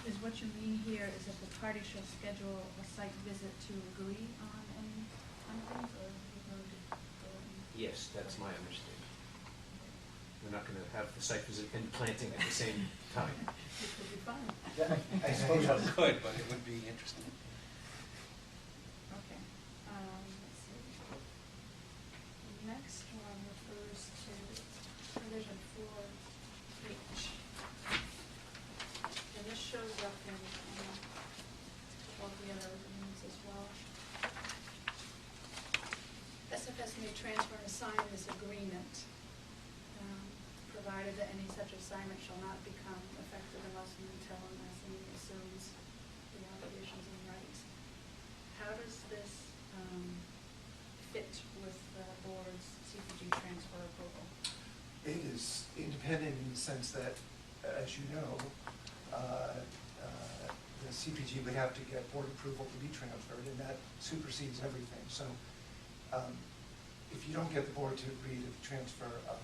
is what you mean here is that the party shall schedule a site visit to agree on any plantings, or are you going to go in? Yes, that's my understanding. We're not going to have the site visit and planting at the same time. It could be fun. I suppose I could, but it would be interesting. Okay, let's see. The next one refers to provision 4H. transfer and assign this agreement, provided that any such assignment shall not become effective unless and until an assignee assumes the obligations and rights. How does this fit with the board's CPG transfer approval? It is independent in the sense that, as you know, the CPG would have to get board approval to be transferred, and that supersedes everything. So if you don't get the board to agree to the transfer of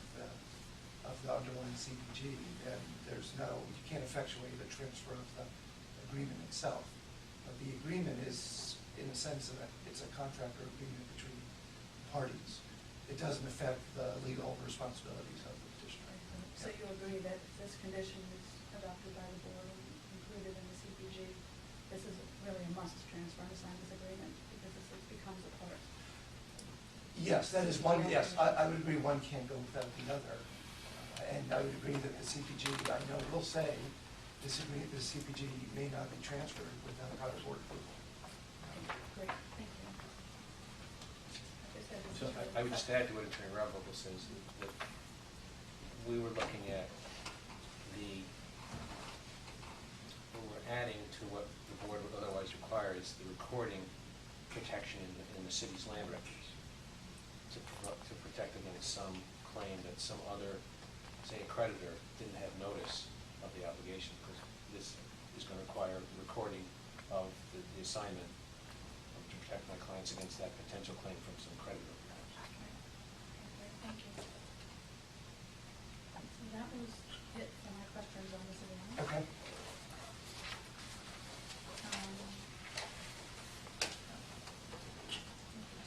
the underlying CPG, then you can't effectuate the transfer of the agreement itself. But the agreement is, in a sense, it's a contract or agreement between parties. It doesn't affect the legal responsibilities of the petitioner. So you agree that if this condition is adopted by the board and included in the CPG, this is really a must transfer and assign this agreement because this becomes a part? Yes, that is one, yes, I would agree one can't go without the other. And I would agree that the CPG, I know, will say the CPG may not be transferred without prior board approval. Great, thank you. So I would just add to what Attorney Rothwell says, that we were looking at what we're adding to what the board would otherwise require is the recording protection in the city's land records to protect against some claim that some other, say, a creditor didn't have notice of the obligation, because this is going to require recording of the assignment to protect my clients against that potential claim from some creditor. Thank you. So that was it for my questions on this agreement. Okay.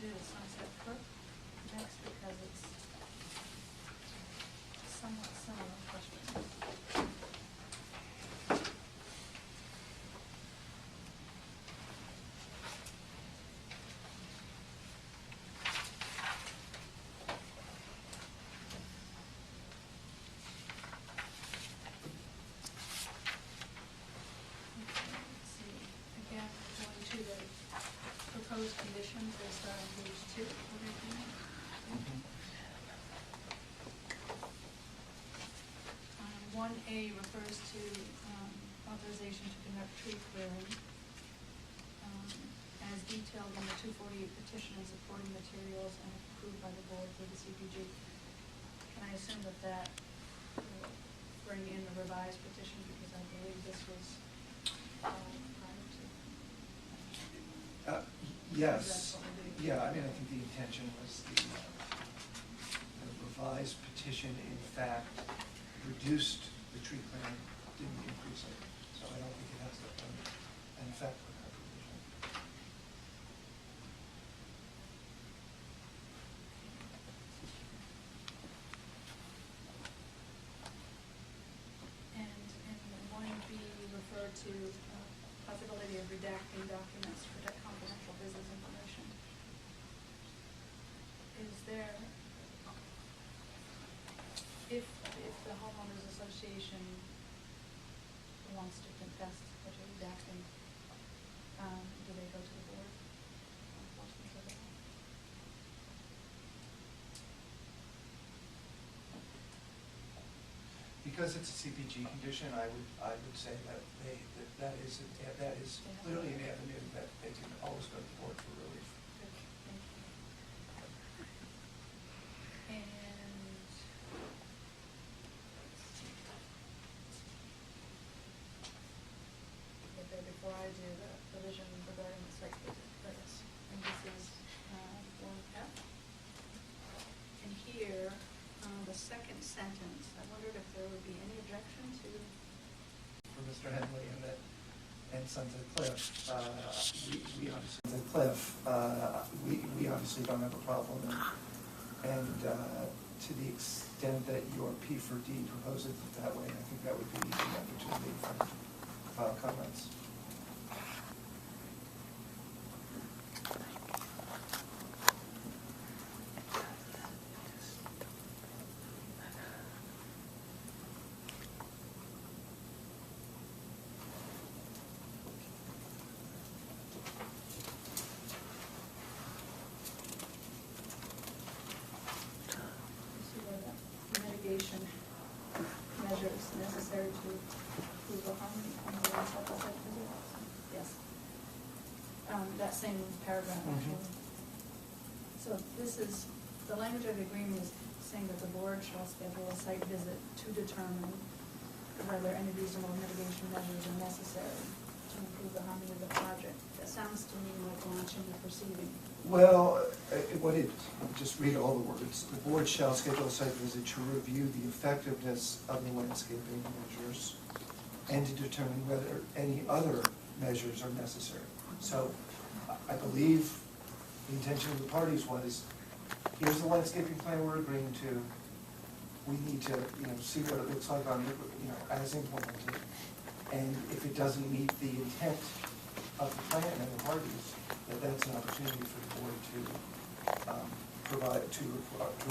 Do the sunset clip next because it's somewhat similar questions. Proposed conditions is on page 2 of the agreement. 1A refers to authorization to conduct tree clearing. As detailed in the 248 petition and supporting materials and approved by the board for the CPG. Can I assume that will bring in the revised petition, because I believe this was prior to? Yes, yeah, I mean, I think the intention was the revised petition, in fact, reduced the tree clearing, didn't increase it. So I don't think it has an effect on that provision. And in 1B referred to possibility of redacting documents to protect confidential business information. Is there, if the homeowners association wants to contest such a redacting, do they go to the board? Because it's a CPG condition, I would say that that is clearly an avenue that they can always go to the board for relief. Good, thank you. And before I do the provision regarding the site visit, and this is 1F. And here, the second sentence, I wondered if there would be any objection to. For Mr. Henley and Sons of Cliff, we obviously don't have a problem, and to the extent that your P for D proposes it that way, I think that would be the opportunity for file comments. that same paragraph, actually. So this is, the language of the agreement is saying that the board shall schedule a site visit to determine whether any reasonable mitigation measures are necessary to improve the harmony of the project. That sounds to me like launching the proceeding. Well, just read all the words. The board shall schedule a site visit to review the effectiveness of the landscaping measures and to determine whether any other measures are necessary. So I believe the intention of the parties was, here's the landscaping plan we're agreeing to. We need to, see what it looks like on, as implemented. And if it doesn't meet the intent of the plan and the parties, that's an opportunity for the board to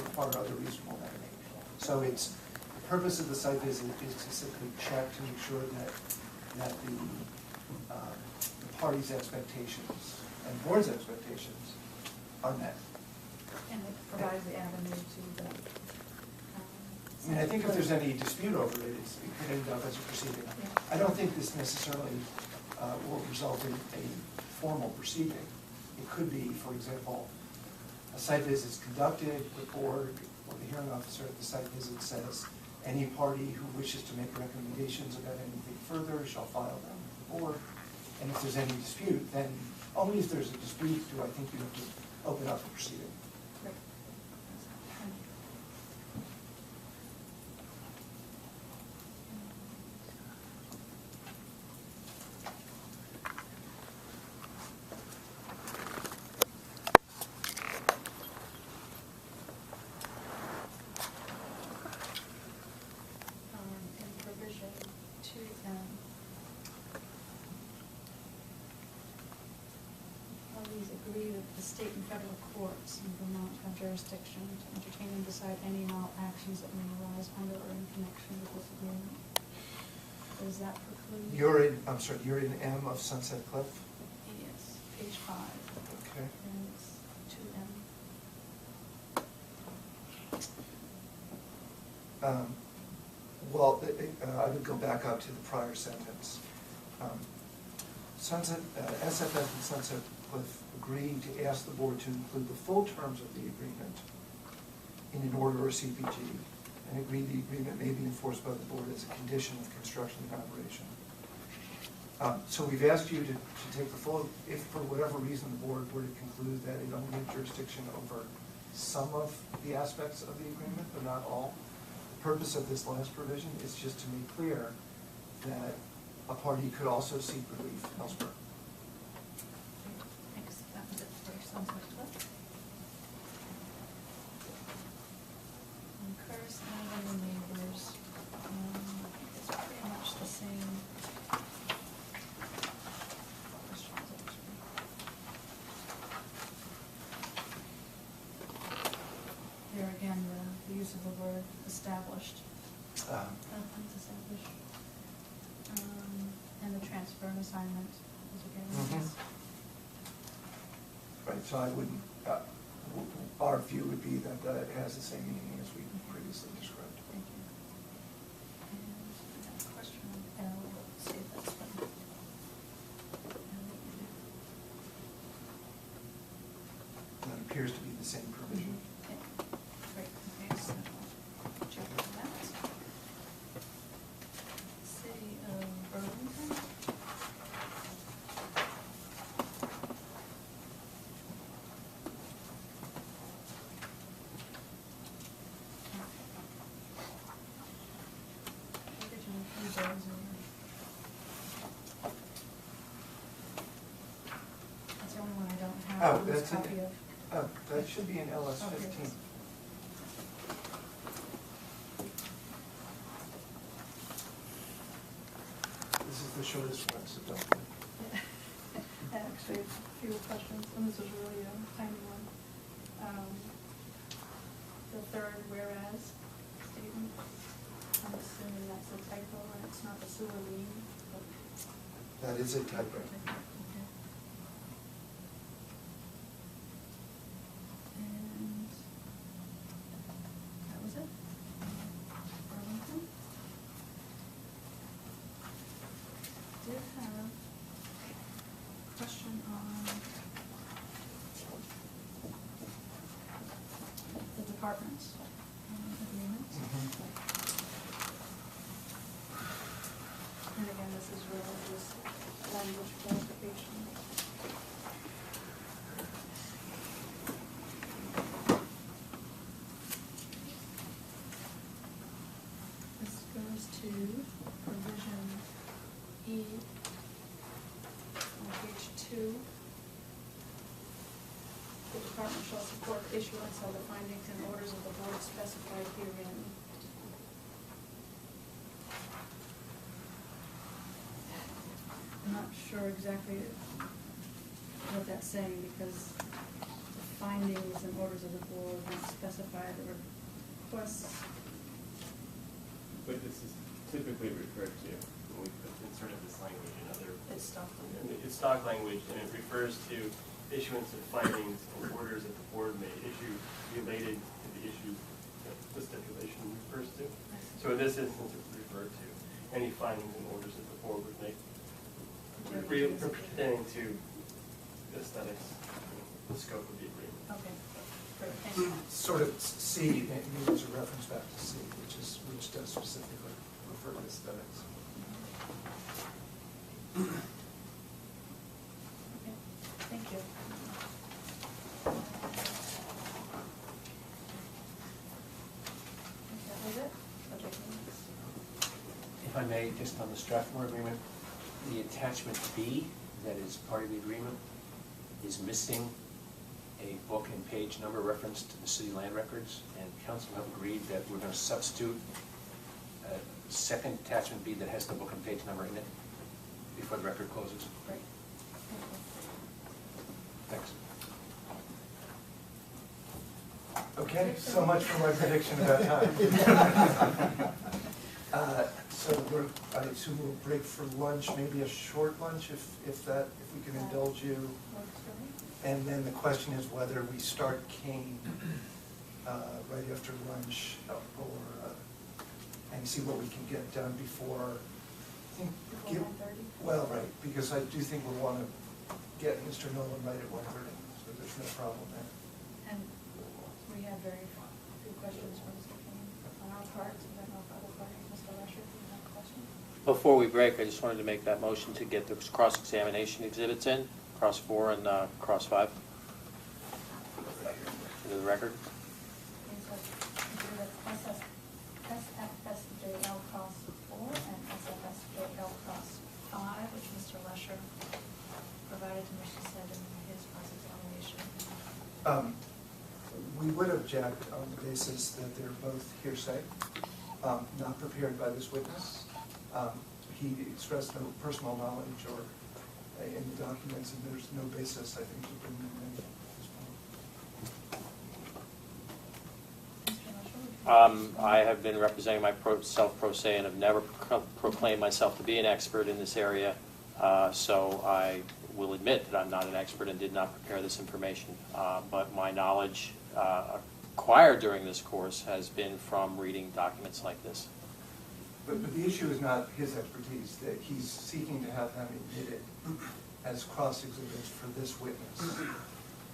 require other reasonable measures. So the purpose of the site visit is to simply check to make sure that the parties' expectations and the board's expectations are met. And it provides the avenue to the. I think if there's any dispute over it, it could end up as a proceeding. Yeah. I don't think this necessarily will result in a formal proceeding. It could be, for example, a site visit is conducted, the board or the hearing officer at the site visit says, any party who wishes to make recommendations about anything further shall file them with the board. And if there's any dispute, then only if there's a dispute do I think you have to open up the proceeding. Right. In provision 2M, parties agree that the state and federal courts in Vermont have jurisdiction to entertain and decide any and all actions that may arise under or in connection with this agreement. Does that preclude? You're in M of Sunset Cliff? Yes, page 5. Okay. And it's 2M. Well, I would go back up to the prior sentence. SFF and Sunset Cliff agreed to ask the board to include the full terms of the agreement in an order or CPG, and agreed the agreement may be enforced by the board as a condition of construction and operation. So we've asked you to take the full, if for whatever reason the board were to conclude that it only had jurisdiction over some of the aspects of the agreement, but not all. The purpose of this last provision is just to make clear that a party could also seek relief elsewhere. Thanks. That was it for Sunset Cliff. Curse and the neighbors. It's pretty much the same. Questions, actually. There again, the use of the word established. Nothing's established. And the transfer and assignment is again. Mhm. Right, so I wouldn't, our view would be that it has the same meaning as we previously described. Thank you. And we have a question on L, let's see if that's one. That appears to be the same provision. Okay, great, okay, so I'll check on that. City of Burlington. Original few days That's the only one I don't have. Oh, This that's copy it. of. That should be in LS Oh, here it 15. is. This is the shortest one, so don't worry. Actually, a few questions, and this was really a tiny one. The third whereas statement, I'm assuming that's a typo, and it's not the sewer lien, but. That is a typo. Okay. And that was it. Burlington. Did have a question on department agreements. And again, this is really just language clarification. This goes to provision E on page 2. The department shall support the issuance of the findings and orders of the board specified herein. I'm not sure exactly what that's saying, because the findings and orders of the board don't specify the requests. But this is typically referred to when we inserted this language in other. It's stock language. It's stock language, and it refers to issuance of findings and orders that the board may issue related to the issue that the stipulation refers to. So in this instance, it's referred to any findings and orders that the board would make pertaining to aesthetics, the scope of the agreement. Okay, great, thank you. Sort of C, maybe there's a reference back to C, which does specifically refer to aesthetics. Okay, thank you. That was it? Okay, thanks. If I may, just on the Strathmore agreement, the attachment B, that is part of the agreement, is missing a book and page number reference to the city land records, and council have agreed that we're gonna substitute a second attachment B that has the book and page number in it before the record closes. Great. Thank you. Thanks. Okay, so much for my prediction about time. So I assume we'll break for lunch, maybe a short lunch if we can indulge you. Works for me. And then the question is whether we start Kane right after lunch and see what we can get done before. I think, Before 9:30? well, right, because I do think we'll want to get Mr. Nolan right at 1:30, so there's no problem there. And we have very few questions for Mr. Kane on our part. I don't know if other parties, Mr. Lesher, if you have a question? Before we break, I just wanted to make that motion to get the cross-examination exhibits in, cross 4 and cross 5, into the record. SFSJL cross 4 and SFSJL cross 5, which Mr. Lesher provided to Mr. Seddon in his cross-examination. We would object on the basis that they're both hearsay, not prepared by this witness. He expressed no personal knowledge or in the documents, and there's no basis, I think, to bring them in at this point. Mr. Lesher? I have been representing myself pro se and have never proclaimed myself to be an expert in this area, so I will admit that I'm not an expert and did not prepare this information. But my knowledge acquired during this course has been from reading documents like this. But the issue is not his expertise, that he's seeking to have them admitted as cross-exhibits for this witness.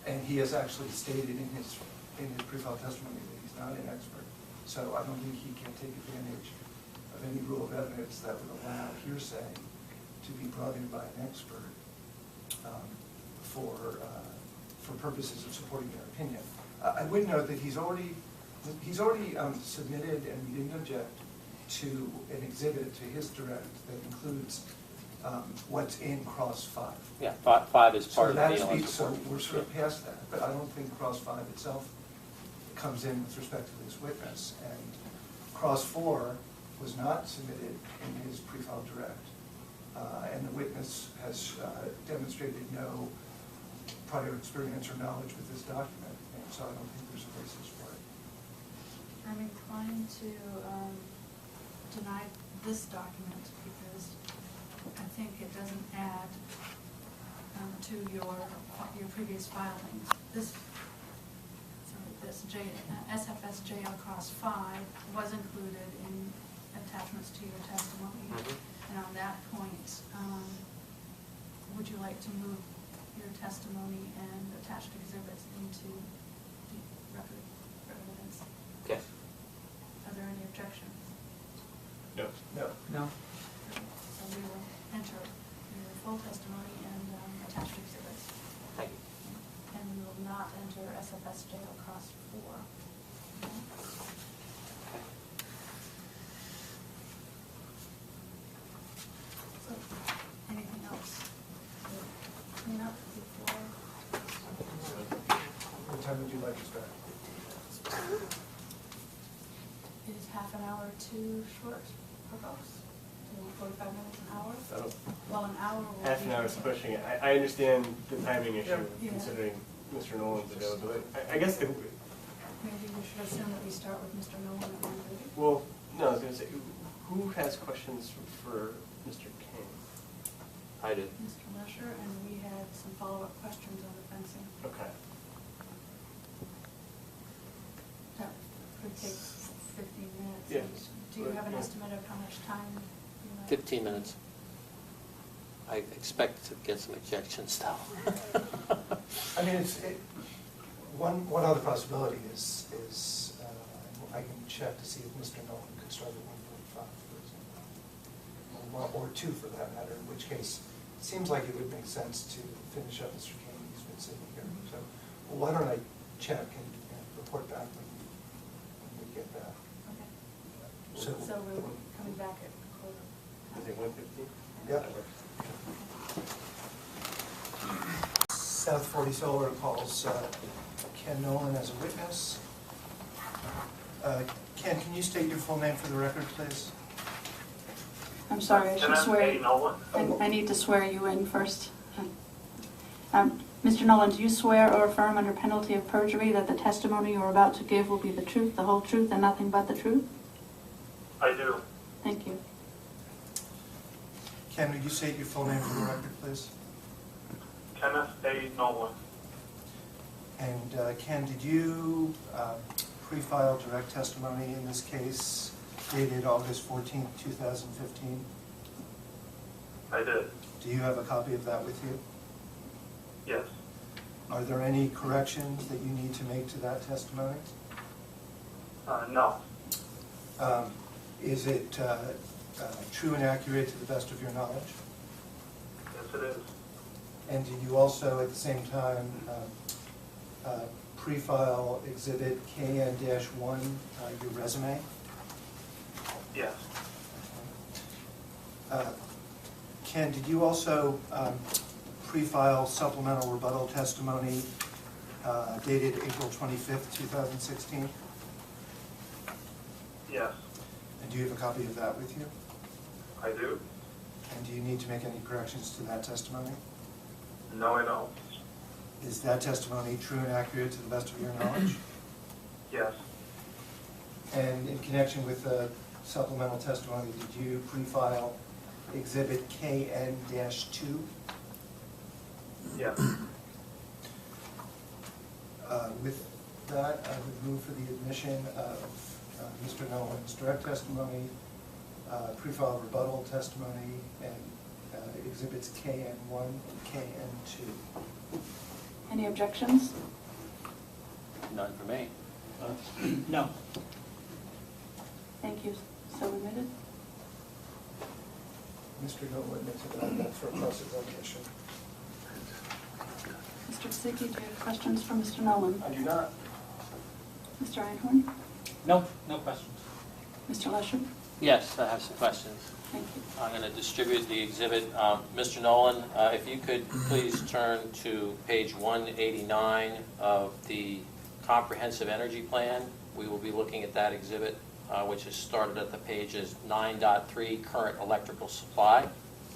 And he has actually stated in his pre-trial testimony that he's not an expert. So I don't think he can take advantage of any rule of evidence that would allow hearsay to be brought in by an expert for purposes of supporting their opinion. I would note that he's already submitted, and we didn't object, to an exhibit to his direct that includes what's in cross 5. Yeah, 5 is part of the So analysis so report. we're sort of past that, but I don't think cross 5 itself comes in with respect to this witness. And cross 4 was not submitted in his pre-file direct, and the witness has demonstrated no prior experience or knowledge with this document, and so I don't think there's a basis for it. I'm inclined to deny this document because I think it doesn't add to your previous filings. This SFSJL cross 5 was included in attachments to your testimony. And on that point, would you like to move your testimony and attached exhibits into the record? evidence. Okay. Are there any objections? No. No. No. So we will enter your full testimony and attach exhibits. Thank you. And we will not enter SFS jail cost 4. Okay? So, anything else? Clean up before? What time would you like to start? Is half an hour too short for folks? Do you want 45 minutes, an hour? Well, an hour will be. Half an hour is pushing it. I understand the timing issue, Yeah. considering Mr. Nolan's availability. I guess the, Maybe we should assume that we start with Mr. Nolan at 1:30. well, no, I was gonna say, who has questions for Mr. King? I do. Mr. Lesher, and we had some follow-up questions on the fencing. Okay. That could take 15 minutes. Yeah. Do you have an Yeah. estimate of how much time you might? 15 minutes. I expect to get some objections though. I mean, one other possibility is I can check to see if Mr. Nolan could start at 1:45, for example. Or 2 for that matter, in which case, it seems like it would make sense to finish up Mr. King, he's been sitting here. So why don't I check and report back when we get back. Okay. So we're coming back at quarter. Is it 1:15? Yep. South 40 Solar calls Ken Nolan as a witness. Ken, can you state your full name for the record, please? I'm sorry, I should swear. I need to swear you in first. Mr. Nolan, do you swear or affirm under penalty of perjury that the testimony you are about to give will be the truth, the whole truth, and nothing but the truth? I do. Thank you. Ken, would you state your full name for the record, please? Kenneth A. Nolan. And Ken, did you pre-file direct testimony in this case dated August 14th, 2015? I did. Do you have a copy of that with you? Yes. Are there any corrections that you need to make to that testimony? No. Is it true and accurate to the best of your knowledge? Yes, it is. And did you also, at the same time, pre-file exhibit KN-1, your resume? Yes. Ken, did you also pre-file supplemental rebuttal testimony dated April 25th, 2016? Yes. And do you have a copy of that with you? I do. And do you need to make any corrections to that testimony? No, I don't. Is that testimony true and accurate to the best of your knowledge? Yes. And in connection with the supplemental testimony, did you pre-file exhibit KN-2? Yes. With that, I would move for the admission of Mr. Nolan's direct testimony, pre-file rebuttal testimony, and exhibits KN-1 and KN-2. Any objections? None for me. No. Thank you. So admitted. Mr. Nolan admitted that for cross-examination. Mr. Kosicki, do you have questions for Mr. Nolan? I do not. Mr. Einhorn? No, no questions. Mr. Lesher? Yes, I have some questions. Thank you. I'm going to distribute the exhibit. Mr. Nolan, if you could please turn to page 189 of the comprehensive energy plan. We will be looking at that exhibit, which is started at the pages 9.3, current electrical supply.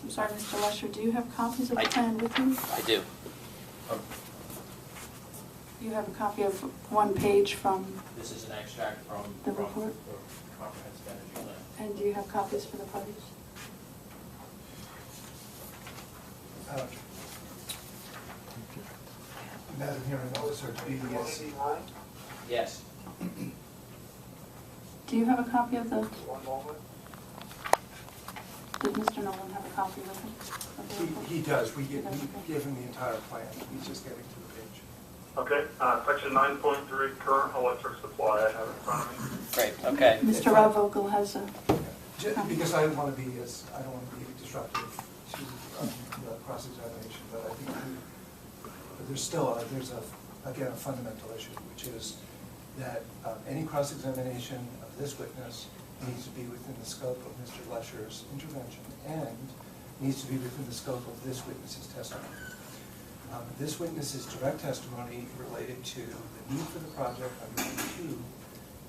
I'm sorry, Mr. Lesher, do you have copies of the I- plan with you? I do. You have a copy of one page from, This is an extract from The report? the comprehensive energy plan. and do you have copies for the parties? Madam Hearing Officer, BDS. Yes. Do you have a copy of the, One moment. did Mr. Nolan have a copy with him? of the report? He does. We give him the entire plan. He's just getting to the page. Okay, section 9.3, current electric supply, I have in front of me. Great, okay. Mr. Rob Vogel has a, Because I don't want to be disruptive to the cross-examination, but I think there's still, again, a fundamental issue, which is that any cross-examination of this witness needs to be within the scope of Mr. Lesher's intervention and needs to be within the scope of this witness's testimony. This witness's direct testimony related to the need for the project under B2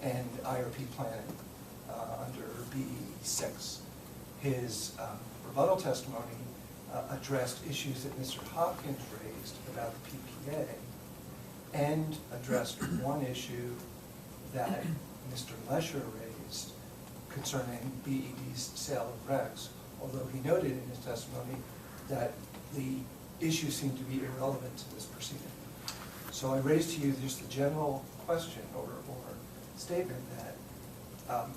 and IRP planning under BE6. His rebuttal testimony addressed issues that Mr. Hopkins raised about the PPA and addressed one issue that Mr. Lesher raised concerning BED's sale of RECs, although he noted in his testimony that the issue seemed to be irrelevant to this proceeding. So I raised to you just the general question or statement that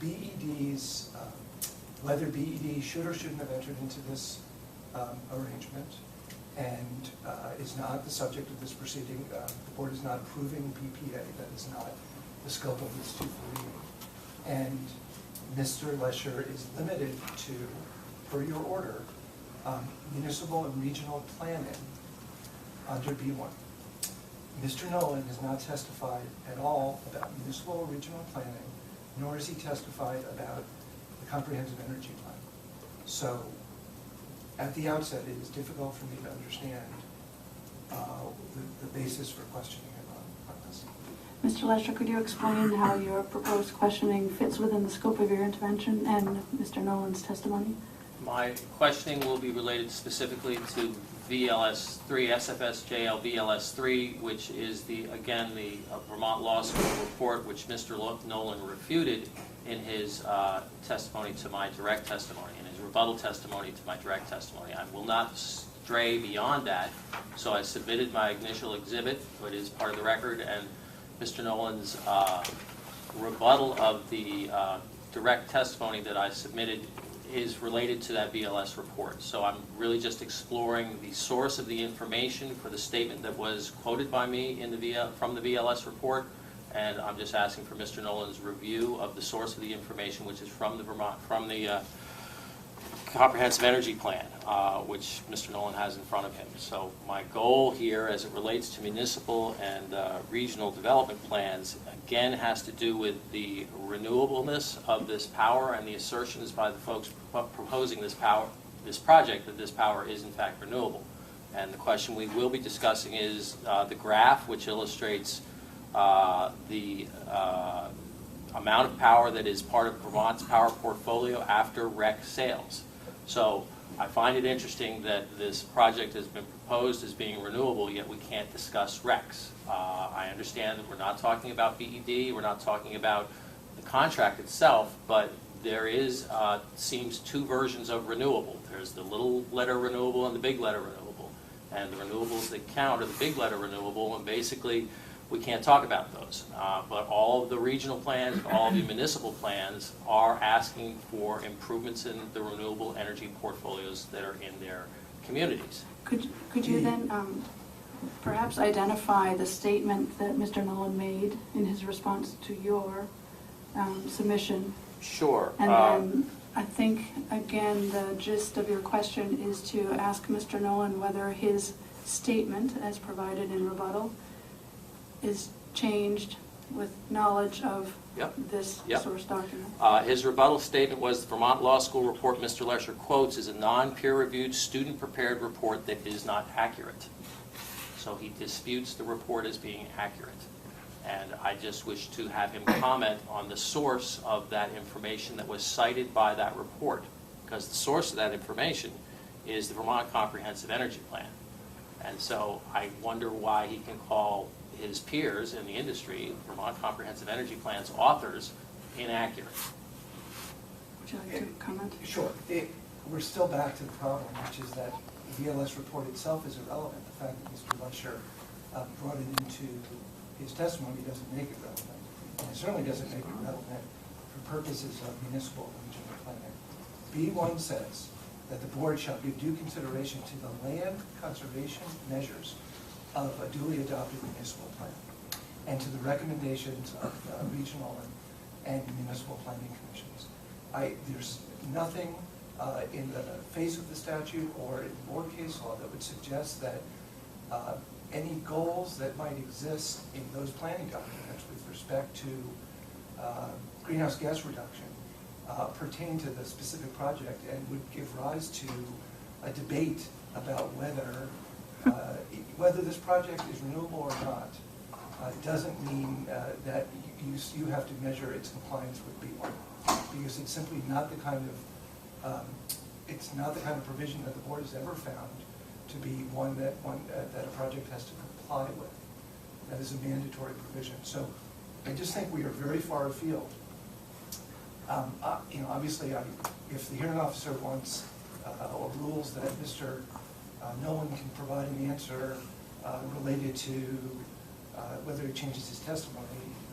BED's, whether BED should or shouldn't have entered into this arrangement and is not the subject of this proceeding. The board is not approving PPA, that is not the scope of this 248. And Mr. Lesher is limited to, per your order, municipal and regional planning under B1. Mr. Nolan has not testified at all about municipal or regional planning, nor has he testified about the comprehensive energy plan. So at the outset, it is difficult for me to understand the basis for questioning him on this. Mr. Lesher, could you explain how your proposed questioning fits within the scope of your intervention and Mr. Nolan's testimony? My questioning will be related specifically to VLS3, SFSJL VLS3, which is again the Vermont Law School report, which Mr. Nolan refuted in his testimony to my direct testimony, in his rebuttal testimony to my direct testimony. I will not stray beyond that, so I submitted my initial exhibit, but it is part of the record, and Mr. Nolan's rebuttal of the direct testimony that I submitted is related to that VLS report. So I'm really just exploring the source of the information for the statement that was quoted by me in from the VLS report, and I'm just asking for Mr. Nolan's review of the source of the information, which is from the Comprehensive Energy Plan, which Mr. Nolan has in front of him. So my goal here, as it relates to municipal and regional development plans, again has to do with the renewableness of this power and the assertions by the folks proposing this project that this power is in fact renewable. And the question we will be discussing is the graph which illustrates the amount of power that is part of Vermont's power portfolio after REC sales. So I find it interesting that this project has been proposed as being renewable, yet we can't discuss RECs. I understand that we're not talking about BED, we're not talking about the contract itself, but there is, seems two versions of renewable. There's the little letter renewable and the big letter renewable. And the renewables that count are the big letter renewable, and basically we can't talk about those. But all of the regional plans, all of the municipal plans are asking for improvements in the renewable energy portfolios that are in their communities. Could you then perhaps identify the statement that Mr. Nolan made in his response to your submission? Sure. And then I think, again, the gist of your question is to ask Mr. Nolan whether his statement, as provided in rebuttal, is changed with knowledge of this source document. His rebuttal statement was the Vermont Law School report Mr. Lesher quotes is a non-peer-reviewed, student-prepared report that is not accurate. So he disputes the report as being accurate. And I just wish to have him comment on the source of that information that was cited by that report, because the source of that information is the Vermont Comprehensive Energy Plan. And so I wonder why he can call his peers in the industry, Vermont Comprehensive Energy Plan's authors, inaccurate. Would you like to comment? Sure. We're still back to the problem, which is that the VLS report itself is irrelevant. The fact that Mr. Lesher brought it into his testimony doesn't make it relevant. And it certainly doesn't make it relevant for purposes of municipal and regional planning. B1 says that the board shall give due consideration to the land conservation measures of a duly adopted municipal plan and to the recommendations of regional and municipal planning commissions. There's nothing in the face of the statute or in board case law that would suggest that any goals that might exist in those planning documents with respect to greenhouse gas reduction pertain to the specific project and would give rise to a debate about whether this project is renewable or not. Doesn't mean that you have to measure its compliance with B1, because it's simply not the kind of provision that the board has ever found to be one that a project has to comply with. That is a mandatory provision. So I just think we are very far afield. Obviously, if the hearing officer wants or rules that Mr. Nolan can provide an answer related to whether he changes his testimony,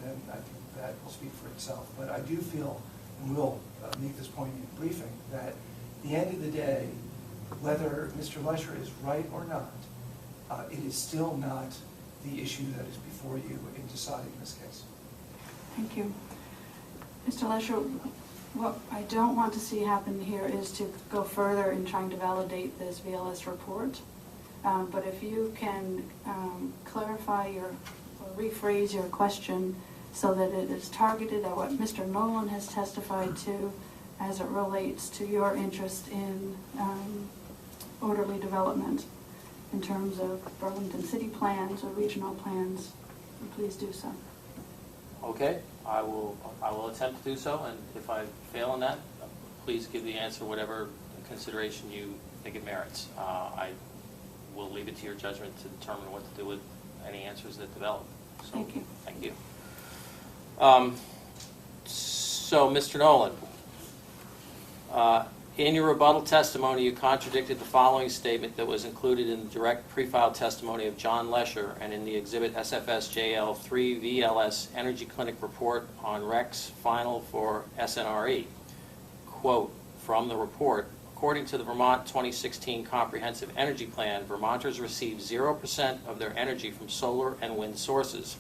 then I think that will speak for itself. But I do feel, and we'll make this point in briefing, that at the end of the day, whether Mr. Lesher is right or not, it is still not the issue that is before you in deciding this case. Thank you. Mr. Lesher, what I don't want to see happen here is to go further in trying to validate this VLS report. But if you can clarify or rephrase your question so that it is targeted at what Mr. Nolan has testified to as it relates to your interest in orderly development in terms of Burlington city plans or regional plans, please do so. Okay, I will attempt to do so, and if I fail in that, please give the answer whatever consideration you think it merits. I will leave it to your judgment to determine what to do with any answers that develop. So, thank you. Thank you. So, Mr. Nolan, in your rebuttal testimony, you contradicted the following statement that was included in the direct pre-filed testimony of John Lesher and in the exhibit SFS-JL 3 VLS Energy Clinic report on REC's final for SNRE. Quote from the report, according to the Vermont 2016 Comprehensive Energy Plan, Vermonters receive 0% of their energy from solar and wind sources.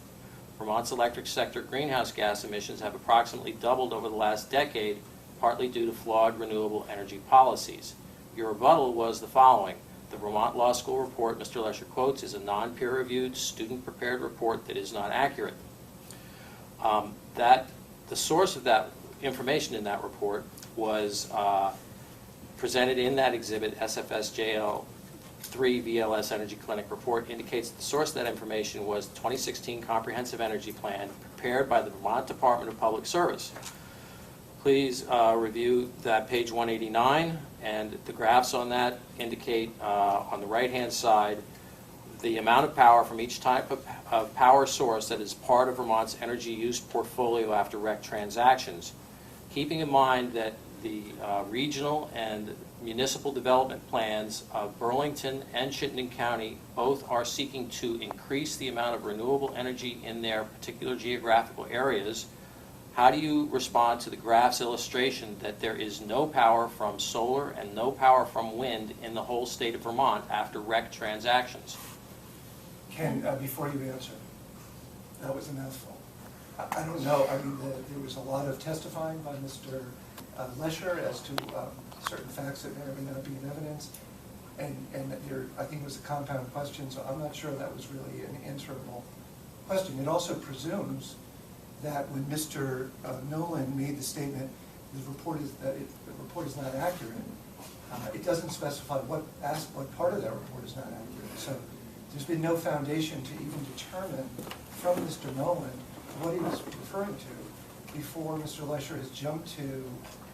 Vermont's electric sector greenhouse gas emissions have approximately doubled over the last decade, partly due to flawed renewable energy policies. Your rebuttal was the following. The Vermont Law School report Mr. Lesher quotes is a non-peer-reviewed, student-prepared report that is not accurate. The source of that information in that report was presented in that exhibit, SFS-JL 3 VLS Energy Clinic report, indicates that the source of that information was the 2016 Comprehensive Energy Plan prepared by the Vermont Department of Public Service. Please review that page 189, and the graphs on that indicate on the right-hand side the amount of power from each type of power source that is part of Vermont's energy use portfolio after REC transactions. Keeping in mind that the regional and municipal development plans of Burlington and Chittenden County both are seeking to increase the amount of renewable energy in their particular geographical areas, how do you respond to the graph's illustration that there is no power from solar and no power from wind in the whole state of Vermont after REC transactions? Ken, before you answer, that was a mouthful. I don't know. I mean, there was a lot of testifying by Mr. Lesher as to certain facts that may or may not be in evidence, and I think it was a compound question, so I'm not sure that was really an answerable question. It also presumes that when Mr. Nolan made the statement, the report is not accurate, it doesn't specify what part of that report is not accurate. So there's been no foundation to even determine from Mr. Nolan what he was referring to before Mr. Lesher has jumped to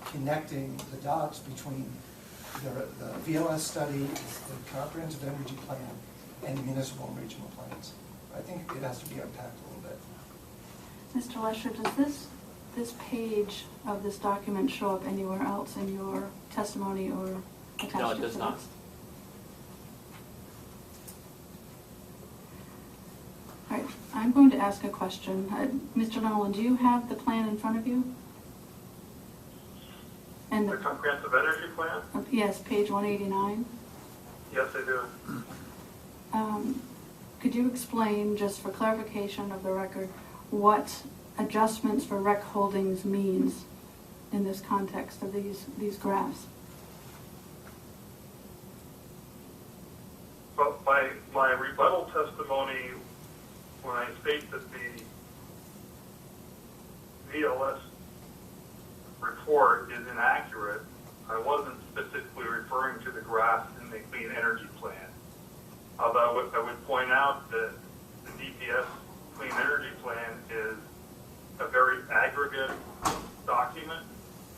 connecting the dots between the VLS study, the Comprehensive Energy Plan, and the municipal and regional plans. I think it has to be unpacked a little bit. Mr. Lesher, does this page of this document show up anywhere else in your testimony or attached? No, it does not. All right, I'm going to ask a question. Mr. Nolan, do you have the plan in front of you? And The Comprehensive Energy Plan? Yes, page 189. Yes, I do. could you explain, just for clarification of the record, what adjustments for rec holdings means in this context of these graphs? But my rebuttal testimony, when I state that the VLS report is inaccurate, I wasn't specifically referring to the graphs in the Clean Energy Plan. Although I would point out that the DPS Clean Energy Plan is a very aggregate document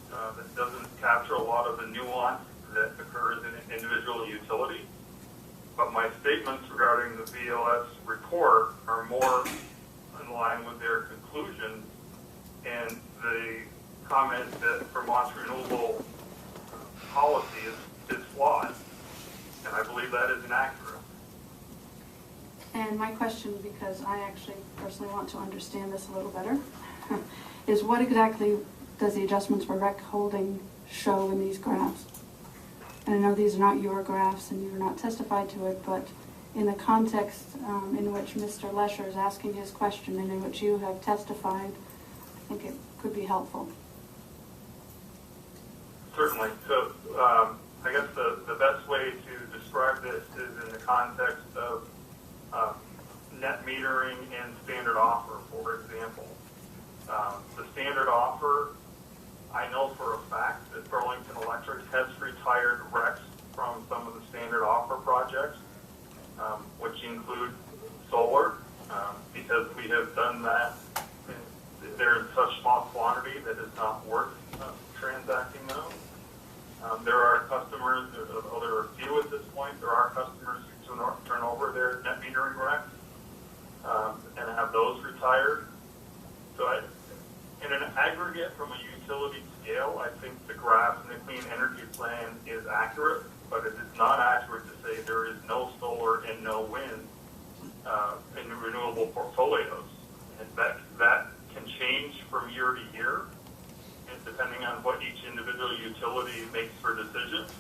that doesn't capture a lot of the nuance that occurs in an individual utility. But my statements regarding the VLS report are more in line with their conclusions, and the comment that Vermont's renewable policy is flawed, and I believe that is inaccurate. And my question, because I actually personally want to understand this a little better, is what exactly does the adjustments for rec holding show in these graphs? And I know these are not your graphs and you're not testified to it, but in the context in which Mr. Lesher is asking his question and in which you have testified, I think it could be helpful. Certainly. So I guess the best way to describe this is in the context of net metering and standard offer, for example. The standard offer, I know for a fact that Burlington Electric has retired RECs from some of the standard offer projects, which include solar, because we have done that. They're in such small quantity that it's not worth transacting those. There are customers, there are a few at this point, there are customers who turn over their net metering RECs and have those retired. So in an aggregate from a utility scale, I think the graph in the Clean Energy Plan is accurate, but it is not accurate to say there is no solar and no wind in the renewable portfolios. And that can change from year to year, and depending on what each individual utility makes for decisions.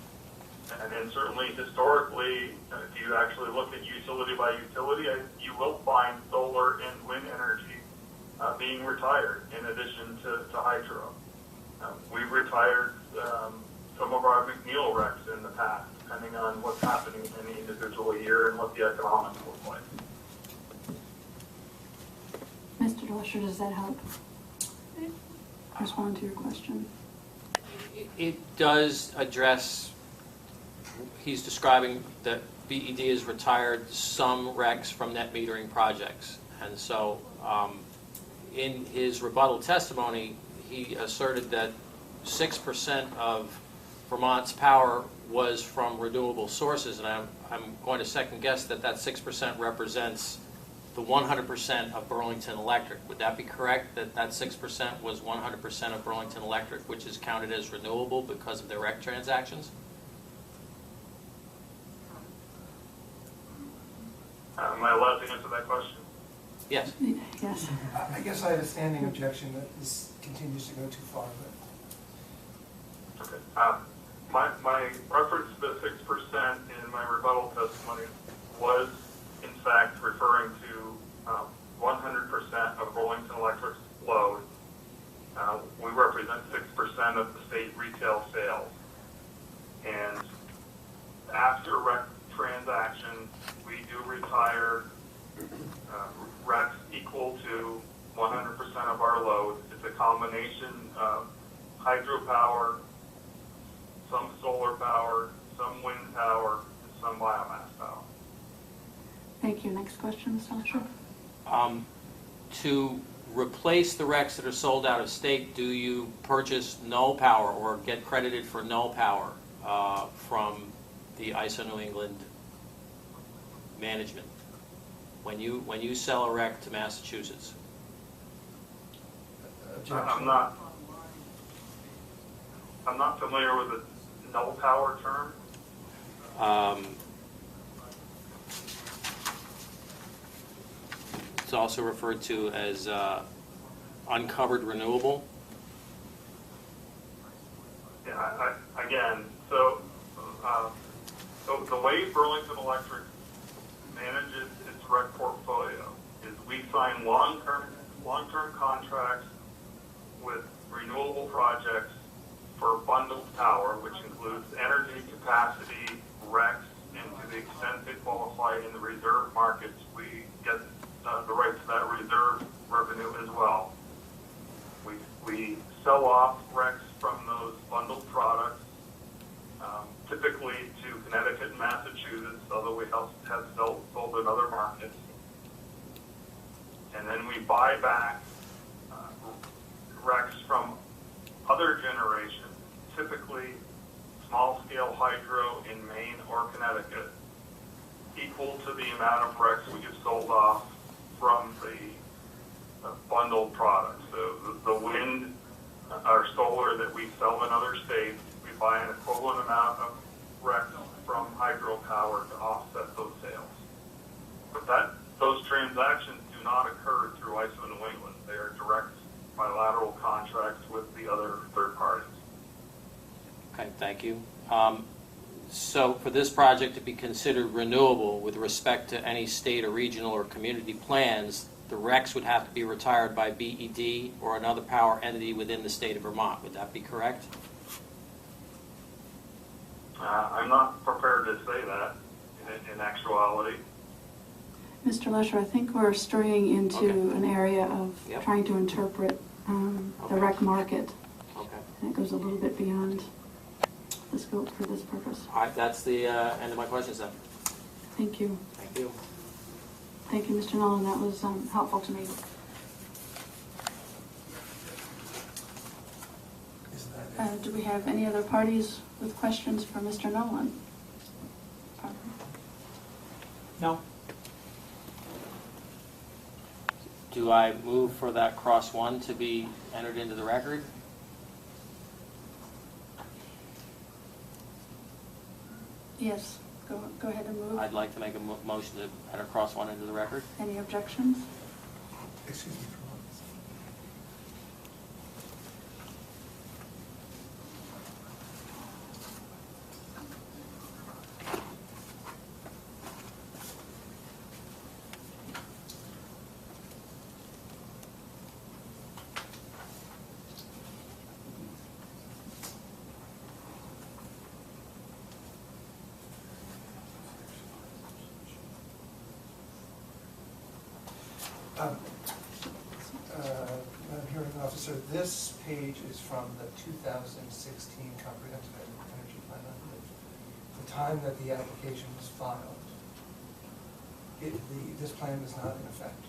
And then certainly historically, if you actually look at utility by utility, you will find solar and wind energy being retired in addition to hydro. We've retired some of our McNeil RECs in the past, depending on what's happening in the individual year and what the economics look like. Mr. Lesher, does that help respond to your question? It does address, he's describing that BED has retired some RECs from net metering projects. And so in his rebuttal testimony, he asserted that 6% of Vermont's power was from renewable sources, and I'm going to second guess that 6% represents the 100% of Burlington Electric. Would that be correct, that 6% was 100% of Burlington Electric, which is counted as renewable because of their REC transactions? Am I allowed to answer that question? Yes. Yes. I guess I have a standing objection that this continues to go too far, but. Okay. My reference to the 6% in my rebuttal testimony was, in fact, referring to 100% of Burlington Electric's load. We represent 6% of the state retail sales. And after REC transactions, we do retire RECs equal to 100% of our load. It's a combination of hydropower, some solar power, some wind power, and some biomass power. Thank you. Next question, Mr. Lesher. To replace the RECs that are sold out of state, do you purchase no power or get credited for no power from the ISO New England management when you sell a REC to Massachusetts? I'm not familiar with the no power term. It's also referred to as uncovered renewable. Yeah, again, so the way Burlington Electric manages its rec portfolio is we sign long-term contracts with renewable projects for bundled power, which includes energy capacity, RECs, and to the extent they qualify in the reserve markets, we get the right to that reserve revenue as well. We sell off RECs from those bundled products, typically to Connecticut and Massachusetts, although we have sold in other markets. And then we buy back RECs from other generation, typically small-scale hydro in Maine or Connecticut, equal to the amount of RECs we have sold off from the bundled products. So the wind or solar that we sell in other states, we buy an equivalent amount of RECs from hydropower to offset those sales. But those transactions do not occur through ISO New England. They are direct bilateral contracts with the other third parties. Okay, thank you. So for this project to be considered renewable with respect to any state or regional or community plans, the RECs would have to be retired by BED or another power entity within the state of Vermont. Would that be correct? I'm not prepared to say that in actuality. Mr. Lesher, I think we're straying into an area of Yep. trying to interpret the rec market. Okay. And it goes a little bit beyond the scope for this purpose. All right, that's the end of my questions then. Thank you. Thank you. Thank you, Mr. Nolan. That was helpful to me. Is that it? Do we have any other parties with questions for Mr. Nolan? No? Do I move for that cross one to be entered into the record? Yes, go ahead and move. I'd like to make a motion to enter cross one into the record. Any objections? Excuse me for a moment. Madam Hearing Officer, this page is from the 2016 Comprehensive Energy Plan. I believe. The time that the application was filed, this plan was not in effect.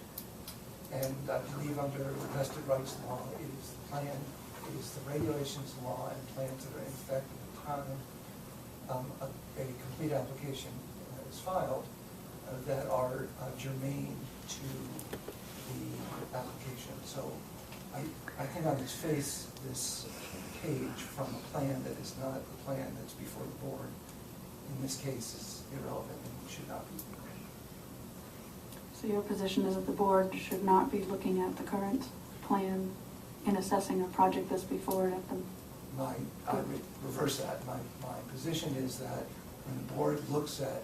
And I believe under vested rights law, it is the plan, it is the regulations law and plans that are in effect at the time a complete application is filed that are germane to the application. So I think on its face, this page from a plan that is not the plan that's before the board, in this case, is irrelevant and should not be. So your position is that the board should not be looking at the current plan in assessing a project that's before it at the... I would reverse that. My position is that when the board looks at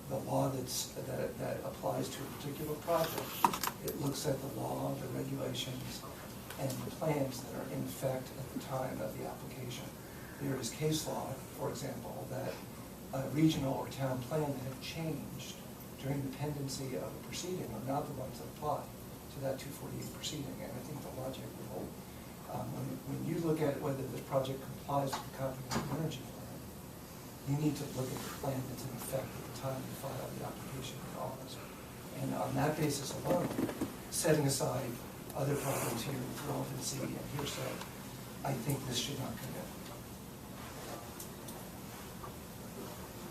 the law that applies to a particular project, it looks at the law, the regulations, and the plans that are in effect at the time of the application. There is case law, for example, that a regional or town plan that have changed during the pendency of a proceeding are not the ones that apply to that 248 proceeding, and I think the logic would hold. When you look at whether the project complies with the comprehensive energy plan, you need to look at the plan that's in effect at the time you file the application in August. And on that basis alone, setting aside other problems here with relevancy and hearsay, I think this should not come in.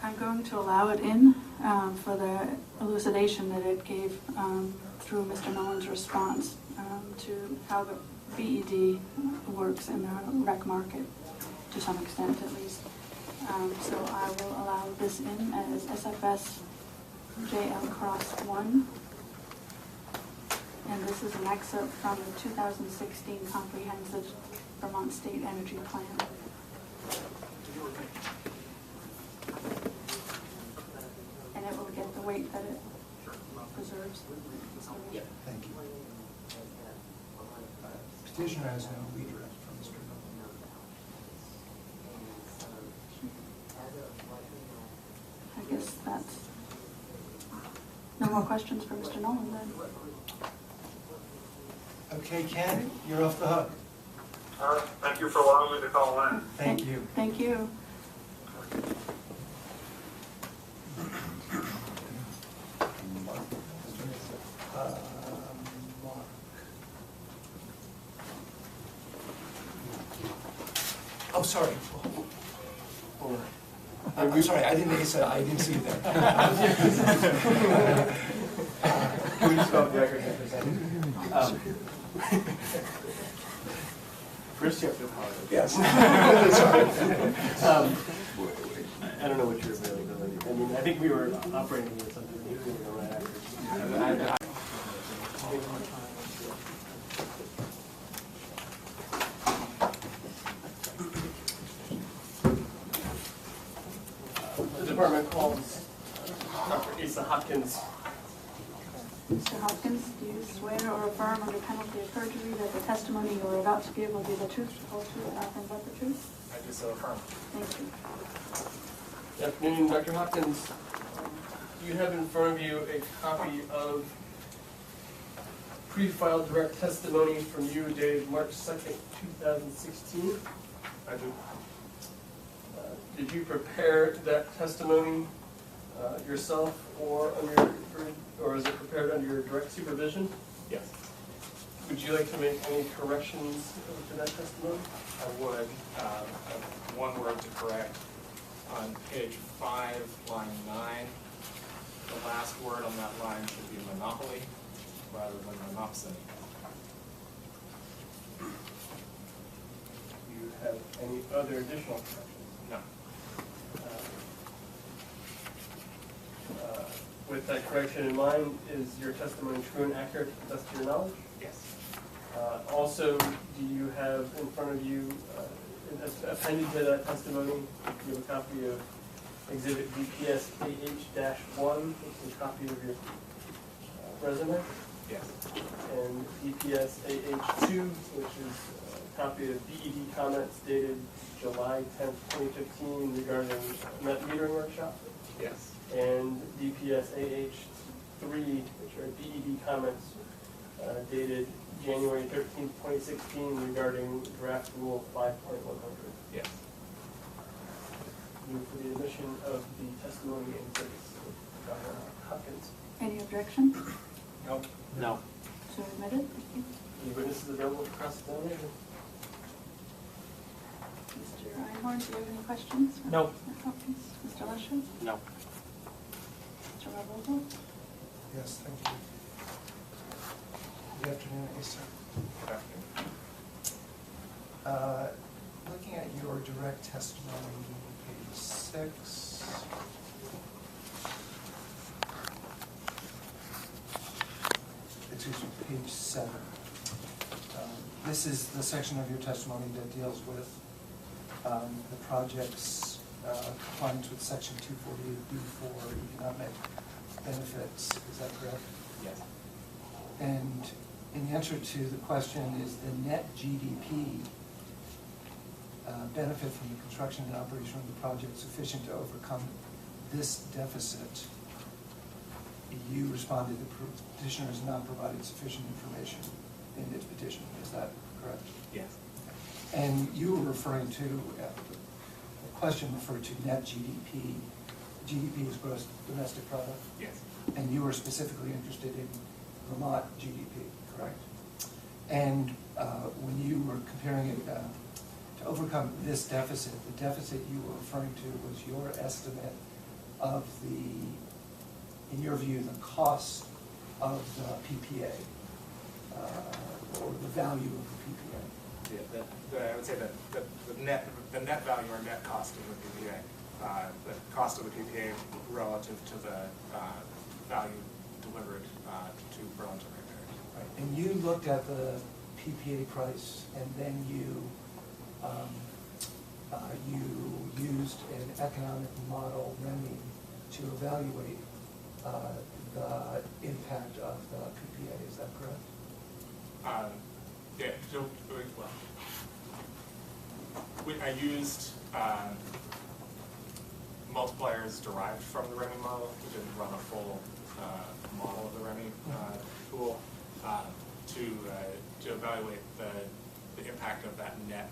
I'm going to allow it in for the elucidation that it gave through Mr. Nolan's response to how the BED works in the rec market, to some extent at least. So I will allow this in as SFS JL Cross 1. And this is an excerpt from the 2016 Comprehensive Vermont State Energy Plan. And it will get the weight that it Mr. Yeah. Thank you. Petitioner has no redirect from Mr. I guess that's, no more questions for Mr. Nolan then. Okay, Ken, you're off the hook. Thank you for allowing me to call in. Thank you. Thank you. Mark. Oh, sorry. I'm sorry, I didn't think you said, I didn't see you there. We just got the record here for a second. First you have to apologize. Yes. I don't know what your availability, I mean, I think we were operating with something new, right after. The department calls Dr. Asa Hopkins. Mr. Hopkins, do you swear or affirm under penalty of perjury that the testimony you are about to give will be the truth, the whole truth, and nothing but the truth? I do so affirm. Thank you. Good afternoon, Dr. Hopkins. You have in front of you a copy of pre-filed direct testimony from you dated March 2nd, 2016. I do. Did you prepare that testimony yourself or is it prepared under your direct supervision? Yes. Would you like to make any corrections to that testimony? I would. I have one word to correct. On page 5, line 9, the last word on that line should be monopoly rather than monopsony. Do you have any other additional corrections? No. With that correction in mind, is your testimony true and accurate to the best of your knowledge? Yes. Also, do you have in front of you, appended to that testimony, you have a copy of Exhibit DPS-AH-1, which is a copy of your resume? Yes. And DPS-AH-2, which is a copy of BED comments dated July 10th, 2015 regarding net metering workshop? Yes. And DPS-AH-3, which are BED comments dated January 13th, 2016 regarding draft rule 5.100. Yes. Move for the admission of the testimony and exhibits of Dr. Hopkins. Any objection? Nope. No. So admitted. Thank you. Any witnesses available for cross-examination? Mr. Einhorn, do you have any questions? No. Mr. Hopkins? Mr. Lesher? No. Mr. Revolta? Yes, thank you. Good afternoon, Asa. Good afternoon. Looking at your direct testimony, page 6. Excuse me, page 7. This is the section of your testimony that deals with the project's compliance with section 248B for economic benefits. Is that correct? Yes. And in answer to the question, is the net GDP benefit from the construction and operation of the project sufficient to overcome this deficit? You responded, the petitioner has not provided sufficient information in its petition. Is that correct? Yes. And you were referring to, the question referred to net GDP. GDP is gross domestic product? Yes. And you were specifically interested in Vermont GDP, correct? And when you were comparing it to overcome this deficit, the deficit you were referring to was your estimate of the, in your view, the cost of the PPA, or the value of the PPA. Yeah, I would say that the net value or net cost of the PPA, the cost of the PPA relative to the value delivered to Burlington ratepayers. Right. And you looked at the PPA price, and then you used an economic model, REMI, to evaluate the impact of the I used multipliers derived from the REMI model. We didn't run a full model of the REMI tool to evaluate the impact of that net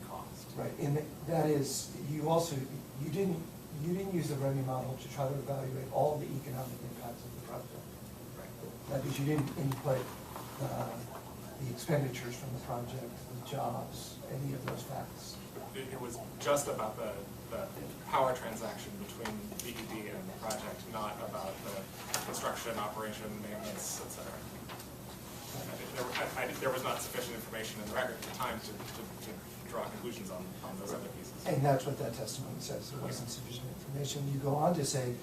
cost. Right, and that is, you didn't use the REMI model to try to evaluate all the economic impacts of the project. Right. That is, you didn't input the expenditures from the project, the jobs, any of those facts. It was just about the power transaction between PSB and the project, not about the construction, operation, maintenance, et cetera. There was not sufficient information in the record at the time to draw conclusions on those other pieces. And that's what that testimony says, there wasn't sufficient information. You go on to say,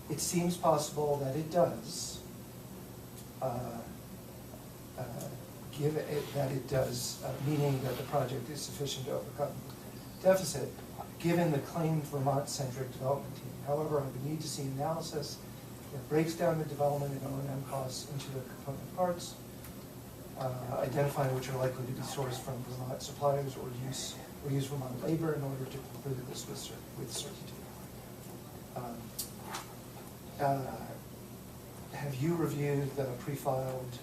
it seems possible that it does, meaning that the project is sufficient to overcome the deficit, given the claimed Vermont-centric development team. However, I would need to see analysis that breaks down the development and O&M costs into their component parts, identifying which are likely to be sourced from Vermont suppliers or use Vermont labor in order to conclude this with certainty. Have you reviewed the pre-filed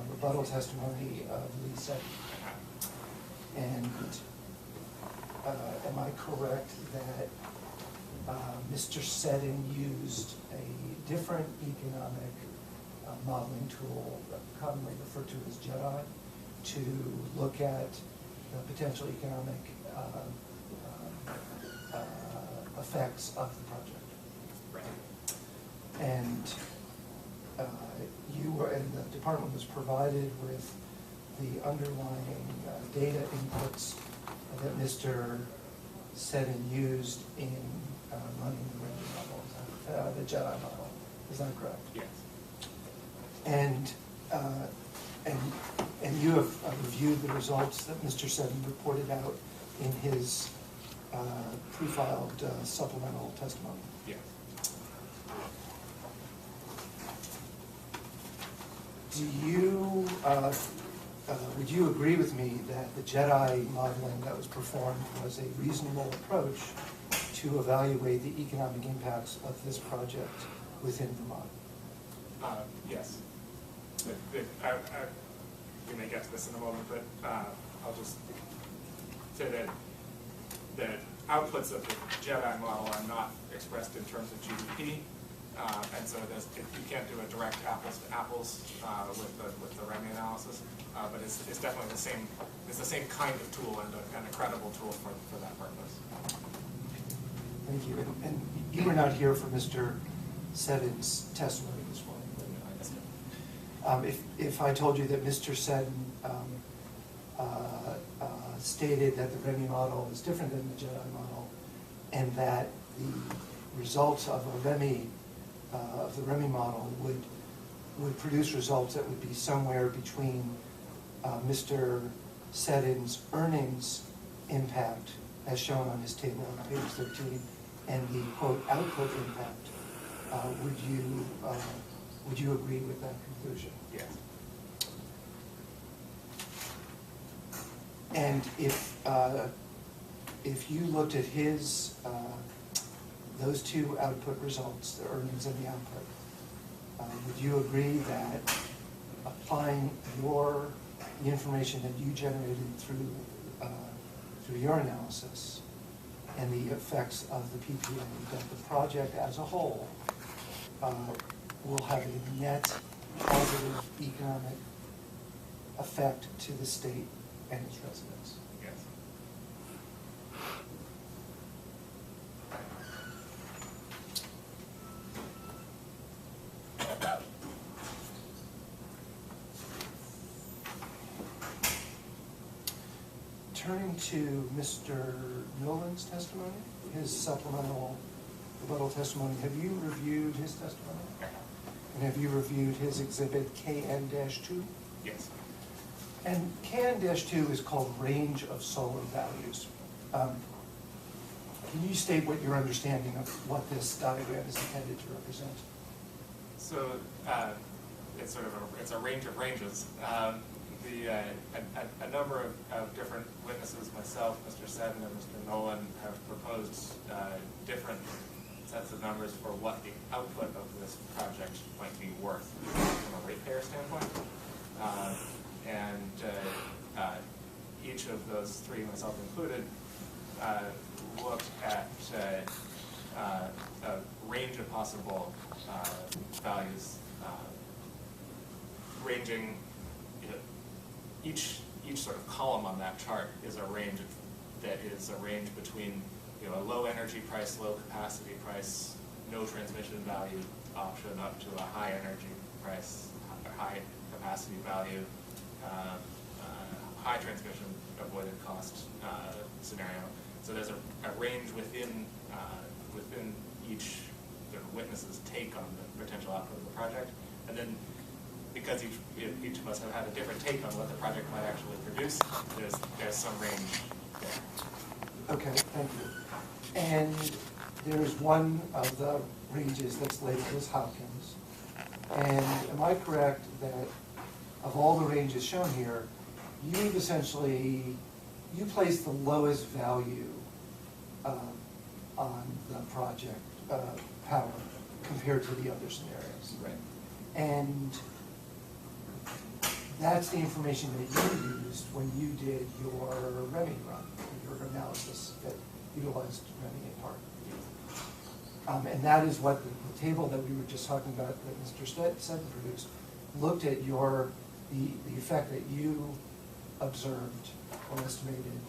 rebuttal testimony of Lisa? And am I correct that Mr. Seddon used a different economic modeling tool, commonly referred to as JEDI, to look at the potential economic effects of the project? Right. And the department was provided with the underlying data inputs that Mr. Seddon used in running the REMI model, the JEDI model. Is that correct? Yes. And you have reviewed the results that Mr. Seddon reported out in his pre-filed supplemental testimony? Yes. Would you agree with me that the JEDI modeling that was performed was a reasonable approach to evaluate the economic impacts of this project within Vermont? Yes. We may get to this in a moment, but I'll just say that the outputs of the JEDI model are not expressed in terms of GDP, and so you can't do a direct apples to apples with the REMI analysis, but it's definitely the same. It's the same kind of tool and a credible tool for that purpose. Thank you. And you were not here for Mr. Seddon's testimony this morning. If I told you that Mr. Seddon stated that the REMI model is different than the JEDI model, and that the results of the REMI model would produce results that would be somewhere between Mr. Seddon's earnings impact, as shown on his table on page 13, and the quote output impact, would you agree with that conclusion? Yes. And if you looked at his those two output results, the earnings and the output, would you agree that applying the information that you generated through your analysis and the effects of the PPA, that the project as a whole will have a net positive economic effect to the state and its residents? Yes. Turning to Mr. Nolan's testimony, his supplemental rebuttal testimony, have you reviewed his testimony? And have you reviewed his exhibit KN-2? Yes. And KN-2 is called range of solar values. Can you state what your understanding of what this diagram is intended to represent? So it's a range of ranges. a number of different witnesses, myself, Mr. Seddon, and Mr. Nolan, have proposed different sets of numbers for what the output of this project might be worth from a ratepayer standpoint. Each of those three, myself included, looked at a range of possible values, ranging, each sort of column on that chart is a range that is a range between a low energy price, low capacity price, no transmission value option, up to a high energy price, high capacity value, high transmission avoided cost scenario. So there's a range within each witness's take on the potential output of the project, and then because each of us have had a different take on what the project might actually produce, there's some range there. Okay, thank you. And there's one of the ranges that's labeled as Hopkins. And am I correct that of all the ranges shown here, you've essentially, you place the lowest value on the project power compared to the other scenarios? Right. And that's the information that you used when you did your REMI run, your analysis that utilized REMI in part. And that is what the table that we were just talking about that Mr. Seddon produced looked at the effect that you observed or estimated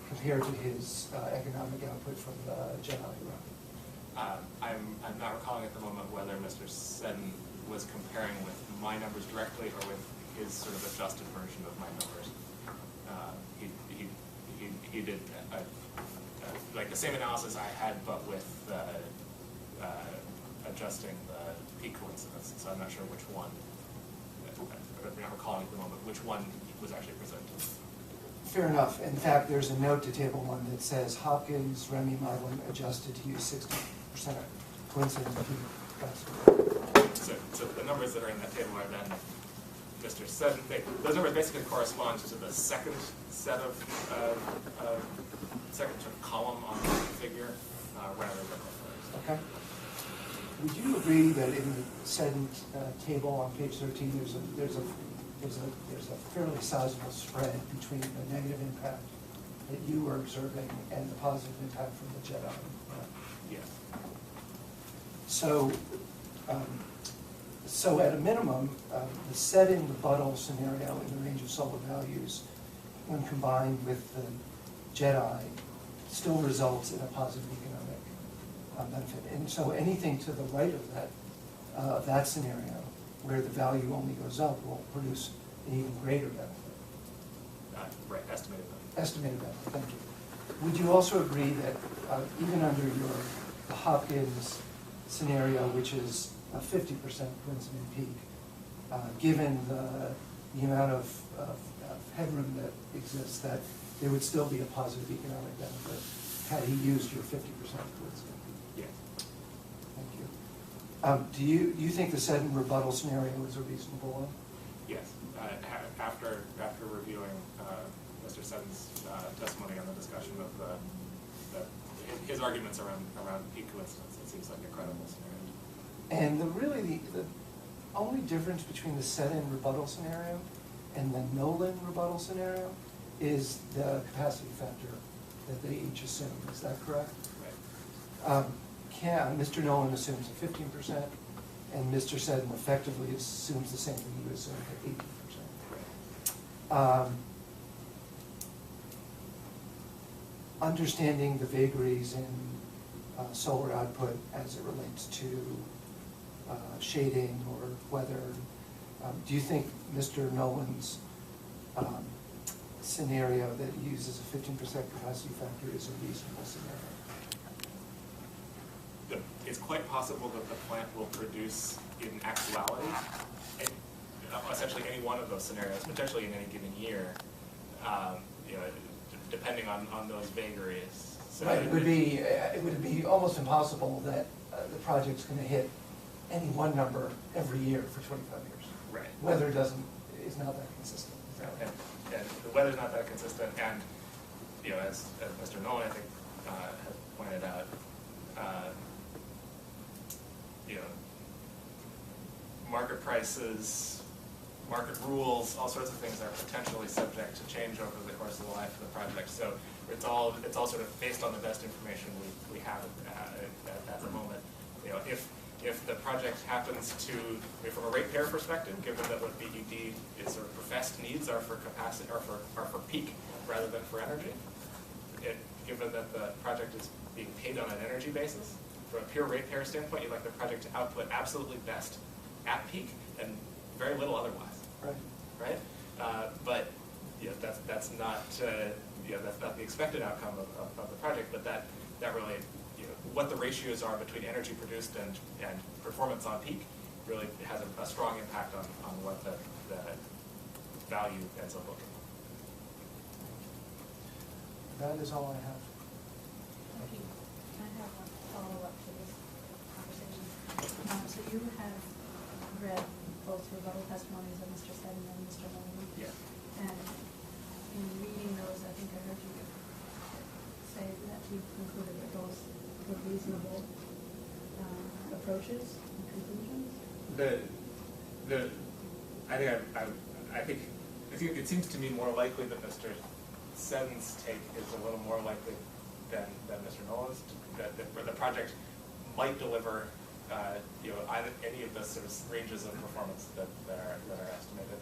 compared to his economic output from the Jedi run. I'm not recalling at the moment whether Mr. Seddon was comparing with my numbers directly or with his sort of adjusted version of my numbers. He did like the same analysis I had, but with adjusting the peak coincidence. So I'm not sure which one. I'm not recalling at the moment which one was actually presented. Fair enough. In fact, there's a note to Table 1 that says Hopkins REMI modeling adjusted to use 60% coincidence peak. So the numbers that are in that table are then Mr. Seddon. Those numbers basically correspond to the second set of second sort of column on the figure, rather than the first. Okay. Would you agree that in the Seddon table on page 13, there's a fairly sizable spread between the negative impact that you were observing and the positive impact from the Jedi? Yes. So at a minimum, the Seddon rebuttal scenario in the range of solar values, when combined with the Jedi, still results in a positive economic benefit. And so anything to the right of that scenario, where the value only goes up, will produce an even greater benefit. Right, estimated benefit. Estimated benefit, thank you. Would you also agree that even under the Hopkins scenario, which is a 50% coincident peak, given the amount of headroom that exists, that there would still be a positive economic benefit had he used your 50% coincident peak? Yes. Thank you. Do you think the Seddon rebuttal scenario is a reasonable one? Yes. After reviewing Mr. Seddon's testimony on the discussion of his arguments around peak coincidence, it seems like a credible scenario. And the only difference between the Seddon rebuttal scenario and the Nolan rebuttal scenario is the capacity factor that they each assume. Is that correct? Right. Mr. Nolan assumes a 15%, and Mr. Seddon effectively assumes the same thing you assumed at 18%. Understanding the vagaries in solar output as it relates to shading or weather, do you think Mr. Nolan's scenario that uses a 15% capacity factor is a reasonable scenario? It's quite possible that the plant will produce in actuality essentially any one of those scenarios, potentially in any given year, depending on those vagaries. So right. It would be almost impossible that the project's going to hit any one number every year for 25 years. Right. Weather is not that consistent. And the weather's not that consistent, and, you know, as Mr. Nolan, I think, has pointed out, you know, market prices, market rules, all sorts of things are potentially subject to change over the course of the life of the project. So it's all sort of based on the best information we have at the moment. You know, if the project happens to, from a ratepayer perspective, given that what BED is sort of professed needs are for capacity, are for peak rather than for energy, given that the project is being paid on an energy basis, from a pure ratepayer standpoint, you'd like the project to output absolutely best at peak and very little otherwise. Right. But you know, that's not you know, that's not the expected outcome of the project. But that really, you know, what the ratios are between energy produced and performance on peak really has a strong impact on what the value ends up looking. That is all I have. Thank you. Can I have one follow-up to this conversation? So you have read both rebuttal testimonies of Mr. Seddon and Mr. Nolan. Yeah. And in reading those, I think I heard you say that you concluded that those were reasonable approaches and conclusions. I think it seems to me more likely that Mr. Seddon's take is a little more likely than Mr. Nolan's. That the project might deliver, you know, any of the sort of ranges of performance that are estimated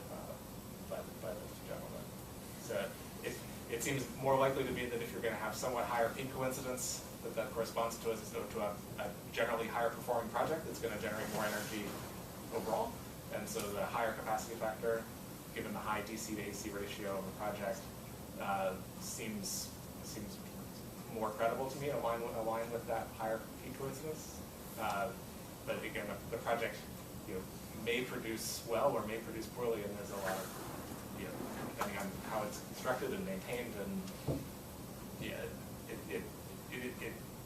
by the gentleman. So it seems more likely to be that if you're going to have somewhat higher peak coincidence, that corresponds to a generally higher performing project that's going to generate more energy overall. And so the higher capacity factor, given the high DC to AC ratio of the project, seems more credible to me, aligned with that higher peak coincidence. But again, the project, you know, may produce well or may produce poorly, and there's a lot of, you know, depending on how it's constructed and maintained, and yeah,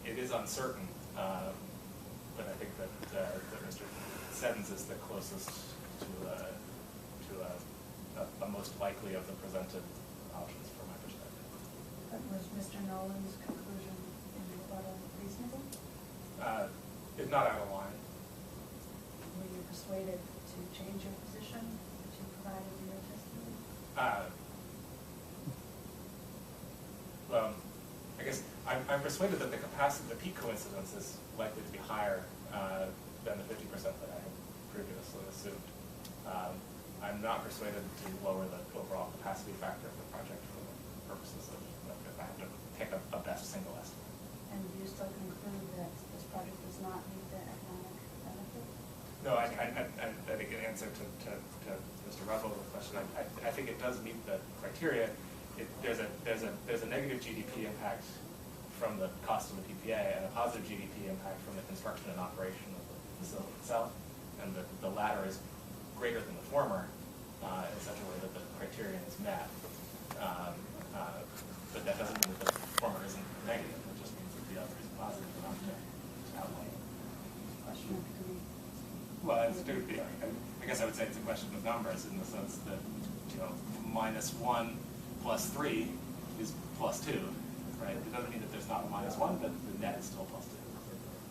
it is uncertain. But I think that Mr. Seddon's is the closest to a most likely of the presented options from my perspective. But was Mr. Nolan's conclusion in rebuttal reasonable? If not out of line. Were you persuaded to change your position that you provided in your testimony? Well, I guess I'm persuaded that the peak coincidence is likely to be higher than the 50% that I had previously assumed. I'm not persuaded to lower the overall capacity factor of the project for the purposes of if I have to pick a best single estimate. And do you still conclude that this project does not meet the economic benefit? No, I think in answer to Mr. Russell's question, I think it does meet the criteria. There's a negative GDP impact from the cost of the PPA and a positive GDP impact from the construction and operation of the facility itself, and the latter is greater than the former in such a way that the criterion is met. But that doesn't mean that the former isn't negative. It just means that the other is positive enough to outweigh. Question of degree. Well, I guess I would say it's a question of numbers in the sense that, you know, -1 + 3 is +2, right? It doesn't mean that there's not a -1, but the net is still +2.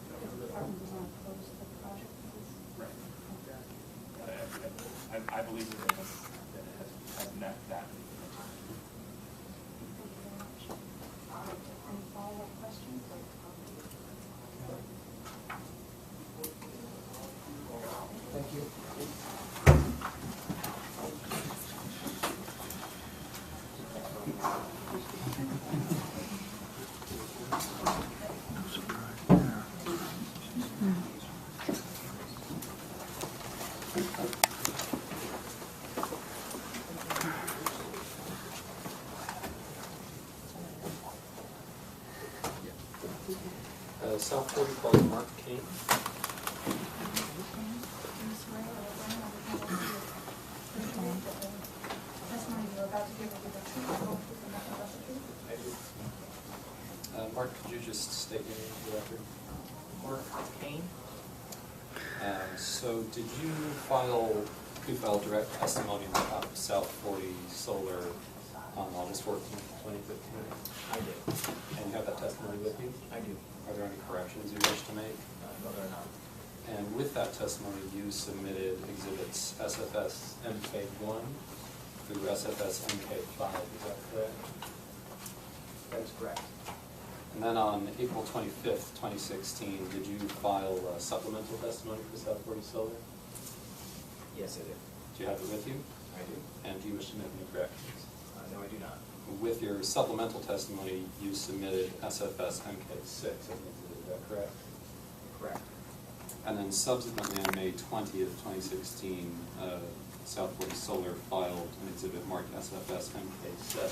Because the department does not oppose the project. Right. I believe that it has met that. Thank you very much. Any follow-up questions? Thank you. South 40 calls Mark Kane. Mark, could you just state your name for the record? Mark Kane? So did you file You filed direct testimony on behalf of South 40 Solar on August 14th, 2015. I do. And you have that testimony with you? I do. Are there any corrections you wish to make? No, they're not. And with that testimony, you submitted exhibits SFS MK1 through SFS MK5, is that correct? That is correct. And then on April 25th, 2016, did you file supplemental testimony for South 40 Solar? Yes, I do. Do you have it with you? I do. And do you wish to make any corrections? No, I do not. With your supplemental testimony, you submitted SFS MK6 as an exhibit, is that correct? Correct. And then subsequently on May 20th, 2016, South 40 Solar filed an exhibit marked SFS MK7.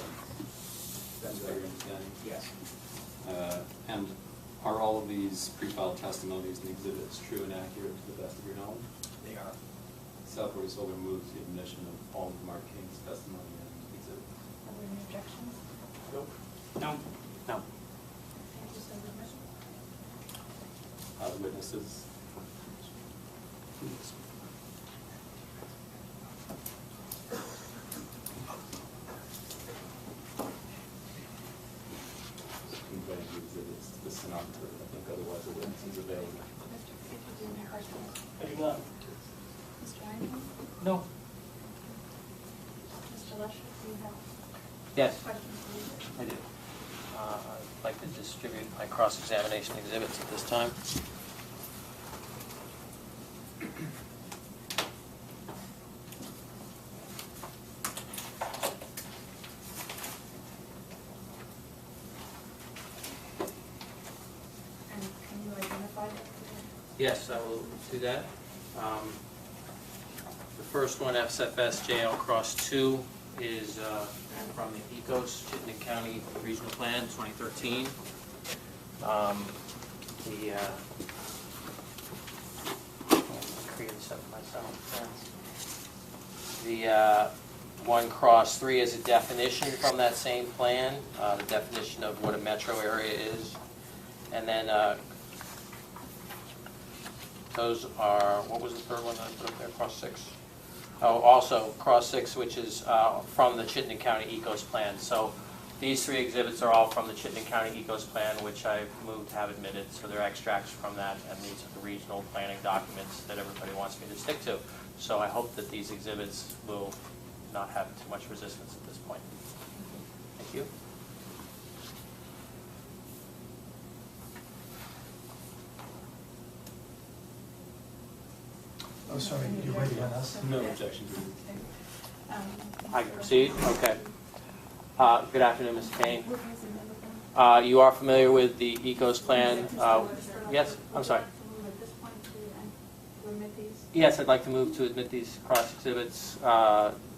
That's Is that right. your understanding? Yes. And are all of these pre-filed testimonies and exhibits true and accurate to the best of your knowledge? They are. South 40 Solar moves the admission of all of Mark King's testimony and exhibits. Are there any objections? Nope. No. No. Thank you, so much. The witnesses. Conveying the exhibits to the stenographer. I think otherwise the witness is available. I do not. Mr. Einhorn? No. Mr. Lusher, do you have Yes. questions for you? I do. I'd like to distribute my cross-examination exhibits at this time. And can you identify them? Yes, I will do that. The first one, SFS JL Cross 2, is from the ECOS Chittenden County Regional Plan 2013. I'll create this up myself. The one Cross 3 is a definition from that same plan, the definition of what a metro area is. And then those are, what was the third one that I put up there, Cross 6? Oh, also Cross 6, which is from the Chittenden County Ecos Plan. So these three exhibits are all from the Chittenden County Ecos Plan, which I've moved to have admitted. So they're extracts from that, and these are the regional planning documents that everybody wants me to stick to. So I hope that these exhibits will not have too much resistance at this point. Thank you. Oh, sorry, you're waiting on us? No objection. I can proceed? Okay. Good afternoon, Mr. Kane. You are familiar with the ECOS plan? Yes, I'm sorry. At this point to admit these? Yes, I'd like to move to admit these cross exhibits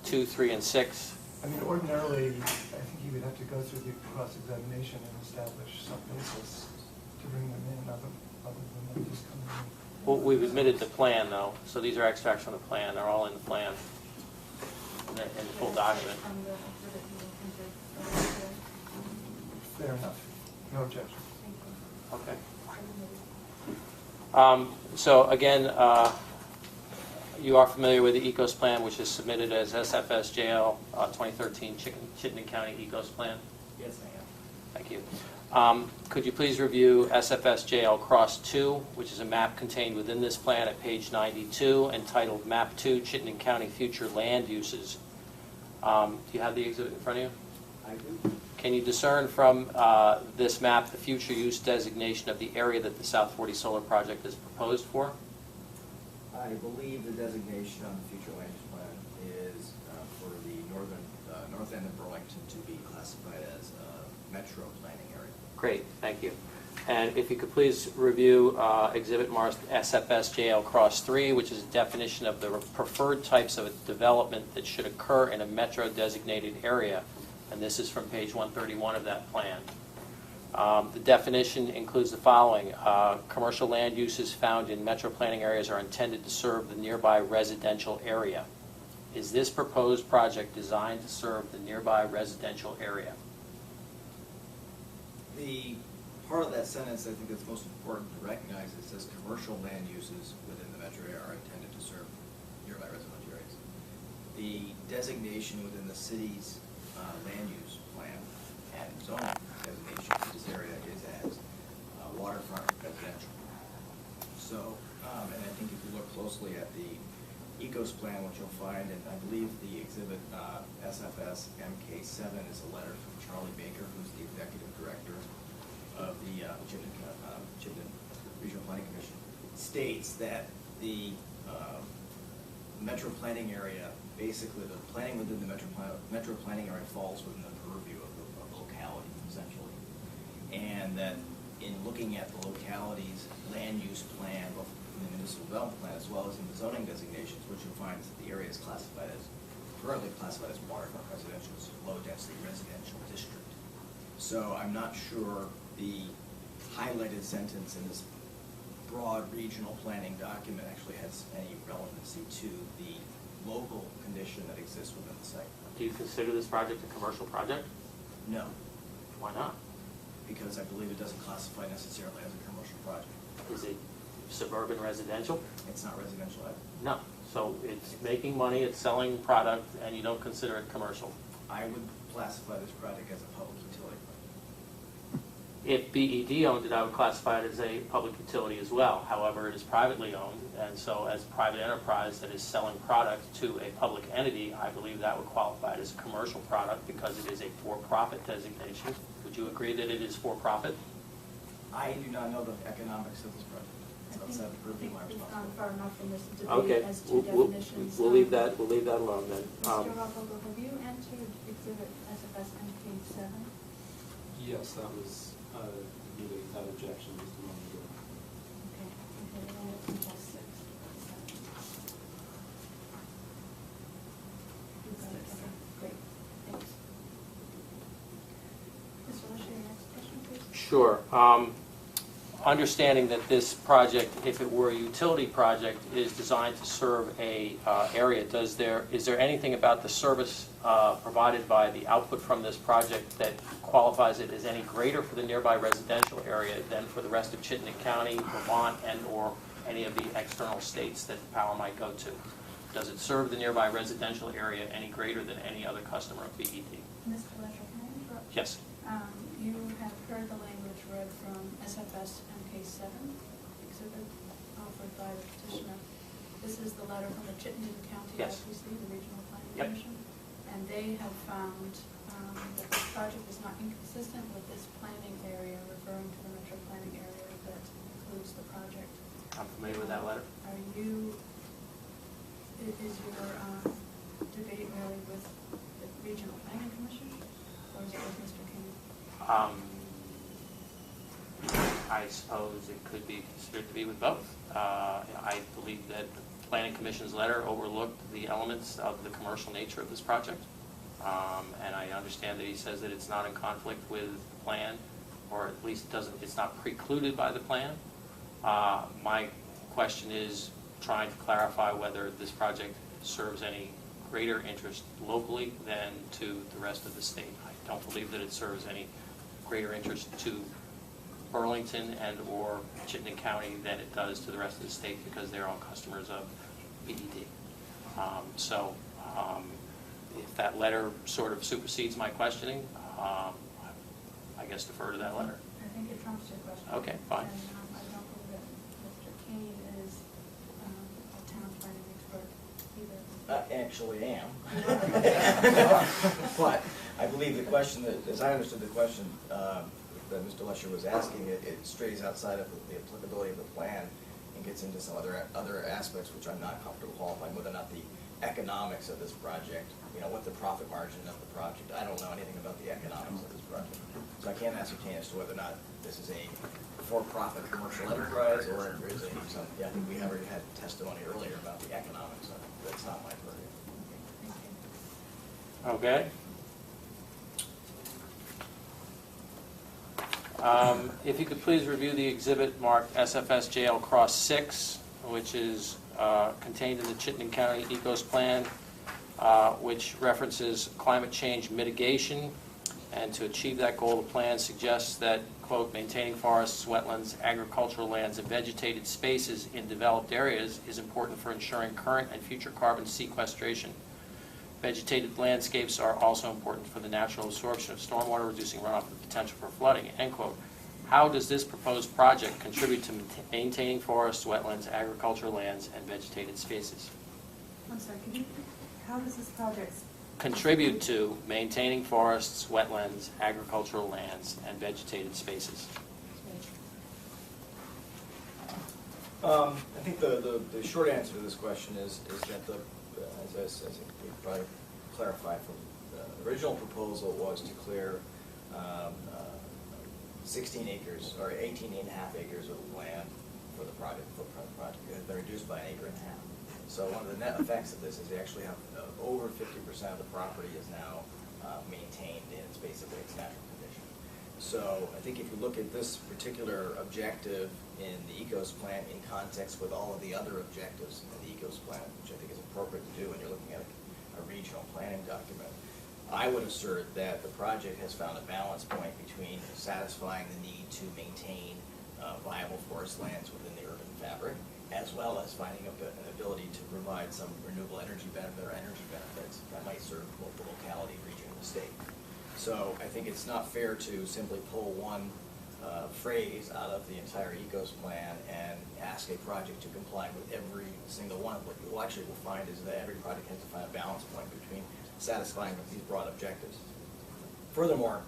2, 3, and 6. I mean, ordinarily, I think you would have to go through the cross-examination and establish some basis to bring them in, other than them just coming in. Well, we've admitted the plan, though, so these are extracts from the plan. They're all in the plan, in the full document. From the exhibit you will consider. Fair enough. No objection. Thank you. Okay. So again, you are familiar with the ECOS plan, which is submitted as SFSJL 2013 Chittenden County ECOS plan? Yes, I am. Thank you. Could you please review SFSJL Cross 2, which is a map contained within this plan at page 92, entitled Map 2 Chittenden County Future Land Uses. Do you have the exhibit in front of you? I do. Can you discern from this map the future use designation of the area that the South 40 Solar Project is proposed for? I believe the designation on the future land use plan is for the north end of Burlington to be classified as a metro planning area. Great, thank you. And if you could please review exhibit marked SFSJL Cross 3, which is a definition of the preferred types of development that should occur in a metro designated area. And this is from page 131 of that plan. The definition includes the following. Commercial land uses found in metro planning areas are intended to serve the nearby residential area. Is this proposed project designed to serve the nearby residential area? The part of that sentence I think that's most important to recognize, it says commercial land uses within the metro area are intended to serve nearby residential areas. the designation within the city's land use plan and zoning designation for this area is as waterfront residential. So, and I think if you look closely at the ECOS plan, what you'll find, and I believe the exhibit SFS MK7 is a letter from Charlie Baker, who's the executive director of the Chittenden Regional Planning Commission, states that the metro planning area, basically the planning within the metro planning area falls within the purview of the locality, essentially. And that in looking at the locality's land use plan, both in the municipal development plan as well as in the zoning designations, what you'll find is that the area is currently classified as waterfront residential, it's a low-density residential district. So I'm not sure the highlighted sentence in this broad regional planning document actually has any relevancy to the local condition that exists within the site. Do you consider this project a commercial project? No, Why not? because I believe it doesn't classify necessarily as a commercial project. Is it suburban residential? It's not residential either. No. So it's making money, it's selling product, and you don't consider it commercial? I would classify this project as a public utility project. If BED owned it, I would classify it as a public utility as well. However, it is privately owned, and so as a private enterprise that is selling product to a public entity, I believe that would qualify it as a commercial product because it is a for-profit designation. Would you agree that it is for-profit? I do not know the economics of this project. I So think, it's outside we've my gone responsibility. far enough in this Okay, debate as to definitions. we'll leave that alone then. Mr. Rockover, have you entered exhibit SFS MK7? Yes, that was, without objection, just a moment ago. Okay, we're only up until 6. You got it, okay, great, thanks. Mr. Lusher, your next question, please? Sure. Understanding that this project, if it were a utility project, is designed to serve a area, is there anything about the service provided by the output from this project that qualifies it as any greater for the nearby residential area than for the rest of Chittenden County, Vermont, and or any of the external states that the power might go to? Does it serve the nearby residential area any greater than any other customer of BED? Mr. Lusher, can I interrupt? Yes. You have heard the language read from SFS MK7 exhibit offered by the petitioner. This is the letter from the Chittenden County Yes. RPC, the Regional Planning Yep. Commission. And they have found that this project is not inconsistent with this planning area, referring to the metro planning area that includes the project. I'm familiar with that letter. Are you, is your debate really with the Regional Planning Commission, or is it with Mr. King? I suppose it could be considered to be with both. I believe that the Planning Commission's letter overlooked the elements of the commercial nature of this project. And I understand that he says that it's not in conflict with the plan, or at least it's not precluded by the plan. My question is trying to clarify whether this project serves any greater interest locally than to the rest of the state. I don't believe that it serves any greater interest to Burlington and or Chittenden County than it does to the rest of the state because they're all customers of BED. If that letter sort of supersedes my questioning, I guess defer to that letter. I think it trumps your question. Okay, fine. And I don't believe that Mr. Kane is a town planning expert either. Actually am. But I believe the question, as I understood the question that Mr. Lusher was asking, it strays outside of the applicability of the plan and gets into some other aspects which I'm not comfortable qualifying, whether or not the economics of this project, what the profit margin of the project. I don't know anything about the economics of this project. So I can't ascertain as to whether or not this is a for-profit commercial enterprise or if there's I think we already had testimony earlier about the economics of it. That's not my purview. Okay. If you could please review the exhibit marked SFS JL Cross 6, which is contained in the Chittenden County ECOS plan, which references climate change mitigation. And to achieve that goal, the plan suggests that, quote, maintaining forests, wetlands, agricultural lands, and vegetated spaces in developed areas is important for ensuring current and future carbon sequestration. Vegetated landscapes are also important for the natural absorption of stormwater, reducing runoff and potential for flooding, end quote. How does this proposed project contribute to maintaining forests, wetlands, agricultural lands, and vegetated spaces? I'm sorry, could you, how does this project? Contribute to maintaining forests, wetlands, agricultural lands, and vegetated spaces. I think the short answer to this question is that as I think we probably clarified from the original proposal was to clear 16 acres or 18.5 acres of land for the project, footprint of the project. It has been reduced by 1.5 acres. So one of the net effects of this is they actually have over 50% of the property is now maintained in its basically its natural condition. So I think if you look at this particular objective in the ECOS plan in context with all of the other objectives in the ECOS plan, which I think is appropriate to do when you're looking at a regional planning document, I would assert that the project has found a balance point between satisfying the need to maintain viable forest lands within the urban fabric, as well as finding an ability to provide some renewable energy benefit or energy benefits that might serve both the locality, region, and the state. So I think it's not fair to simply pull one phrase out of the entire ECOS plan and ask a project to comply with every single one. What you actually will find is that every project has to find a balance point between satisfying these broad objectives. Furthermore,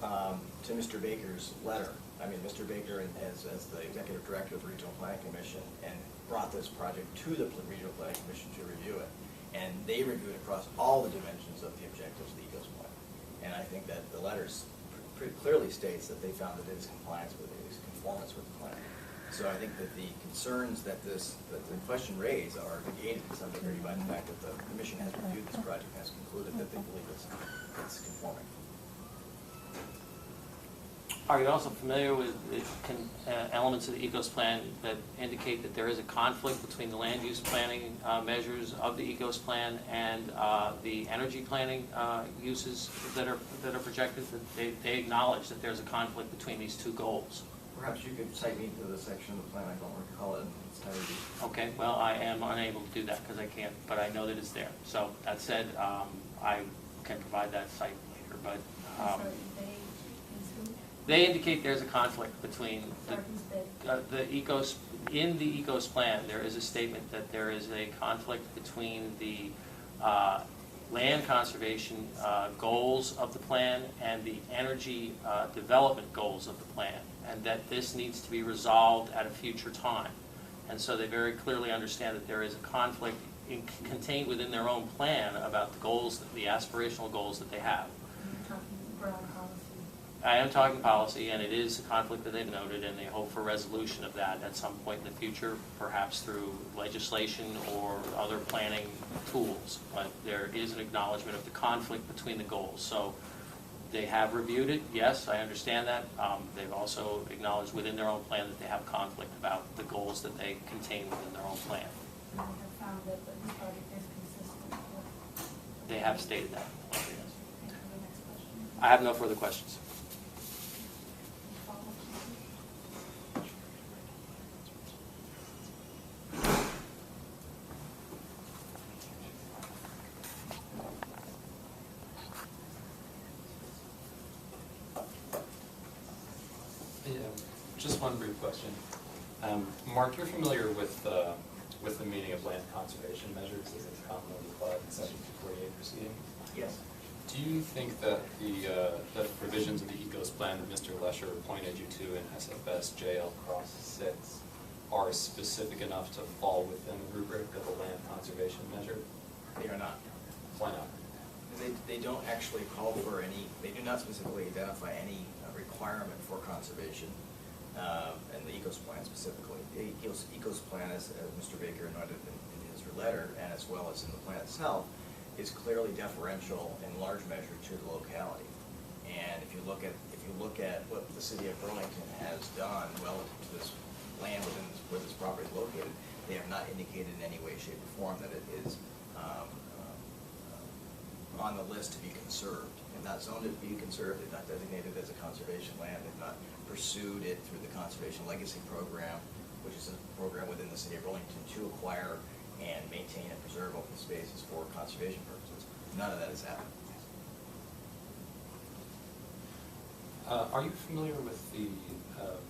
to Mr. Baker's letter, I mean, Mr. Baker, as the Executive Director of the Regional Planning Commission, and brought this project to the Regional Planning Commission to review it, and they reviewed across all the dimensions of the objectives of the ECOS plan. And I think that the letter pretty clearly states that they found that it is compliance with it, is conformance with the plan. So I think that the concerns that the question raised are negated to some degree by the fact that the Commission has reviewed this project and has concluded that they believe it's conforming. Are you also familiar with elements of the ECOS plan that indicate that there is a conflict between the land use planning measures of the ECOS plan and the energy planning uses that are projected? That they acknowledge that there's a conflict between these two goals. Perhaps you could cite me to the section of the plan, I don't recall it in its entirety. Okay, well, I am unable to do that because I can't, but I know that it's there. So that said, I can provide that site later, but they indicate there's a conflict between the ECOS, in the ECOS plan, there is a statement that there is a conflict between the land conservation goals of the plan and the energy development goals of the plan, and that this needs to be resolved at a future time. And so they very clearly understand that there is a conflict contained within their own plan about the goals, the aspirational goals that they have. I am talking policy, and it is a conflict that they've noted, and they hope for resolution of that at some point in the future, perhaps through legislation or other planning tools. But there is an acknowledgement of the conflict between the goals. So they have reviewed it, yes, I understand that. They've also acknowledged within their own plan that they have conflict about the goals that they contain within their own plan. And they have found that this project is consistent with. They have stated that. Thank you. The next question. I have no further questions. Just one brief question. Mark, you're familiar with the meaning of land conservation measures as it's commonly applied in Section 248 proceeding? Yes. Do you think that the provisions of the ECOS plan that Mr. Lesher pointed you to in SFS JL Cross 6 are specific enough to fall within the rubric of a land conservation measure? They are not. Why not? They don't actually call for any, they do not specifically identify any requirement for conservation. And the ECOS plan specifically. The ECOS plan, as Mr. Baker noted in his letter, and as well as in the plan itself, is clearly deferential in large measure to the locality. And if you look at what the city of Burlington has done relative to this land within where this property is located, they have not indicated in any way, shape, or form that it is on the list to be conserved. They've not zoned it to be conserved. They've not designated it as a conservation land. They've not pursued it through the Conservation Legacy Program, which is a program within the city of Burlington to acquire and maintain and preserve open spaces for conservation purposes. None of that has happened. Are you familiar with the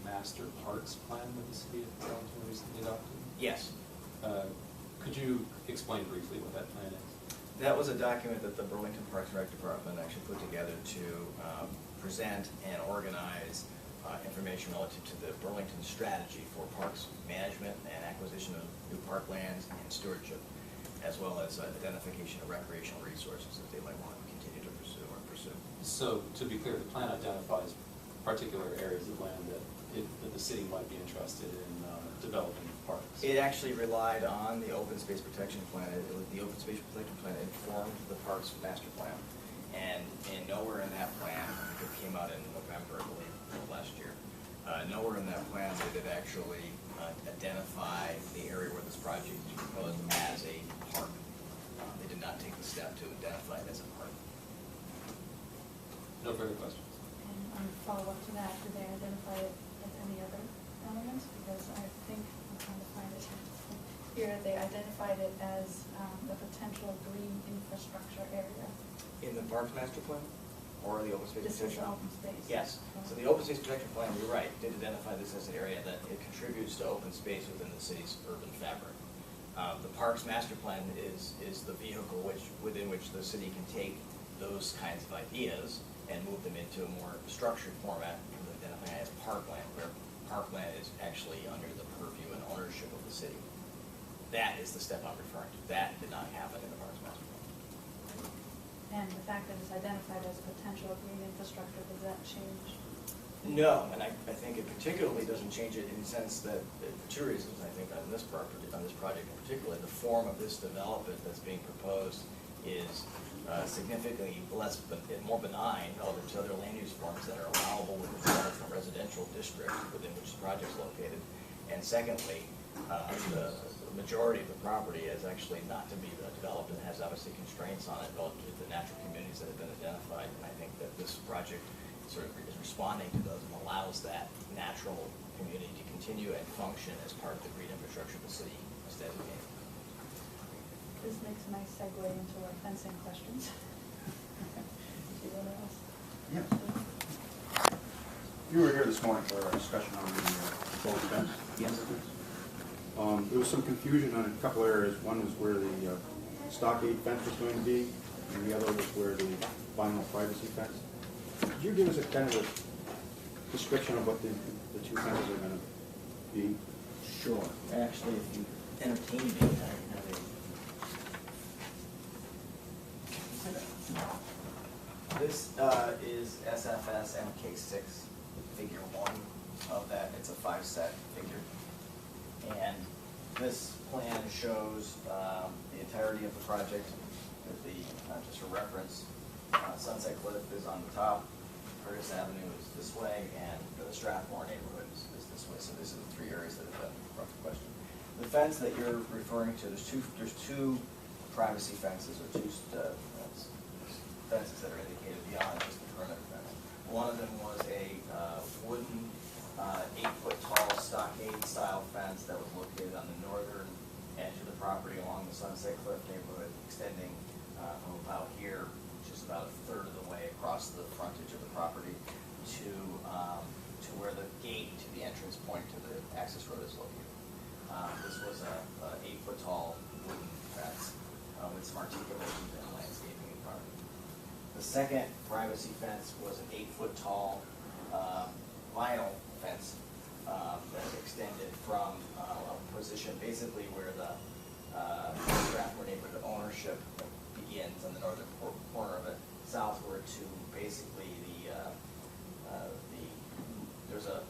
master parks plan that the city of Burlington recently adopted? Yes. Could you explain briefly what that plan is? That was a document that the Burlington Parks and Rec Department actually put together to present and organize information relative to the Burlington strategy for parks management and acquisition of new parklands and stewardship, as well as identification of recreational resources that they might want to continue to pursue or pursue. So, to be clear, the plan identifies particular areas of land that the city might be interested in developing parks. It actually relied on the open space protection plan. The open space protection plan informed the parks master plan. And nowhere in that plan, I think it came out in November, I believe, of last year, nowhere in that plan did it actually identify the area where this project is proposed as a park. They did not take the step to identify it as a park. No further questions? And follow up to that, did they identify it as any other elements? Because I think, I'm trying to find it here, they identified it as a potential green infrastructure area. In the parks master plan or the open space This is protection? open space. Yes. So the open space protection plan, you're right, did identify this as an area that it contributes to open space within the city's urban fabric. The parks master plan is the vehicle within which the city can take those kinds of ideas and move them into a more structured format, identifying it as parkland, where parkland is actually under the purview and ownership of the city. That is the step I'm referring to. That did not happen in the parks master plan. And the fact that it's identified as potential green infrastructure, does that change? No, and I think it particularly doesn't change it in the sense that, for two reasons, I think, on this project in particular, the form of this development that's being proposed is significantly more benign relative to other land use forms that are allowable within the residential district within which the project is located. And secondly, the majority of the property is actually not to be developed and has obviously constraints on it relative to the natural communities that have been identified. And I think that this project sort of is responding to those and allows that natural community to continue and function as part of the green infrastructure the city has designated. This makes a nice segue into our fencing questions. Do you want to ask? Yes. You were here this morning for our discussion on the proposed fence. Yes. There was some confusion on a couple areas. One was where the stockade fence was going to be, and the other was where the vinyl privacy fence. Could you give us a kind of a description of what the two fences are going to be? Sure. Actually, if you entertain me, I have this is SFS MK6 figure 1 of that. It's a 5-set figure. And this plan shows the entirety of the project with the, just for reference, Sunset Cliff is on the top, Curtis Avenue is this way, and the Strathmore neighborhood is this way. So these are the three areas that have been brought to question. The fence that you're referring to, there's two privacy fences, or two fences that are indicated beyond just the perimeter fence. One of them was a wooden 8-foot tall stockade-style fence that was located on the northern edge of the property along the Sunset Cliff neighborhood, extending from about here, which is about a third of the way across the frontage of the property, to where the gate to the entrance point to the access road is located. This was a 8-foot tall wooden fence with some articulations and landscaping in front of it. The second privacy fence was an 8-foot tall vinyl fence that extended from a position basically where the Strathmore neighborhood ownership begins on the northern corner of it, southward to basically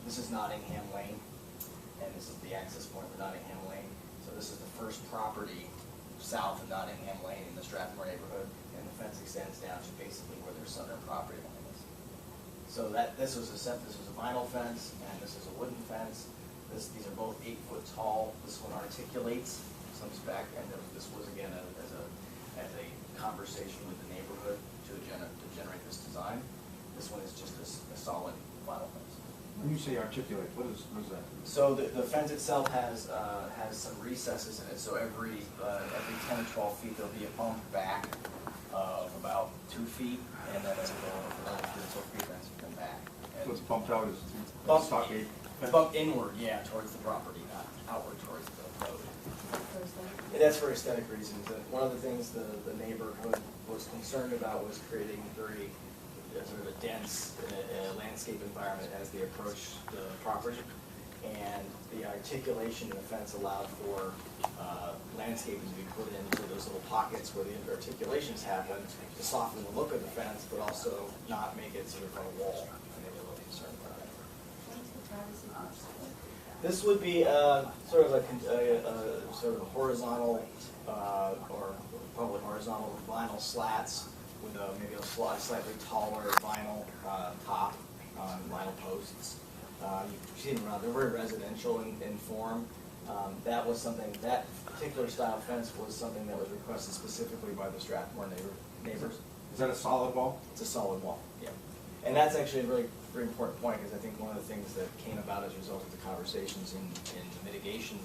this is Nottingham Lane, and this is the access point for Nottingham Lane. So this is the first property south of Nottingham Lane in the Strathmore neighborhood, and the fence extends down to basically where their southern property line is. So this was a vinyl fence, and this is a wooden fence. These are both 8-foot tall. This one articulates some spec, and this was again as a conversation with the neighborhood to generate this design. This one is just a solid vinyl fence. When you say articulate, what is that? So the fence itself has some recesses in it. So every 10 or 12 feet there'll be a bump back of feet, and then it'll go another 3 or 4 feet, and that's come back. And So it's bumped out as Bump- stockade? Bump inward, yeah, towards the property, not outward towards the road. First, And that's for aesthetic reasons. And one of the things the neighborhood was concerned about was creating very sort of a dense landscape environment as they approach the property. And the articulation of the fence allowed for landscaping to be put into those little pockets where the articulations happen to soften the look of the fence, but also not make it sort of a wall. And they were a little concerned about it. This would be sort of a horizontal or probably horizontal vinyl slats with maybe a slightly taller vinyl top on vinyl posts. You've seen them around. They're very residential in form. That was something. That particular style fence was something that was requested specifically by the Strathmore neighbors. Is that a solid wall? It's a solid wall. Yeah. And that's actually a really very important point, because I think one of the things that came about as a result of the conversations in the mitigation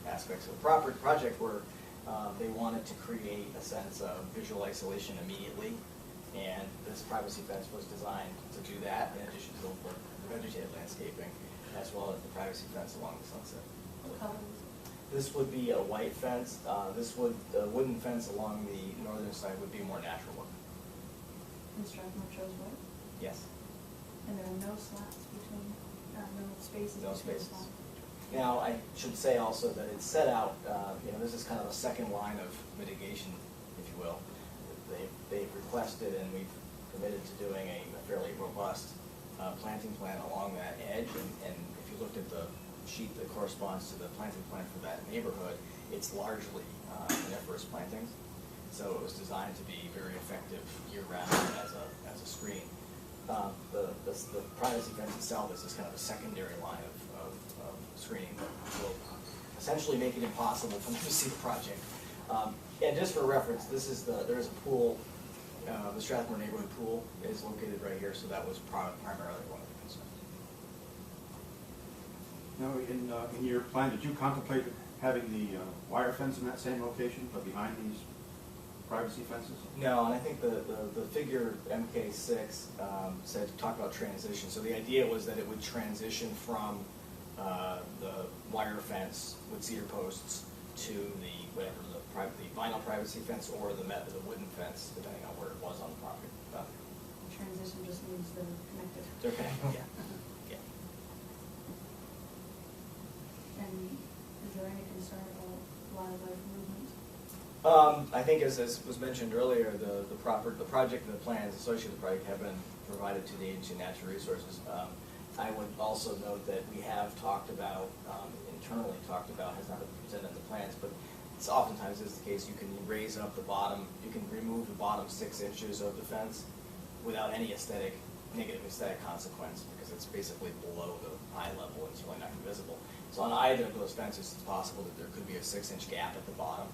aspects of the project were they wanted to create a sense of visual isolation immediately, and this privacy fence was designed to do that, in addition to the vegetated landscaping, as well as the privacy fence along the sunset. what color is it? This would be a white fence. The wooden fence along the northern side would be more natural look. And Strathmore chose white? Yes. And there are no slats between, no spaces No between the spaces. slats? Now, I should say also that it's set out, this is kind of a second line of mitigation, if you will. They've requested, and we've committed to doing a fairly robust planting plan along that edge. And if you looked at the sheet that corresponds to the planting plan for that neighborhood, it's largely coniferous plantings. So it was designed to be very effective year-round as a screen. The privacy fence itself is just kind of a secondary line of screening that will essentially make it impossible for them to see the project. And just for reference, there is a pool, the Strathmore neighborhood pool is located right here, so that was primarily one of the concerns. Now, in your plan, did you contemplate having the wire fence in that same location, but behind these privacy fences? No, and I think the figure MK6 talked about transition. So the idea was that it would transition from the wire fence with cedar posts to the vinyl privacy fence or the wooden fence, depending on where it was on the property. Transition just means they're connected. They're connected, yeah. Yeah. And is there any concern about wildlife movement? I think as was mentioned earlier, the project and the plans associated with the project have been provided to the Agency of Natural Resources. I would also note that we have internally talked about, has not been presented in the plans, but it's oftentimes is the case, you can raise up the bottom, you can remove the bottom 6 inches of the fence without any negative aesthetic consequence, because it's basically below the eye level and it's really not visible. So on either of those fences, it's possible that there could be a 6-inch gap at the bottom,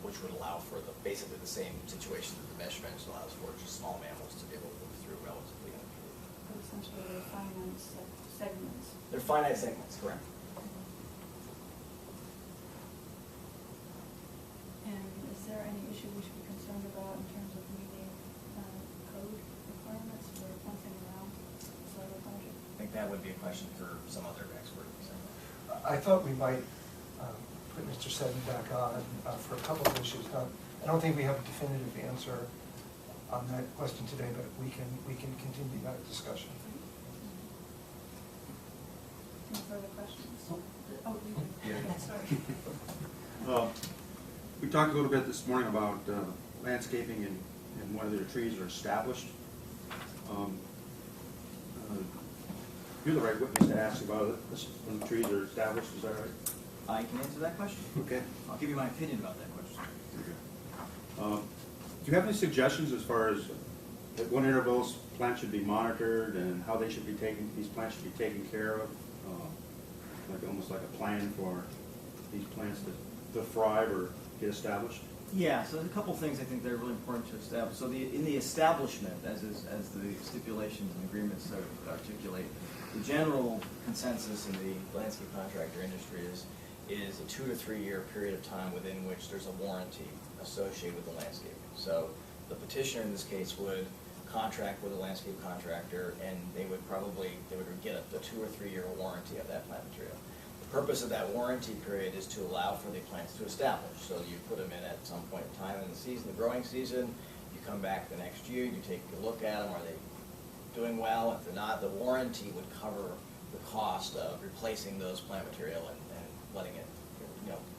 which would allow for basically the same situation that the mesh fence allows for, just small mammals to be able to move through relatively unimpeded. But essentially they're finite segments. They're finite segments, correct. And is there any issue we should be concerned about in terms of meeting code requirements for fencing around the solar project? I think that would be a question for some other expert. I thought we might put Mr. Seddon back on for a couple of issues. I don't think we have a definitive answer on that question today, but we can continue that discussion. No further questions? Oh, you Yeah. sorry. We talked a little bit this morning about landscaping and whether the trees are established. You're the right witness to ask about it, when the trees are established, is that right? I can answer that question. Okay. I'll give you my opinion about that question. Do you have any suggestions as far as at what intervals plants should be monitored and how these plants should be taken care of? Almost like a plan for these plants to thrive or get established? Yeah, so there's a couple things I think that are really important to establish. So in the establishment, as the stipulations and agreements sort of articulate, the general consensus in the landscape contractor industry is a 2 to 3 year period of time within which there's a warranty associated with the landscaping. So the petitioner in this case would contract with a landscape contractor, and they would get a 2 or 3 year warranty of that plant material. The purpose of that warranty period is to allow for the plants to establish. So you put them in at some point in time in the season, the growing season, you come back the next year, you take a look at them, are they doing well? If they're not, the warranty would cover the cost of replacing those plant material and letting it,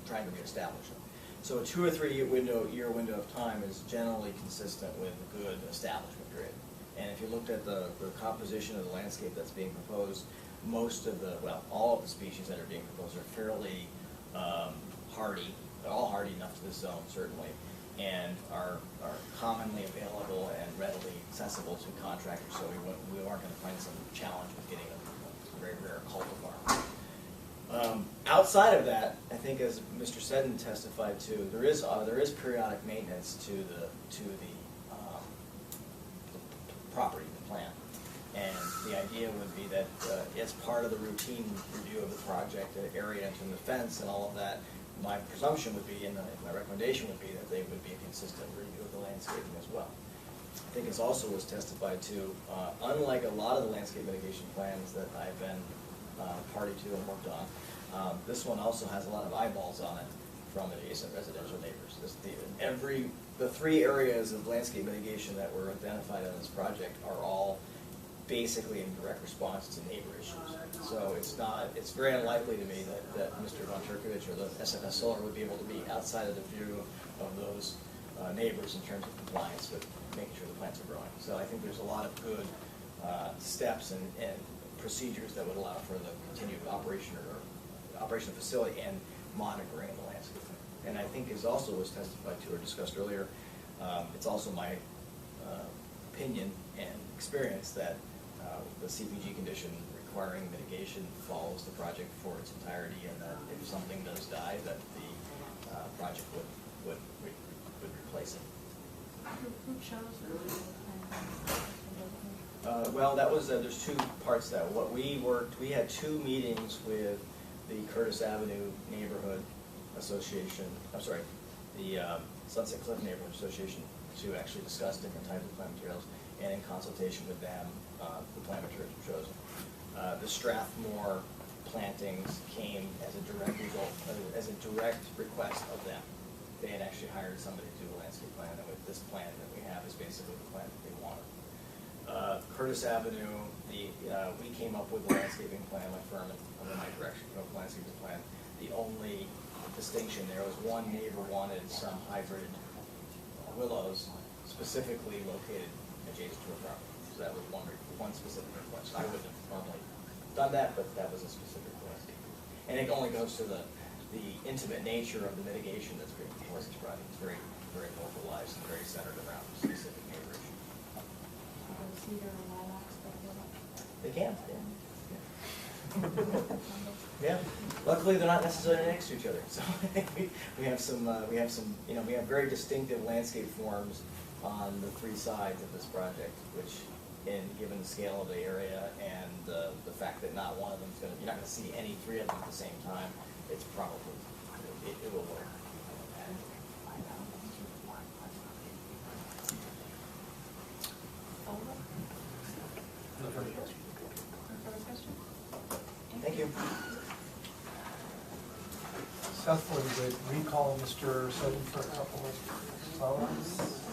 trying to reestablish them. So a 2 or 3 year window of time is generally consistent with a good establishment period. And if you looked at the composition of the landscape that's being proposed, all of the species that are being proposed are fairly hardy. They're all hardy enough to this zone, certainly, and are commonly available and readily accessible to contractors, so we aren't going to find some challenge with getting a very rare cultivar. Outside of that, I think, as Mr. Seddon testified to, there is periodic maintenance to the property, the plant, and the idea would be that as part of the routine review of the project, the area and the fence and all of that, my presumption would be, and my recommendation would be, that they would be a consistent review of the landscaping as well. I think it also was testified to, unlike a lot of the landscape mitigation plans that I've been party to and worked on, this one also has a lot of eyeballs on it from adjacent residential neighbors. The 3 areas of landscape mitigation that were identified on this project are all basically in direct response to neighbor issues. So it's very unlikely to me that Mr. Von Turkovich or the SFS Solar would be able to be outside of the view of those neighbors in terms of compliance with making sure the plants are growing. So I think there's a lot of good steps and procedures that would allow for the continued operation of the facility and monitoring of the landscape. And I think as also was testified to or discussed earlier, it's also my opinion and experience that the CPG condition requiring mitigation follows the project for its entirety, and that if something does die, that the project would replace it. Who chose Well, that was, there's 2 parts to that. We had 2 meetings with the Curtis Avenue Neighborhood Association, the Sunset Cliff Neighborhood Association, to actually discuss different types of plant materials, and in consultation with them, the plant materials were chosen. The Strathmore plantings came as a direct result, as a direct request of them. They had actually hired somebody to do a landscape plan, and with this plan that we have is basically the plan that they wanted. Curtis Avenue, we came up with the landscaping plan, my firm, under my direction, came up with the landscaping plan. The only distinction there was one neighbor wanted some hybrid willows specifically located adjacent to a property. So that was one specific request. I wouldn't have normally done that, but that was a specific request. And it only goes to the intimate nature of the mitigation that's being proposed this project. It's very, very localized and very centered around specific neighbor issues. Cedar or lilacs that go up? They can, yeah. Luckily, they're not necessarily next to each other. So we have some, we have very distinctive landscape forms on the 3 sides of this project, which, given the scale of the area and the fact that not one of them is going to, you're not going to see any 3 of them at the same time, it's probably, it will work. Thank you. Seth, would you recall Mr. Seddon for a couple of follow-ups?